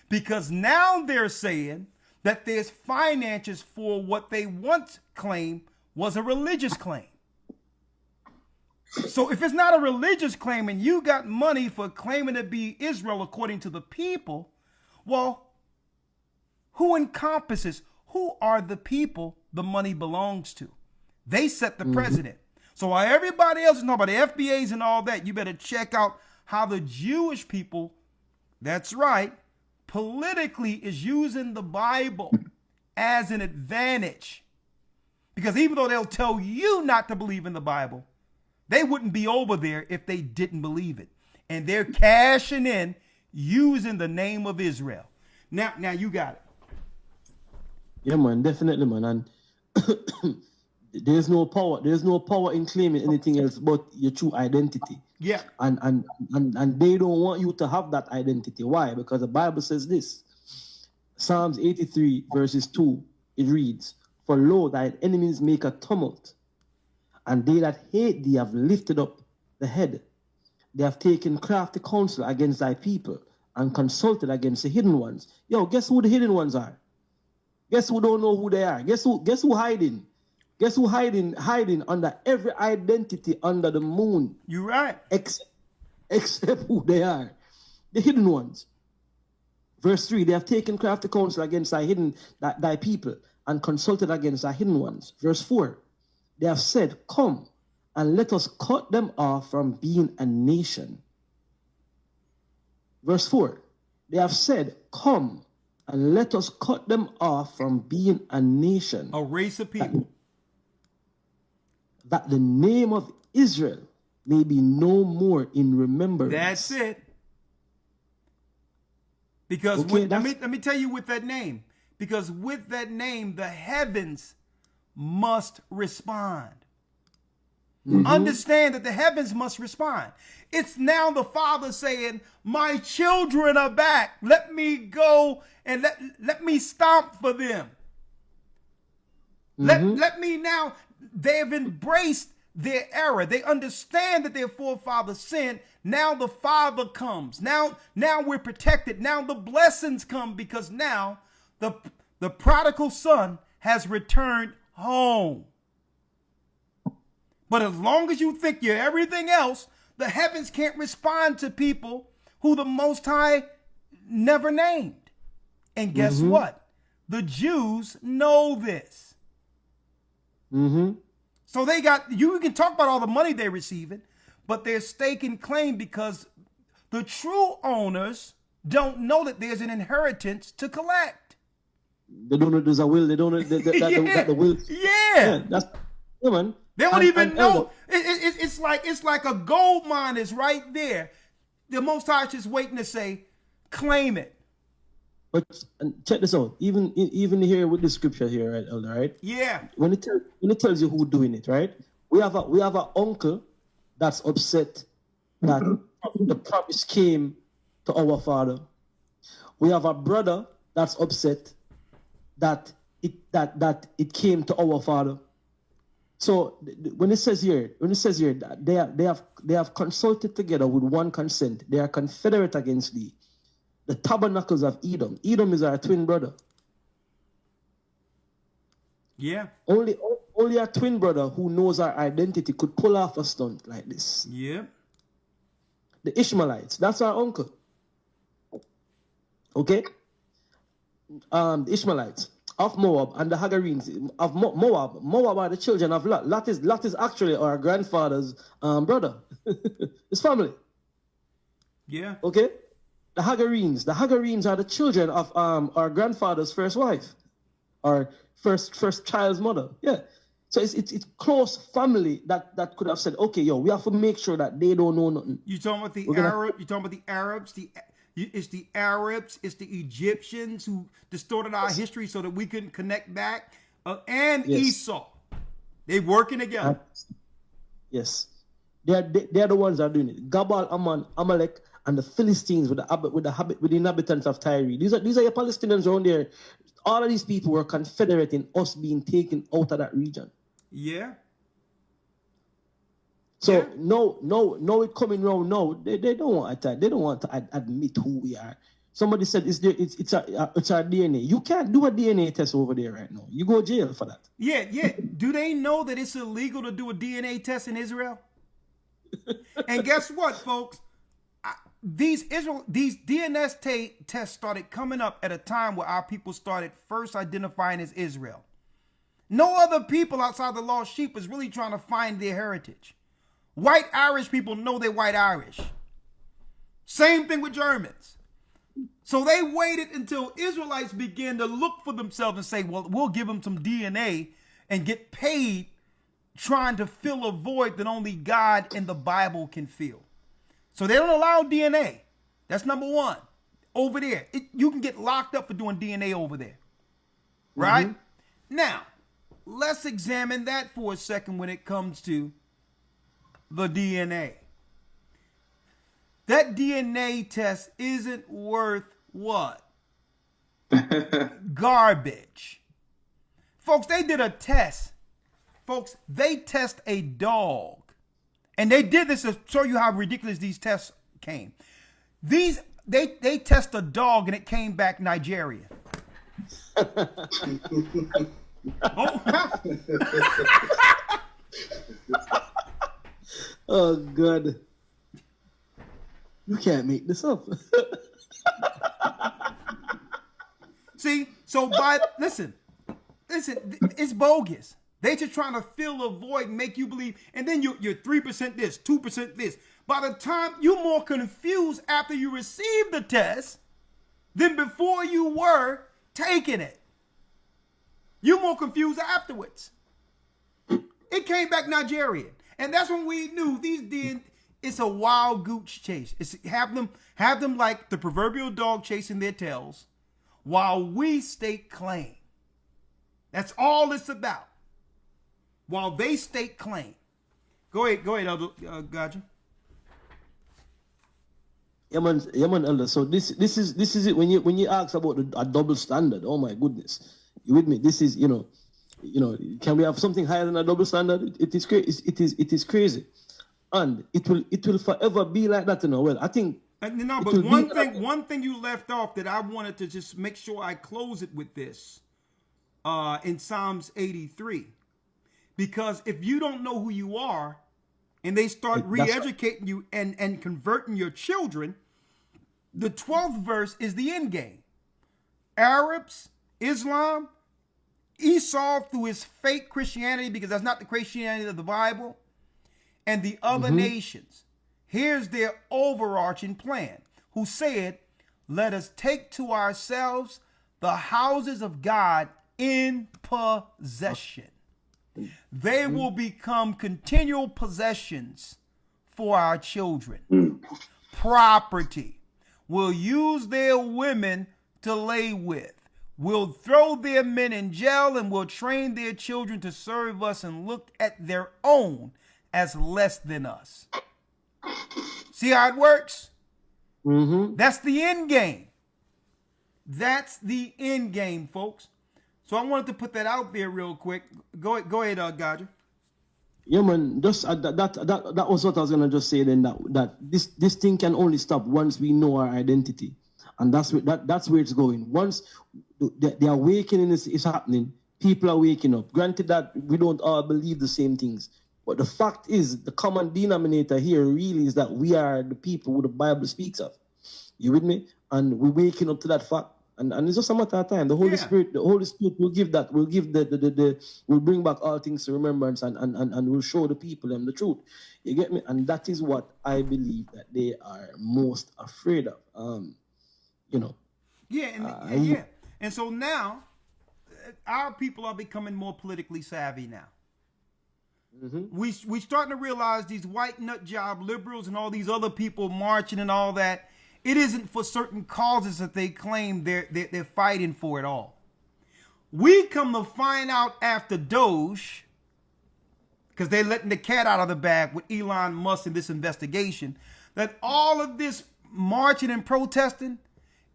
because now they're saying that there's finances for what they once claimed was a religious claim. So if it's not a religious claim and you got money for claiming to be Israel according to the people, well, who are the people the money belongs to? They set the president. So while everybody else is talking about the FBAs and all that, you better check out how the Jewish people, that's right, politically is using the Bible as an advantage. Because even though they'll tell you not to believe in the Bible, they wouldn't be over there if they didn't believe it. And they're cashing in using the name of Israel. Now you got it. Yeah, man, definitely, man. And there's no power in claiming anything else but your true identity. Yeah. And they don't want you to have that identity. Why? Because the Bible says this. Psalms 83 verses 2, it reads, "For lo, thy enemies make a tumult, and they that hate thee have lifted up the head. They have taken crafty counsel against thy people, and consulted against the hidden ones." Yo, guess who the hidden ones are? Guess who don't know who they are? Guess who hiding? Guess who hiding under every identity under the moon? You're right. Except who they are. The hidden ones. Verse 3, they have taken crafty counsel against thy people, and consulted against thy hidden ones. Verse 4, they have said, "Come, and let us cut them off from being a nation." Verse 4, they have said, "Come, and let us cut them off from being a nation." A race of people. That the name of Israel may be no more in remembrance. That's it. Because let me tell you with that name. Because with that name, the heavens must respond. Understand that the heavens must respond. It's now the Father saying, my children are back. Let me go and let me stomp for them. Let me now. They have embraced their error. They understand that their forefathers sinned. Now the Father comes. Now we're protected. Now the blessings come, because now the prodigal son has returned home. But as long as you think you're everything else, the heavens can't respond to people who the Most High never named. And guess what? The Jews know this. So they got, you can talk about all the money they're receiving, but they're staking claim because the true owners don't know that there's an inheritance to collect. They don't know there's a will. They don't know that the will. Yeah. That's man. They don't even know. It's like a gold mine is right there. The Most High is just waiting to say, claim it. But check this out. Even here with the scripture here, right, Elder, right? Yeah. When it tells you who doing it, right? We have an uncle that's upset that the promise came to our father. We have a brother that's upset that it came to our father. So when it says here that they have consulted together with one consent, they are confederate against thee. The tabernacles of Edom. Edom is our twin brother. Yeah. Only a twin brother who knows our identity could pull off a stunt like this. Yeah. The Ishmaelites, that's our uncle. Okay? The Ishmaelites of Moab and the Hagarenes of Moab. Moab are the children of Lot. Lot is actually our grandfather's brother. His family. Yeah. Okay? The Hagarenes are the children of our grandfather's first wife. Our first child's mother. Yeah. So it's close family that could have said, okay, yo, we have to make sure that they don't know nothing. You talking about the Arab? You talking about the Arabs? It's the Arabs. It's the Egyptians who distorted our history so that we couldn't connect back. And Esau, they working together. Yes, they're the ones that are doing it. Gabal, Ammon, Amalek, and the Philistines with the inhabitants of Tyre. These are your Palestinians around there. All of these people were confederate in us being taken out of that region. Yeah. So no, it coming round. No, they don't want to. They don't want to admit who we are. Somebody said it's our DNA. You can't do a DNA test over there right now. You go to jail for that. Yeah. Do they know that it's illegal to do a DNA test in Israel? And guess what, folks? These DNA tests started coming up at a time where our people started first identifying as Israel. No other people outside the lost sheep is really trying to find their heritage. White Irish people know they're white Irish. Same thing with Germans. So they waited until Israelites began to look for themselves and say, well, we'll give them some DNA and get paid trying to fill a void that only God and the Bible can fill. So they don't allow DNA. That's number one. Over there. You can get locked up for doing DNA over there. Right? Mm-hmm. Now, let's examine that for a second when it comes to the DNA. That DNA test isn't worth what? Garbage. Folks, they did a test. Folks, they test a dog. And they did this to show you how ridiculous these tests came. They test a dog and it came back Nigeria. Oh, God. You can't make this up. See, listen, it's bogus. They just trying to fill a void and make you believe, and then you're 3% this, 2% this. By the time you're more confused after you receive the test than before you were taking it. You're more confused afterwards. It came back Nigerian. And that's when we knew it's a wild goose chase. It's have them like the proverbial dog chasing their tails while we stake claim. That's all it's about. While they stake claim. Go ahead, Elder Gotcha. Yeah, man, Elder. So this is it. When you ask about a double standard, oh my goodness, you with me? This is can we have something higher than a double standard? It is crazy, and it will forever be like that. Well, I think. No, but one thing you left off that I wanted to just make sure I close it with this, in Psalms 83. Because if you don't know who you are and they start re-educating you and converting your children, the 12th verse is the end game. Arabs, Islam, Esau through his fake Christianity, because that's not the Christianity of the Bible, and the other nations. Here's their overarching plan, who said, let us take to ourselves the houses of God in possession. They will become continual possessions for our children. Property. We'll use their women to lay with. We'll throw their men in jail, and we'll train their children to serve us and look at their own as less than us. See how it works? That's the end game. That's the end game, folks. So I wanted to put that out there real quick. Go ahead, Gadja. Yeah, man. Just that was what I was gonna just say. Then that this thing can only stop once we know our identity, and that's where it's going. Once the awakening is happening, people are waking up. Granted that we don't all believe the same things, but the fact is, the common denominator here really is that we are the people who the Bible speaks of. You with me? And we're waking up to that fact. And it's just a matter of time. The Holy Spirit will give that, will bring back all things to remembrance and will show the people them the truth. You get me? And that is what I believe that they are most afraid of. Yeah. And so now our people are becoming more politically savvy now. We starting to realize these white nut job liberals and all these other people marching and all that, it isn't for certain causes that they claim they're fighting for at all. We come to find out after Doge, because they're letting the cat out of the bag with Elon Musk in this investigation, that all of this marching and protesting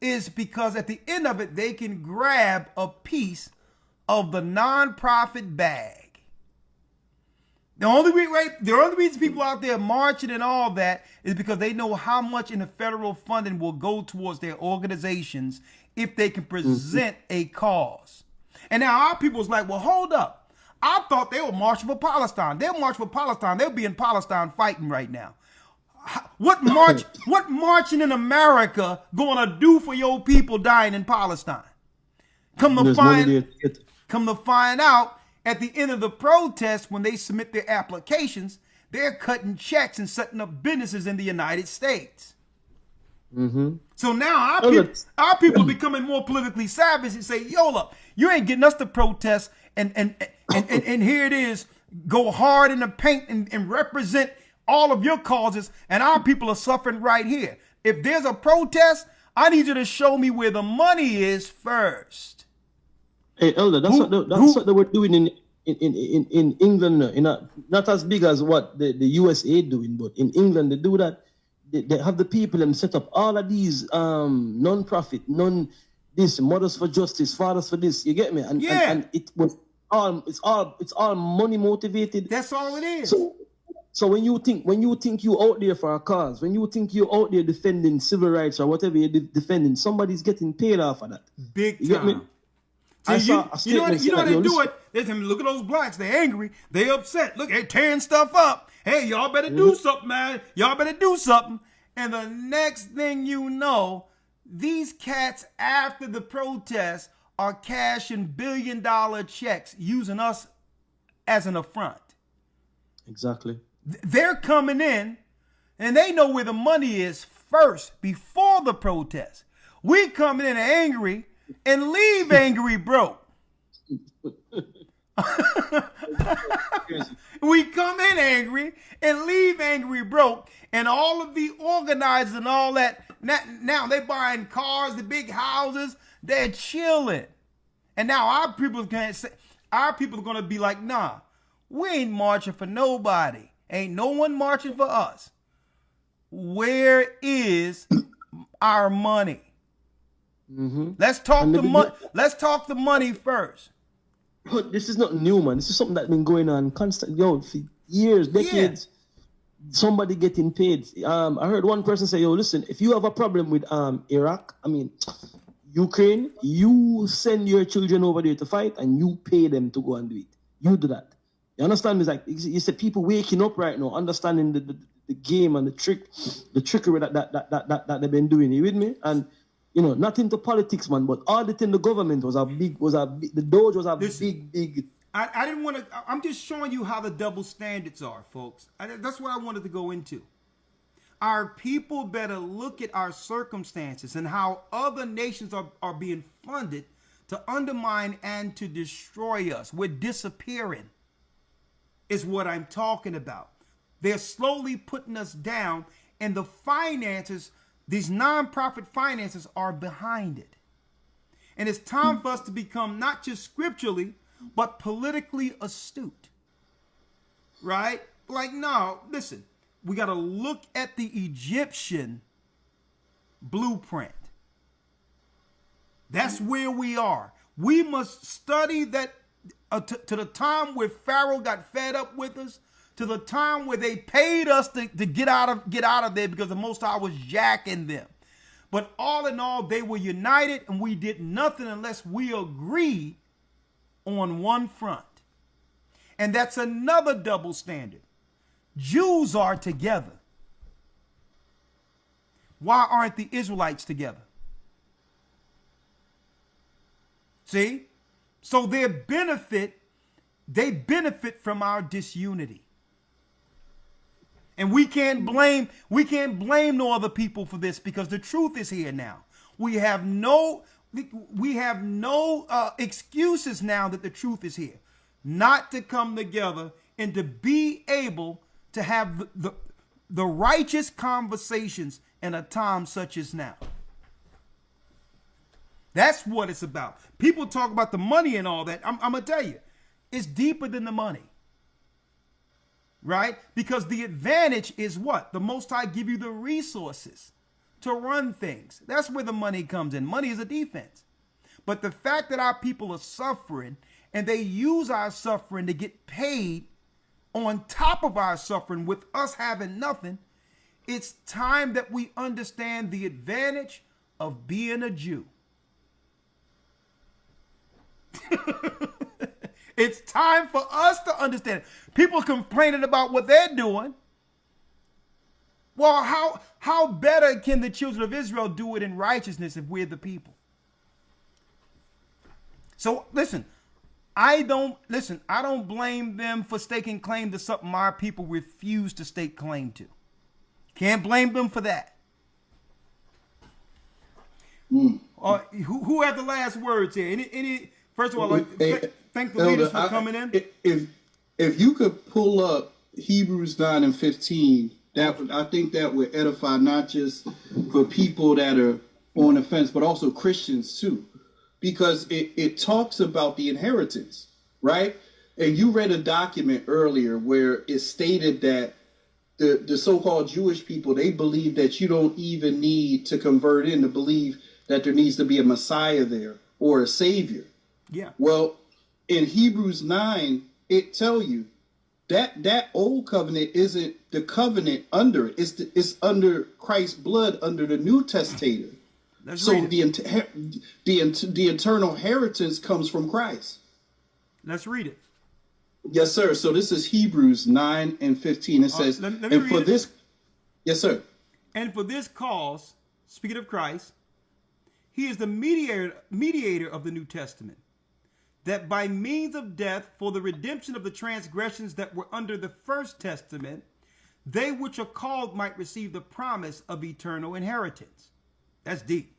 is because at the end of it, they can grab a piece of the nonprofit bag. The only reason people out there marching and all that is because they know how much in the federal funding will go towards their organizations if they can present a cause. And now our people's like, well, hold up. I thought they were marching for Palestine. They're marching for Palestine. They'll be in Palestine fighting right now. What marching in America gonna do for your people dying in Palestine? Come to find out, at the end of the protest, when they submit their applications, they're cutting checks and setting up businesses in the United States. So now our people are becoming more politically savage and say, "Yola, you ain't getting us to protest, and here it is, go hard in the paint and represent all of your causes, and our people are suffering right here. If there's a protest, I need you to show me where the money is first." Hey, Elder, that's what they were doing in England. Not as big as what the USA doing, but in England they do that. They have the people and set up all of these non-profit, this Mothers for Justice, Fathers for this. You get me? And it was it's all money motivated. That's all it is. So when you think you out there for a cause, when you think you out there defending civil rights or whatever you're defending, somebody's getting paid off of that. Big time. You get me? See, you know how they do it? They say, look at those blacks. They're angry. They upset. Look, they're tearing stuff up. Hey, y'all better do something, man. Y'all better do something. And the next thing you know, these cats after the protest are cashing billion-dollar checks using us as an affront. Exactly. They're coming in and they know where the money is first before the protest. We coming in angry and leave angry broke. We come in angry and leave angry broke, and all of the organizers and all that, now they're buying cars, the big houses, they're chilling. And now our people are going to be like, nah, we ain't marching for nobody. Ain't no one marching for us. Where is our money? Let's talk the money. Let's talk the money first. But this is not new, man. This is something that's been going on constantly, for years, decades. Yeah. Somebody getting paid. I heard one person say, listen, if you have a problem with Ukraine, you send your children over there to fight and you pay them to go and do it. You do that. You understand? It's like you said, people waking up right now, understanding the game and the trickery that they've been doing. You with me? And not into politics, man, but all the thing the government the Doge was a big I didn't want to. I'm just showing you how the double standards are, folks. That's what I wanted to go into. Our people better look at our circumstances and how other nations are being funded to undermine and to destroy us. We're disappearing, is what I'm talking about. They're slowly putting us down, and the finances, these nonprofit finances, are behind it. And it's time for us to become not just scripturally, but politically astute. Right? Like, no, listen, we got to look at the Egyptian blueprint. That's where we are. We must study that to the time where Pharaoh got fed up with us, to the time where they paid us to get out of there because the Most High was jacking them. But all in all, they were united, and we did nothing unless we agreed on one front. And that's another double standard. Jews are together. Why aren't the Israelites together? See? So they benefit from our disunity. And we can't blame no other people for this, because the truth is here now. We have no excuses now that the truth is here, not to come together and to be able to have the righteous conversations in a time such as now. That's what it's about. People talk about the money and all that. I'm going to tell you, it's deeper than the money. Right? Because the advantage is what? The Most High give you the resources to run things. That's where the money comes in. Money is a defense. But the fact that our people are suffering, and they use our suffering to get paid on top of our suffering with us having nothing, it's time that we understand the advantage of being a Jew. It's time for us to understand. People complaining about what they're doing. Well, how better can the children of Israel do it in righteousness if we're the people? So listen, I don't blame them for staking claim to something our people refuse to stake claim to. Can't blame them for that. Who had the last words here? Any first of all, thank the leaders for coming in. If you could pull up Hebrews 9 and 15, I think that would edify not just for people that are on the fence, but also Christians too, because it talks about the inheritance, right? And you read a document earlier where it stated that the so-called Jewish people, they believe that you don't even need to convert in to believe that there needs to be a Messiah there or a Savior. Yeah. Well, in Hebrews 9, it tells you that old covenant isn't the covenant under it. It's under Christ's blood, under the new testator. So the eternal inheritance comes from Christ. Let's read it. Yes, sir. So this is Hebrews 9 and 15. It says, and for this, yes, sir. And for this cause, speaking of Christ, he is the mediator of the New Testament, that by means of death, for the redemption of the transgressions that were under the first testament, they which are called might receive the promise of eternal inheritance. That's deep.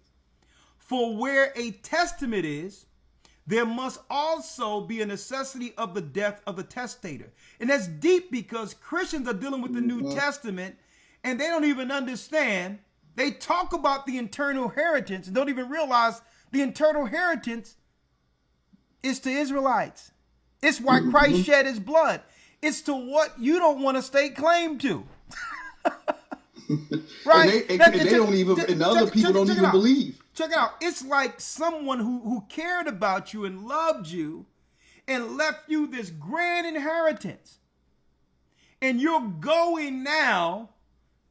For where a testament is, there must also be a necessity of the death of the testator. And that's deep, because Christians are dealing with the New Testament and they don't even understand. They talk about the eternal inheritance and don't even realize the eternal inheritance is to Israelites. It's why Christ shed his blood. It's to what you don't want to stake claim to. Right? And they don't even, and the other people don't even believe. Check it out. It's like someone who cared about you and loved you and left you this grand inheritance. And you're going now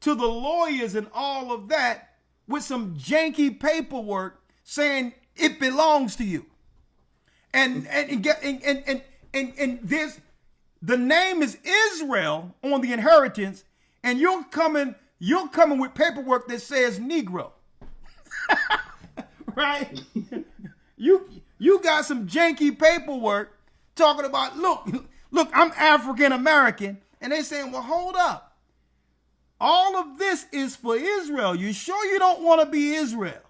to the lawyers and all of that with some janky paperwork saying it belongs to you. And there's the name is Israel on the inheritance, and you're coming with paperwork that says Negro. Right? You got some janky paperwork talking about, look, I'm African American. And they saying, well, hold up. All of this is for Israel. You sure you don't want to be Israel?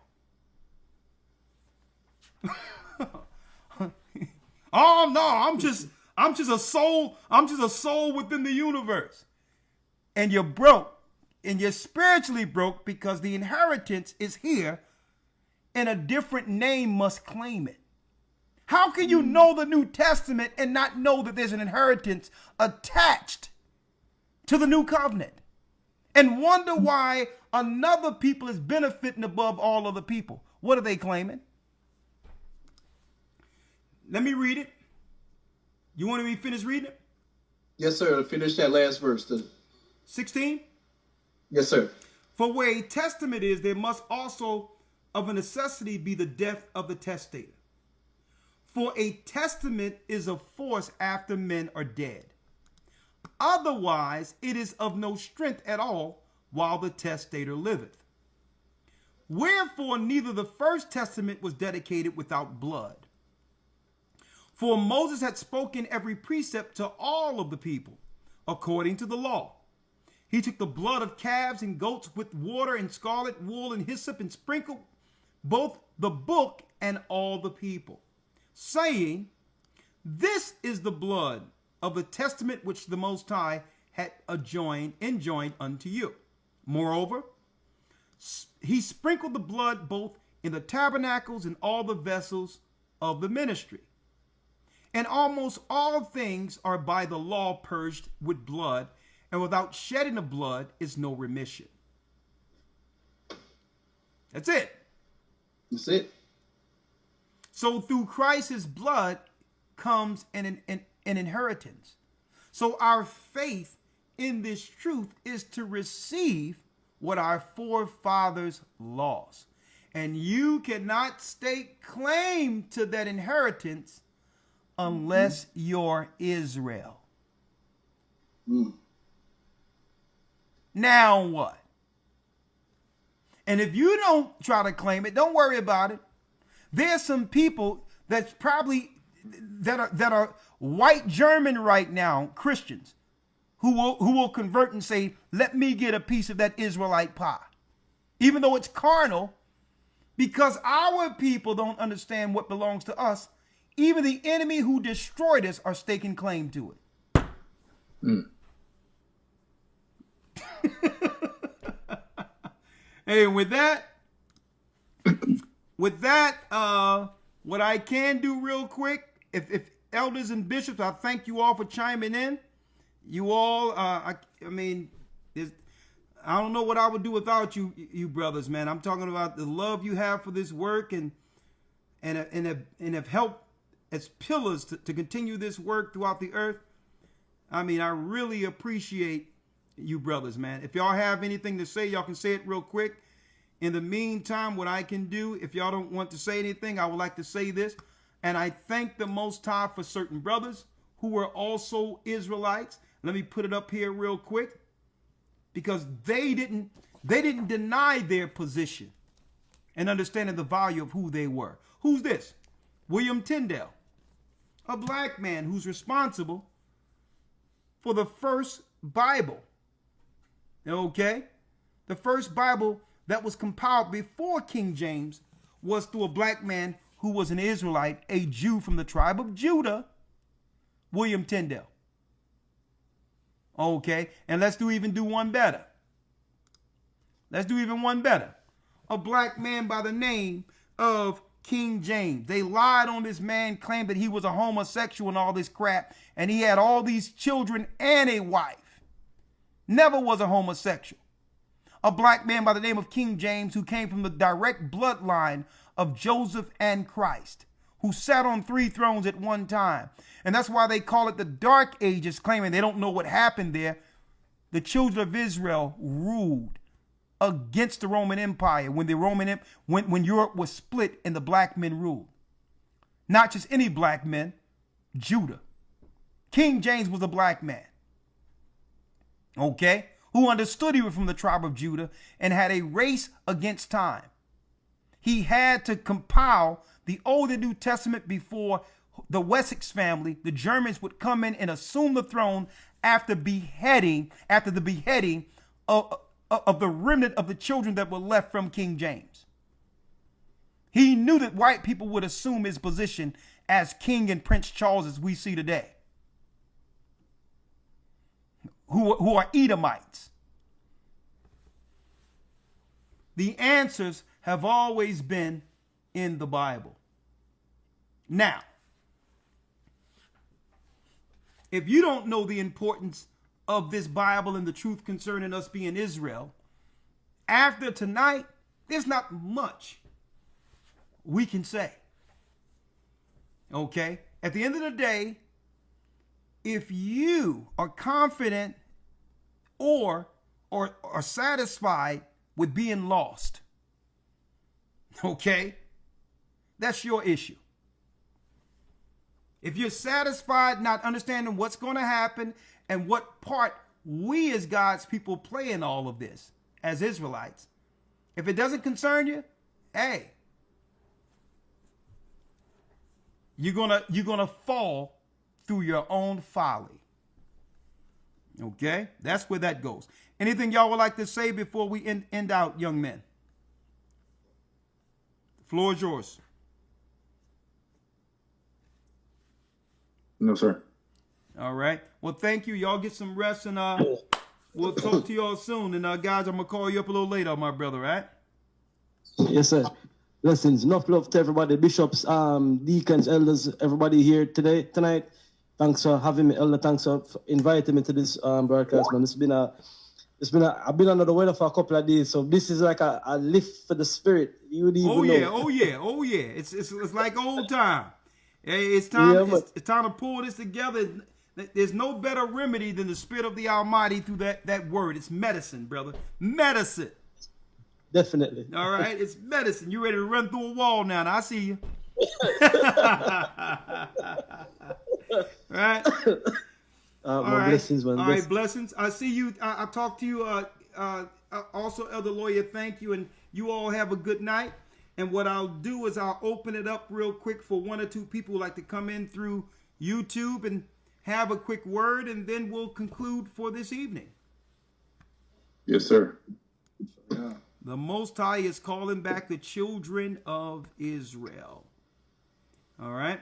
Oh no, I'm just a soul. I'm just a soul within the universe. And you're broke. And you're spiritually broke because the inheritance is here and a different name must claim it. How can you know the New Testament and not know that there's an inheritance attached to the new covenant? And wonder why another people is benefiting above all other people. What are they claiming? Let me read it. You want me to finish reading it? Yes, sir. Finish that last verse. 16? Yes, sir. For where a testament is, there must also of a necessity be the death of the testator. For a testament is of force after men are dead. Otherwise, it is of no strength at all while the testator liveth. Wherefore, neither the first testament was dedicated without blood. For Moses had spoken every precept to all of the people, according to the law. He took the blood of calves and goats with water and scarlet wool and hyssop and sprinkled both the book and all the people, saying, this is the blood of the testament which the Most High had enjoined unto you. Moreover, he sprinkled the blood both in the tabernacles and all the vessels of the ministry. And almost all things are by the law purged with blood, and without shedding of blood is no remission. That's it. That's it. So through Christ's blood comes an inheritance. So our faith in this truth is to receive what our forefathers lost. And you cannot stake claim to that inheritance unless you're Israel. Now what? And if you don't try to claim it, don't worry about it. There's some people that's probably that are white German right now, Christians, who will convert and say, let me get a piece of that Israelite pie. Even though it's carnal, because our people don't understand what belongs to us. Even the enemy who destroyed us are staking claim to it. Hey, with that, what I can do real quick, if elders and bishops, I thank you all for chiming in. You all, I mean, I don't know what I would do without you brothers, man. I'm talking about the love you have for this work and have helped as pillars to continue this work throughout the earth. I mean, I really appreciate you brothers, man. If y'all have anything to say, y'all can say it real quick. In the meantime, what I can do, if y'all don't want to say anything, I would like to say this. And I thank the Most High for certain brothers who were also Israelites. Let me put it up here real quick, because they didn't deny their position and understanding the value of who they were. Who's this? William Tyndale, a black man who's responsible for the first Bible. Okay? The first Bible that was compiled before King James was through a black man who was an Israelite, a Jew from the tribe of Judah, William Tyndale. Okay? And let's even do one better. Let's do even one better. A black man by the name of King James. They lied on this man, claimed that he was a homosexual and all this crap, and he had all these children and a wife. Never was a homosexual. A black man by the name of King James, who came from the direct bloodline of Joseph and Christ, who sat on 3 thrones at one time. And that's why they call it the Dark Ages, claiming they don't know what happened there. The children of Israel ruled against the Roman Empire when when Europe was split and the black men ruled. Not just any black men, Judah. King James was a black man, okay, who understood he was from the tribe of Judah and had a race against time. He had to compile the Old and New Testament before the Wessex family, the Germans would come in and assume the throne after the beheading of the remnant of the children that were left from King James. He knew that white people would assume his position as King and Prince Charles as we see today, who are Edomites. The answers have always been in the Bible. Now, if you don't know the importance of this Bible and the truth concerning us being Israel, after tonight, there's not much we can say. Okay? At the end of the day, if you are confident or are satisfied with being lost, okay, that's your issue. If you're satisfied not understanding what's going to happen and what part we as God's people play in all of this as Israelites, if it doesn't concern you, hey, you're gonna fall through your own folly. Okay? That's where that goes. Anything y'all would like to say before we end out, young men? The floor is yours. No, sir. All right. Well, thank you. Y'all get some rest, and we'll talk to y'all soon. And guys, I'm gonna call you up a little later, my brother, right? Yes, sir. Blessings. Enough love to everybody, bishops, deacons, elders, everybody here tonight. Thanks for having me, Elder. Thanks for inviting me to this broadcast, man. I've been under the weather for a couple of days, so this is like a lift for the spirit. You would even know. Oh yeah. It's like old time. Hey, it's time. Yeah, it's time to pull this together. There's no better remedy than the Spirit of the Almighty through that word. It's medicine, brother. Medicine. Definitely. All right, it's medicine. You ready to run through a wall now? I see you. Right. All right. Blessings, man. All right, blessings. I see you. I talked to you. Also, Elder Lawyer, thank you, and you all have a good night. And what I'll do is I'll open it up real quick for one or two people who like to come in through YouTube and have a quick word, and then we'll conclude for this evening. Yes, sir. Yeah. The Most High is calling back the children of Israel. All right.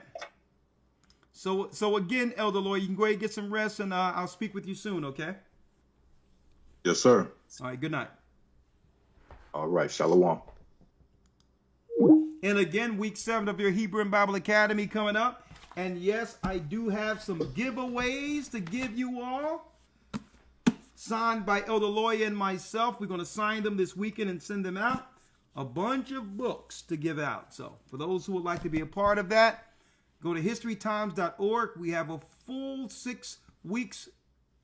So again, Elder Lawyer, you can go ahead and get some rest, and I'll speak with you soon, okay? Yes, sir. All right, good night. All right, shalom. And again, week 7 of your Hebrew and Bible Academy coming up. And yes, I do have some giveaways to give you all. Signed by Elder Lawyer and myself. We're going to sign them this weekend and send them out. A bunch of books to give out. So for those who would like to be a part of that, go to historytimes.org. We have a full 6 weeks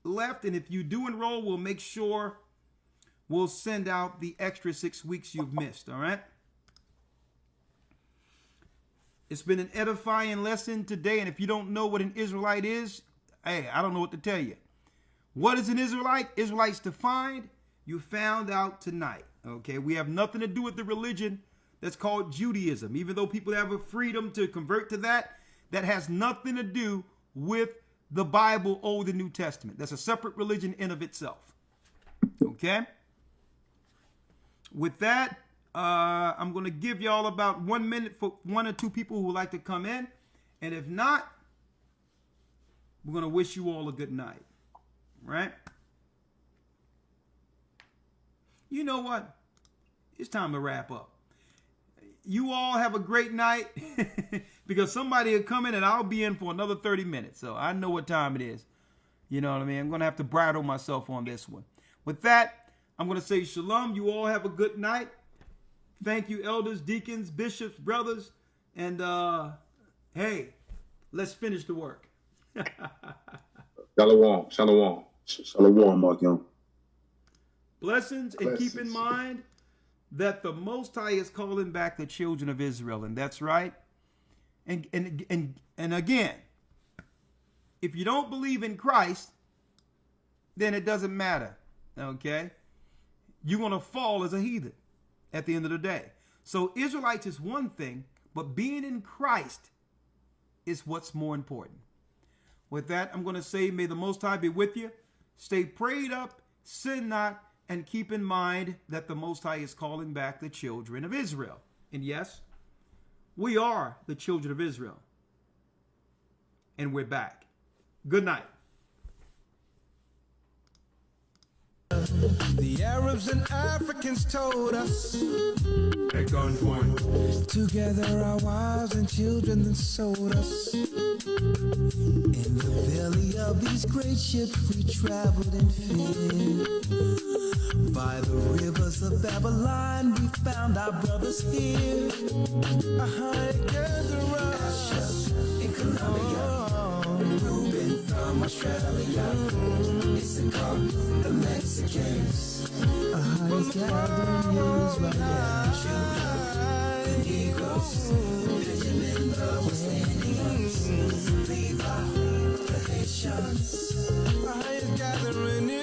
left. And if you do enroll, we'll make sure we'll send out the extra 6 weeks you've missed. All right. It's been an edifying lesson today. And if you don't know what an Israelite is, hey, I don't know what to tell you. What is an Israelite? Israelites defined. You found out tonight. Okay, we have nothing to do with the religion that's called Judaism. Even though people have a freedom to convert to that, that has nothing to do with the Bible, Old and New Testament. That's a separate religion in of itself. Okay? With that, I'm going to give y'all about 1 minute for 1 or 2 people who would like to come in. And if not, we're going to wish you all a good night. Right? You know what? It's time to wrap up. You all have a great night because somebody will come in and I'll be in for another 30 minutes. So I know what time it is. You know what I mean? I'm going to have to bridle myself on this one. With that, I'm going to say shalom. You all have a good night. Thank you, elders, deacons, bishops, brothers. And hey, let's finish the work. Shalom. Shalom. Shalom, Mark Young. Blessings, and keep in mind that the Most High is calling back the children of Israel, and that's right. And again, if you don't believe in Christ, then it doesn't matter, okay? You're going to fall as a heathen at the end of the day. So Israelites is one thing, but being in Christ is what's more important. With that, I'm going to say, may the Most High be with you. Stay prayed up, sin not, and keep in mind that the Most High is calling back the children of Israel. And yes, we are the children of Israel. And we're back. Good night. The Arabs and Africans told us at gunpoint. Together our wives and children then sold us. In the belly of these great ships we traveled in fear. By the rivers of Babylon we found our brothers here. Together us in Colombia. Reuben from Australia. Issachar, the Mexicans. Highest gathering in Israel. The Negroes, Benjamin, the West Indians, Levi, the Haitians. Highest gathering in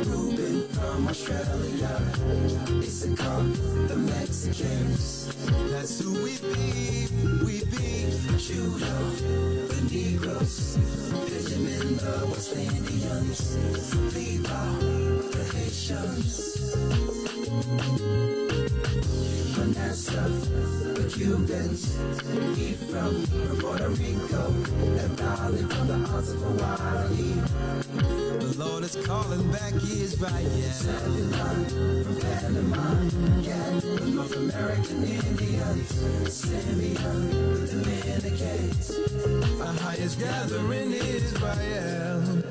Reuben from Australia, Issachar, the Mexicans. That's who we be, Judah, the Negroes, Benjamin, the West Indians, Levi, the Haitians, Manasseh, the Cubans, Ephraim from Puerto Rico, Naphtali from the Isles of Hawaii. The Lord is calling back Israel. Zebulun from Panama, Gad, the North American Indians, Simeon, the Dominicans. Our highest gathering Israel.